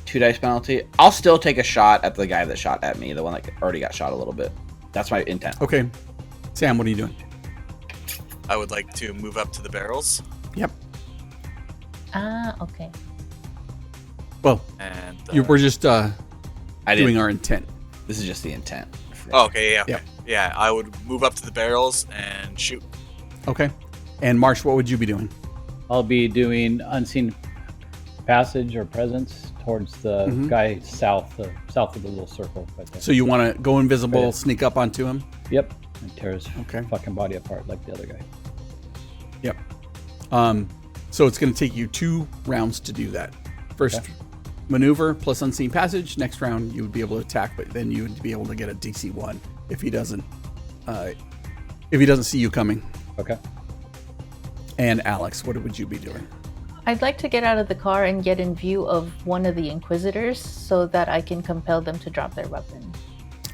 2 dice penalty. I'll still take a shot at the guy that shot at me, the one that already got shot a little bit. That's my intent. Okay. Sam, what are you doing? I would like to move up to the barrels Yep. Okay. Well, and. we're just I doing didn't. our intent. This is just the intent. Oh, okay, yeah, okay. Yep. Yeah, I would move up to the barrels and shoot. Okay. And Marsh, what would you be doing? I'll be doing unseen passage or presence towards the guy south of the little circle. Right there. So you want to go invisible, Right. sneak up onto him? Yep, and tear his Okay. fucking body apart like the other guy. Yep. So it's going to take you 2 rounds to do that. First maneuver plus unseen passage. Next round you would be able to attack, but then you would be able to get a DC 1 if he doesn't see you coming. Okay. And Alex, what would you be doing? I'd like to get out of the car and get in view of one of the Inquisitors so that I can compel them to drop their weapon.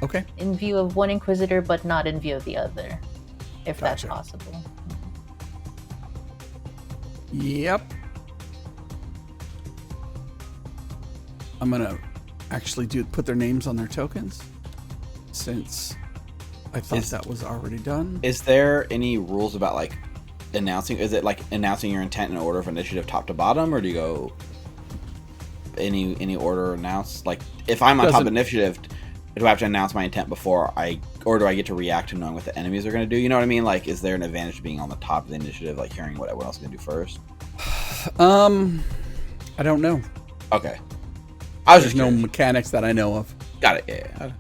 Okay. In view of one Inquisitor, but not in view of the other, if that's Gotcha. possible. Yep. I'm gonna actually put their names on their tokens, since I thought that was already done. Is there any rules about like announcing? Is it like announcing your intent in order of initiative, top to bottom, or do you go any order announced? Like if I'm on top of initiative, do I have to announce my intent before or do I get to react to knowing what the enemies are going to do? You know what I mean? Like, is there an advantage to being on the top of the initiative, like hearing what everyone else is going to do first? I don't know. Okay. I was There's just no curious. mechanics that I know of. Got it. Yeah.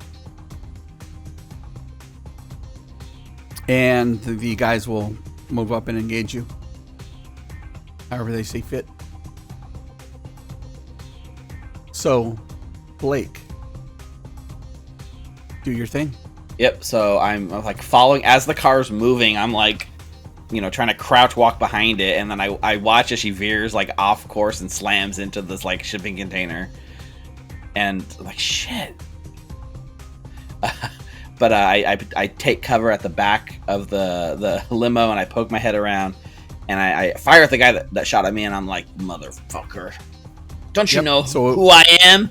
And the guys will move up and engage you however they see fit. So, Blake, do your thing. Yep. So I'm like following as the car's moving. I'm like, trying to crouch walk behind it, and then I watch as she veers like off course and slams into this like shipping container, and I'm like shit. But I take cover at the back of the limo, and I poke my head around, and I fire at the guy that shot at me, and I'm like, motherfucker, don't you know who I am?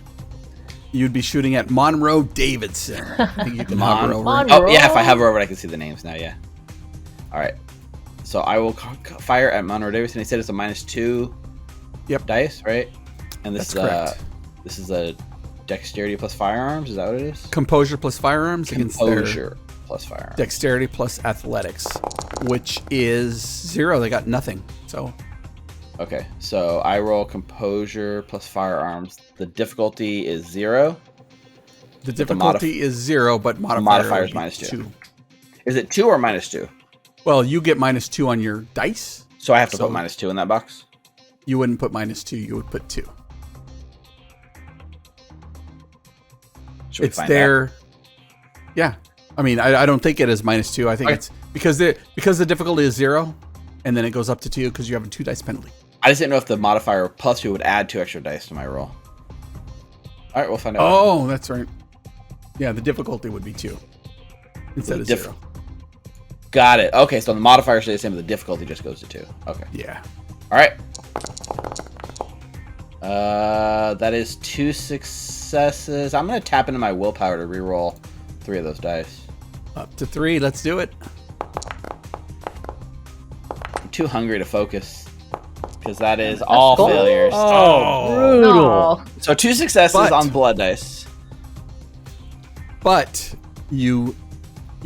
You'd be shooting at Monroe Davidson. I think you can hover over. Monroe. Oh yeah, if I hover over it, I can see the names now. Yeah. All right. So I will fire at Monroe Davidson. He said it's a -2 dice, right? And this That's is correct. this is a dexterity plus firearms. Is that what it is? Composure plus firearms against their Composure plus firearms. dexterity plus athletics, which is 0. They got nothing. So Okay, so I roll composure plus firearms. The difficulty is 0. the difficulty is 0, but modifier is would be -2. Is it 2 or -2? Well, you get -2 on your dice. So I have to put -2 in that box. You wouldn't put -2. You would put 2. Should we It's find there. out? Yeah. I mean, I don't think it is -2. I think Okay. it's because the difficulty is 0, and then it goes up to 2 because you have a 2 dice penalty. I just didn't know if the modifier +2 would add 2 extra dice to my roll. All right, we'll find out. Oh, that's right. Yeah, the difficulty would be 2 instead of 0. Got it. Okay, so the modifier stays the same, but the difficulty just goes to 2. Okay. Yeah. All right. That is 2 successes. I'm gonna tap into my willpower to reroll 3 of those dice. Up to 3. Let's do it. I'm too hungry to focus because that is all cool. failures. Oh, brutal. Aw. So 2 successes But- on blood dice. But your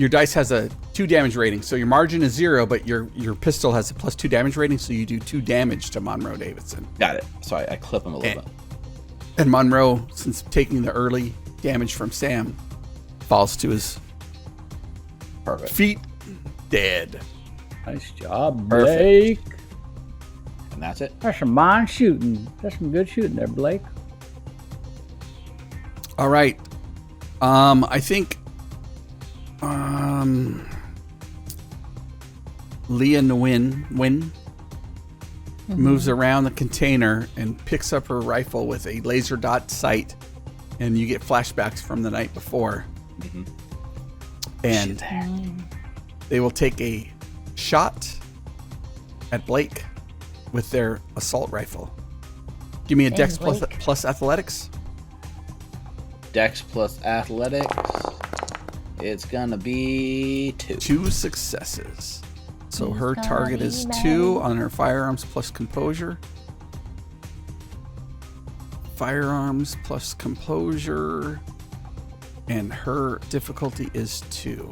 dice has a 2 damage rating, so your margin is 0, but your pistol has a +2 damage rating, so you do 2 damage to Monroe Davidson. Got it. So I clip him a little bit. And Monroe, since taking the early damage from Sam, falls to his Perfect. feet, dead. Nice job, Perfect. Blake. And that's it. That's some mind shooting. That's some good shooting there, Blake. All right. I think Leah Nguyen moves around the container and picks up her rifle with a laser dot sight, and you get flashbacks from the night before. Mhm. And they will take a shot at Blake with their assault rifle. Give me a Dex Blake. plus athletics. Dex plus athletics. It's gonna be 2. 2 successes. So He's her gonna target be is mad. 2 on her firearms plus composure. Firearms plus composure. And her difficulty is 2.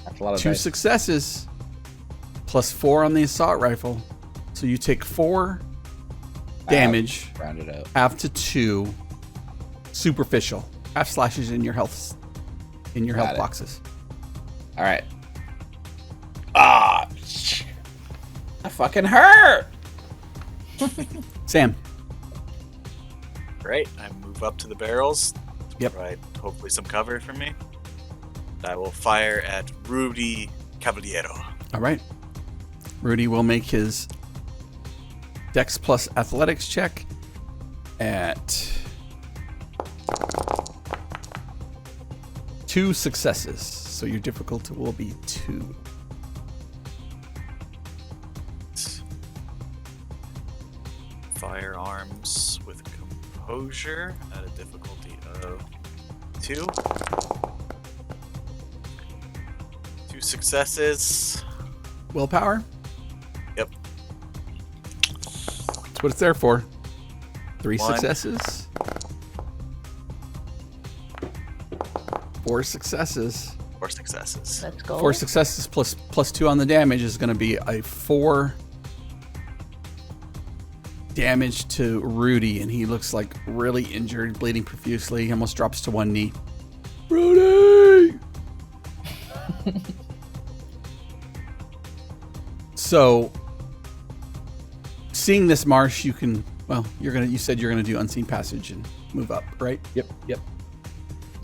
That's a lot of 2 dice. successes plus 4 on the assault rifle. So you take 4 damage. Round it out. Half to 2 superficial. Half slashes in your health Got it. boxes. All right. Ah, that fucking hurt. Sam. Great. I move up to the barrels to Yep. provide hopefully some cover for me. I will fire at Rudy Caballero. All right. Rudy will make his Dex plus athletics check at 2 successes. So your difficulty will be 2. Firearms with composure at a difficulty of 2. 2 successes. Willpower? Yep. That's what it's there for. 3 1. successes. 4 successes. 4 successes. Let's go. 4 successes plus 2 on the damage is going to be a 4 damage to Rudy, and he looks like really injured, bleeding profusely. He almost drops to one knee. Rudy! So, seeing this marsh, you can, well, you said you're gonna do unseen passage and move up, right? Yep.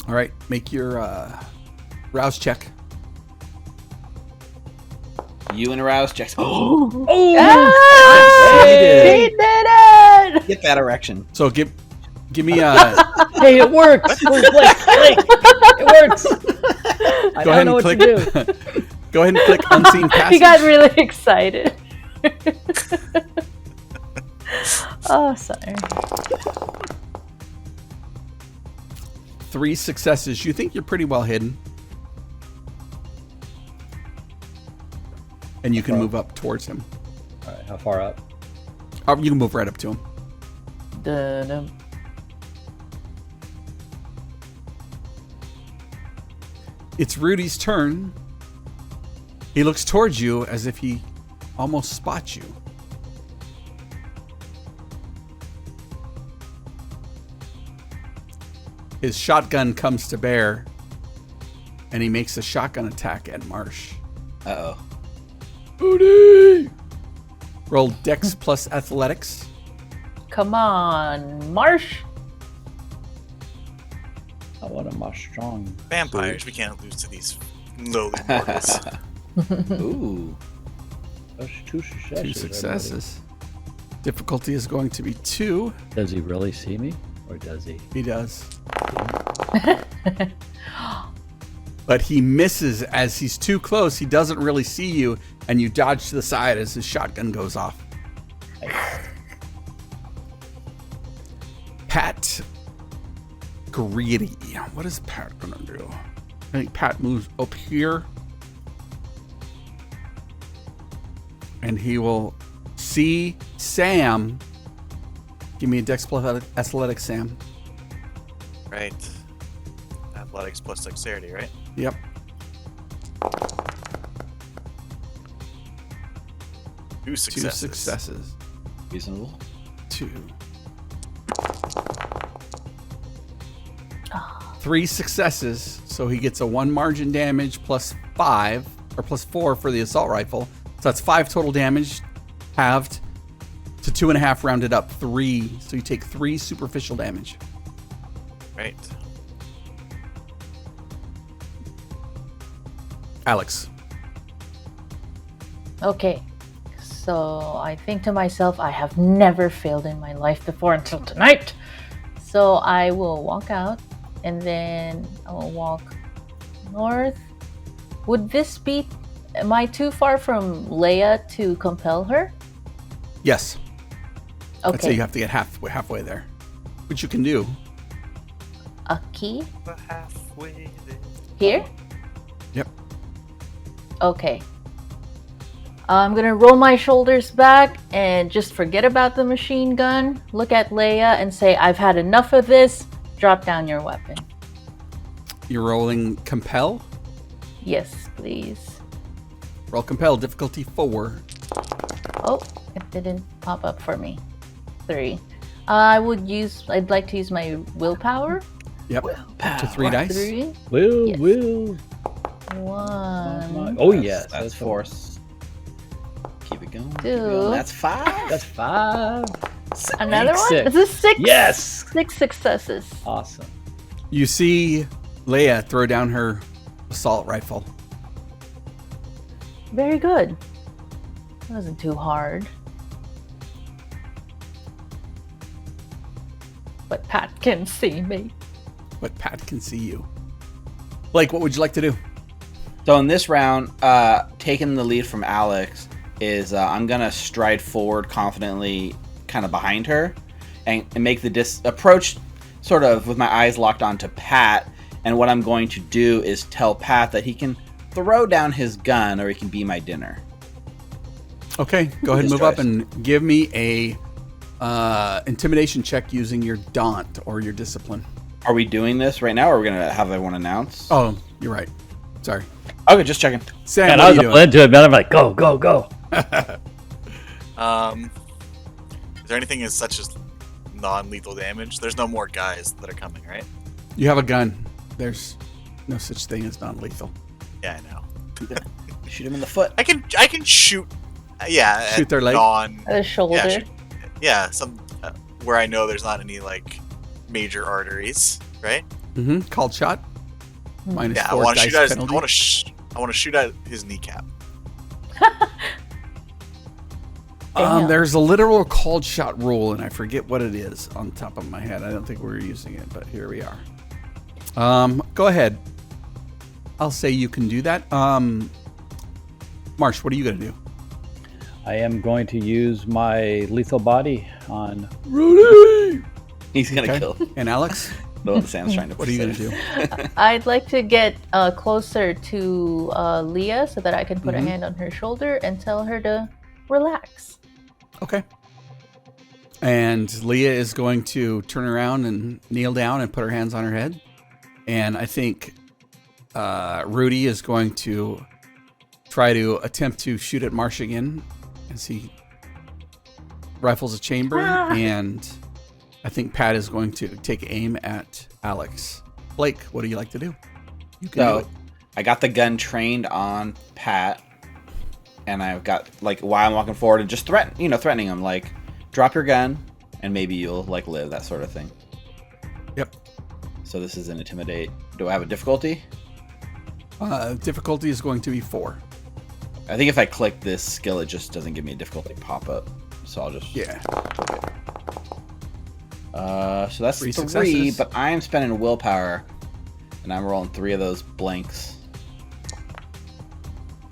All right, make your rouse check. You and Rouse checks. Ah, Hey! he did it! Get that erection. So give me Hey, it works. Where's Blake? It works. I go don't ahead know and what click. to do. Go ahead and click unseen passage. He got really excited. Oh, sorry. 3 successes. You think you're pretty well hidden, and you can move up towards him. All right, how far up? You can move right up to him. Dun-dun. It's Rudy's turn. He looks towards you as if he almost spots you. His shotgun comes to bear, and he makes a shotgun attack at Marsh. Uh-oh. Rudy! Roll Dex plus Athletics. Come on, Marsh. I want a more strong. Vampires, we can't lose to these lowly mortals. Ooh. That's 2 successes. 2 successes. Difficulty is going to be 2. Everybody. Does he really see me? Or does he? He does. But he misses as he's too close. He doesn't really see you, and you dodge to the side as his shotgun goes off. Pat Greedy. What is Pat gonna do? I think Pat moves up here, and he will see Sam. Give me a Dex plus Athletics, Sam. Right. Athletics plus dexterity, right? Yep. 2 2 successes. successes. Reasonable. 2. 3 successes. So he gets a 1 margin damage plus 5 or plus 4 for the assault rifle. So that's 5 total damage, halved to 2.5 rounded up, 3. So you take 3 superficial damage. Right. Alex. Okay. So I think to myself, I have never failed in my life before until tonight. So I will walk out and then I will walk north. Would this be, am I too far from Leia to compel her? Yes. Okay. I'd say you have to get halfway there, which you can do. A key? We're halfway there. Here? Yep. Okay. I'm gonna roll my shoulders back and just forget about the machine gun. Look at Leia and say, I've had enough of this. Drop down your weapon. You're rolling compel. Yes, please. Roll compel, difficulty 4. Oh, it didn't pop up for me. 3. I'd like to use my willpower. Yep. To 3 dice. 3. Will, Yes. will. 1. Oh, yes. That's force. Keep it going. Keep it 2. going. That's 5. That's 5. Another one? 6. This is 6. Yes. 6 successes. Awesome. You see Leia throw down her assault rifle. Very good. It wasn't too hard. But Pat can see me. But Pat can see you. Blake, what would you like to do? So in this round, taking the lead from Alex is I'm gonna stride forward confidently, kind of behind her, and make the approach sort of with my eyes locked onto Pat. And what I'm going to do is tell Pat that he can throw down his gun or he can be my dinner. Okay, go ahead and His move up choice. and give me a intimidation check using your daunt or your discipline. Are we doing this right now, or are we gonna have everyone announce? Oh, you're right. Sorry. Okay, just checking. Sam, And what I are was you all doing? into it, man. I'm like, go, go, go. Is there anything as such as non-lethal damage? There's no more guys that are coming, right? You have a gun. There's no such thing as non-lethal. Yeah, I know. Shoot him in the foot. I can shoot. Yeah, Shoot at their leg? The shoulder. Yeah, yeah, some where I know there's not any like major arteries, right? Mm-hmm. Called shot. Minus Yeah, I 4 want to dice shoot at. penalty. I want to shoot at his kneecap. Damn. There's a literal called shot rule, and I forget what it is on the top of my head. I don't think we're using it, but here we are. Go ahead. I'll say you can do that. Marsh, what are you going to do? I am going to use my lethal body on Rudy! He's gonna Okay. kill And Alex, the one that Sam's trying to. what are you going to do? I'd like to get closer to Leah so that I can put a Mhm. hand on her shoulder and tell her to relax. Okay. And Leah is going to turn around and kneel down and put her hands on her head. And I think Rudy is going to try to attempt to shoot at Marsh again as he rifles a chamber. And I think Pat is going to take aim at Alex. Blake, what do you like to do? You can do So it. I got the gun trained on Pat, and I've got like while I'm walking forward and just threatening him, like drop your gun and maybe you'll like live, that sort of thing. Yep. So this is an intimidate. Do I have a difficulty? Difficulty is going to be 4. I think if I click this skill, it just doesn't give me a difficulty pop up. So I'll just Yeah. So that's 3 3, successes. but I am spending willpower, and I'm rolling 3 of those blanks.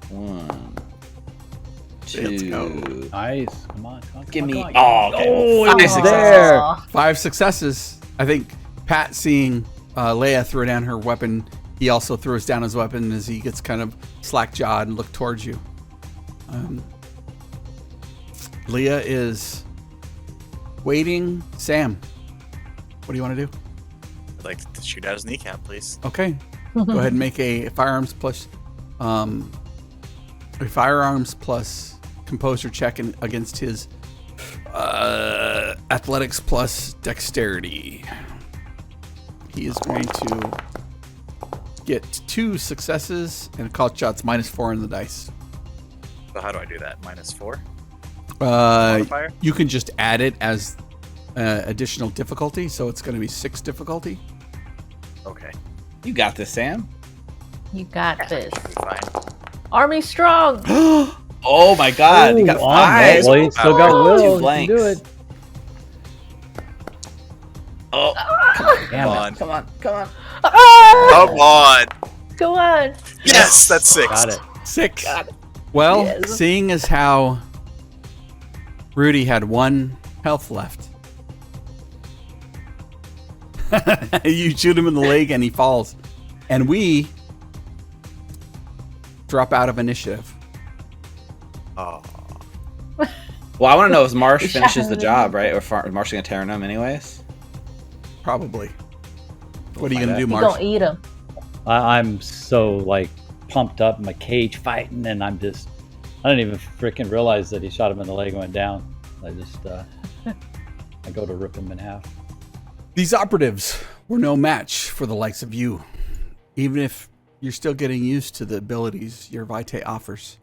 1, 2. Let's go. nice. Come on, come on. Give me. come on. Oh, okay. Oh, Five it was successes. there. Aw. 5 successes. I think Pat, seeing Leia throw down her weapon, he also throws down his weapon as he gets kind of slack-jawed and look towards you. Leia is waiting. Sam, what do you want to do? I'd like to shoot at his kneecap, please. Okay, go ahead and make a firearms plus composure check against his athletics plus dexterity. He is going to get 2 successes and call shots -4 on the dice. So how do I do that? -4? Uh, Modifier? you can just add it as additional difficulty, so it's going to be 6 difficulty. Okay. You got this, Sam. You got this. Should be fine. Army strong. Oh my God! You got Ooh, on that, 5. boy. You still got Oh, will. two You can blanks. do it. Oh, Damn Come it. on. come on, come on! Ah! Come on. Go on. Yes, that's 6. Got it. 6. Well, Yes. seeing as how Rudy had 1 health left, you shoot him in the leg and he falls. And we drop out of initiative. Oh. Well, I want to know if Marsh The finishes the shadow. job, right? Or if Marsh gonna tear him anyways. Probably. What are you find going to do, You Marsh? gonna eat him. I'm so like pumped up in my cage fighting, and I don't even freaking realize that he shot him in the leg and went down. I just, I go to rip him in half. These operatives were no match for the likes of you, even if you're still getting used to the abilities your Vitae offers.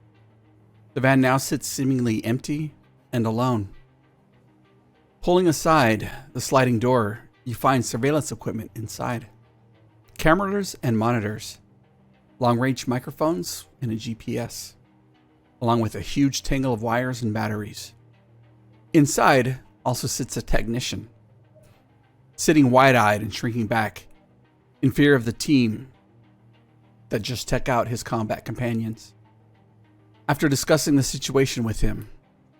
The van now sits seemingly empty and alone. Pulling aside the sliding door, you find surveillance equipment inside. Cameras and monitors, long-range microphones, and a GPS, along with a huge tangle of wires and batteries. Inside also sits a technician, sitting wide-eyed and shrinking back in fear of the team that just took out his combat companions. After discussing the situation with him,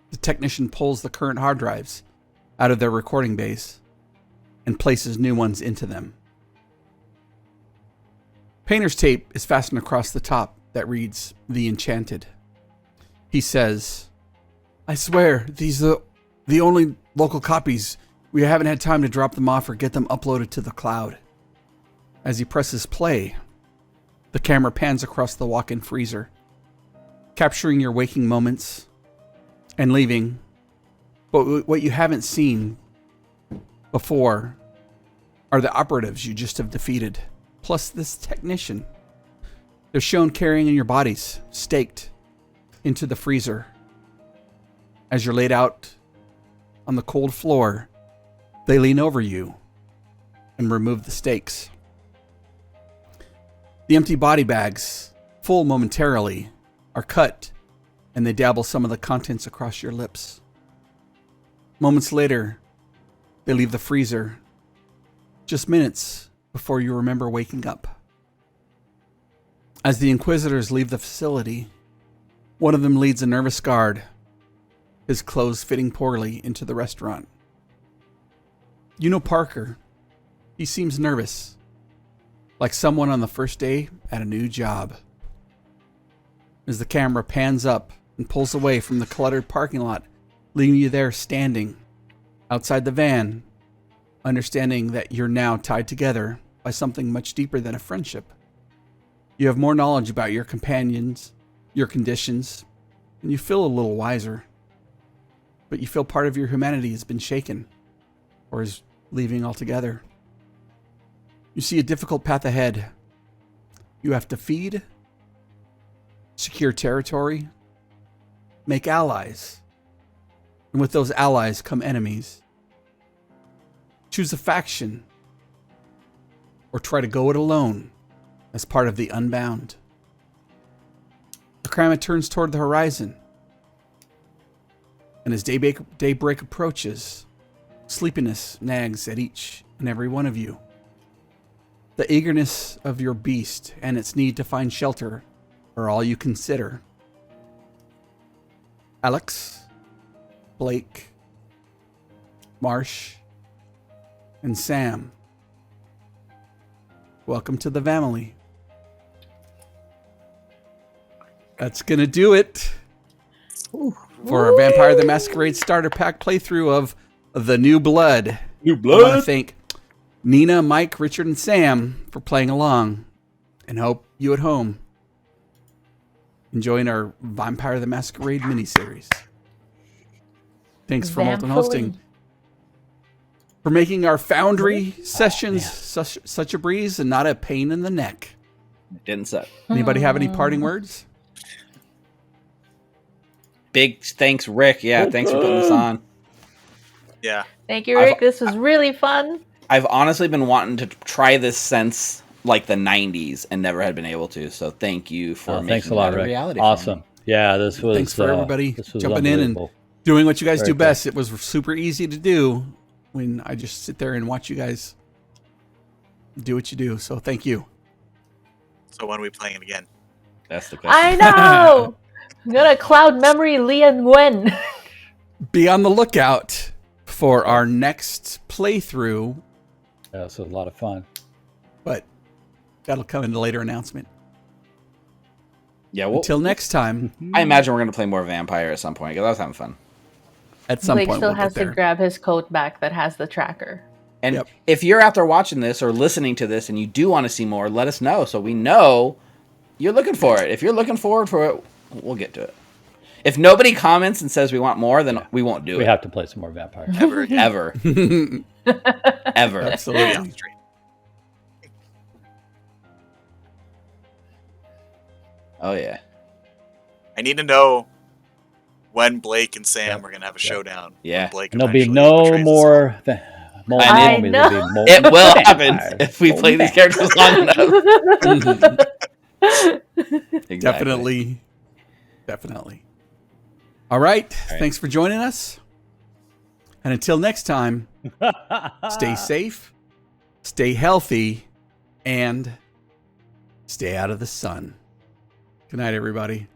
the technician pulls the current hard drives out of their recording bays and places new ones into them. Painter's tape is fastened across the top that reads, "The Enchanted." He says, "I swear, these are the only local copies. We haven't had time to drop them off or get them uploaded to the cloud." As he presses play, the camera pans across the walk-in freezer, capturing your waking moments and leaving. But what you haven't seen before are the operatives you just have defeated, plus this technician. They're shown carrying in your bodies, staked into the freezer. As you're laid out on the cold floor, they lean over you and remove the stakes. The empty body bags, full momentarily, are cut, and they dabble some of the contents across your lips. Moments later, they leave the freezer, just minutes before you remember waking up. As the Inquisitors leave the facility, one of them leads a nervous guard, his clothes fitting poorly, into the restaurant. You know Parker. He seems nervous, like someone on the first day at a new job. As the camera pans up and pulls away from the cluttered parking lot, leaving you there standing outside the van, understanding that you're now tied together by something much deeper than a friendship. You have more knowledge about your companions, your conditions, and you feel a little wiser. But you feel part of your humanity has been shaken, or is leaving altogether. You see a difficult path ahead. You have to feed, secure territory, make allies, and with those allies come enemies. Choose a faction, or try to go it alone as part of the Unbound. The camera turns toward the horizon, and as daybreak approaches, sleepiness nags at each and every one of you. The eagerness of your beast and its need to find shelter are all you consider. Alex, Blake, Marsh, and Sam, welcome to the family. That's gonna do it for our Vampire the Masquerade starter pack playthrough of The New Blood. New I want to thank Nina, Mike, Richard, and Sam for playing along, and hope you at home enjoying our Vampire the Masquerade miniseries. Thanks for Molten Hosting for making our Foundry sessions such a breeze and not a pain in the neck. It didn't suck. Anybody have any parting words? Big thanks, Rick. Yeah, thanks for putting this on. Yeah. Thank you, Rick. This was really fun. I've honestly been wanting to try this since like the 90s and never had been able to. So thank you for making thanks a lot, that a Rick. reality. For Awesome. me. Yeah, this was. Thanks for everybody this was jumping in and unbelievable. doing what you guys Very do cool. best. It was super easy to do when I just sit there and watch you guys do what you do. So thank you. So when are we playing it again? That's the question. I know. I'm gonna cloud memory Lian Wen. Be on the lookout for our next playthrough, Yeah, this was a lot of fun. but that'll come in a later announcement. Yeah, well, Until next time, I imagine we're going to play more Vampire at some point because I was having fun. at some Blake point still we'll has get to there. grab his coat back that has the tracker. And Yep. if you're out there watching this or listening to this and you do want to see more, let us know so we know you're looking for it. If you're looking forward for it, we'll get to it. If nobody comments and says we want more, then we won't do We it. have to play some more Vampire. Ever again. Ever. Ever. Maybe Absolutely. on the stream. Oh, yeah. I need to know when Blake and Sam are going to have a showdown. Yeah. When Blake And there'll be eventually no betrays us more. More I zombies. know. There'll be more It will happen vampires. if we play these characters long enough. Exactly. Definitely. All right. Thanks for joining us. And until next time, stay safe, stay healthy, and stay out of the sun. Good night, everybody.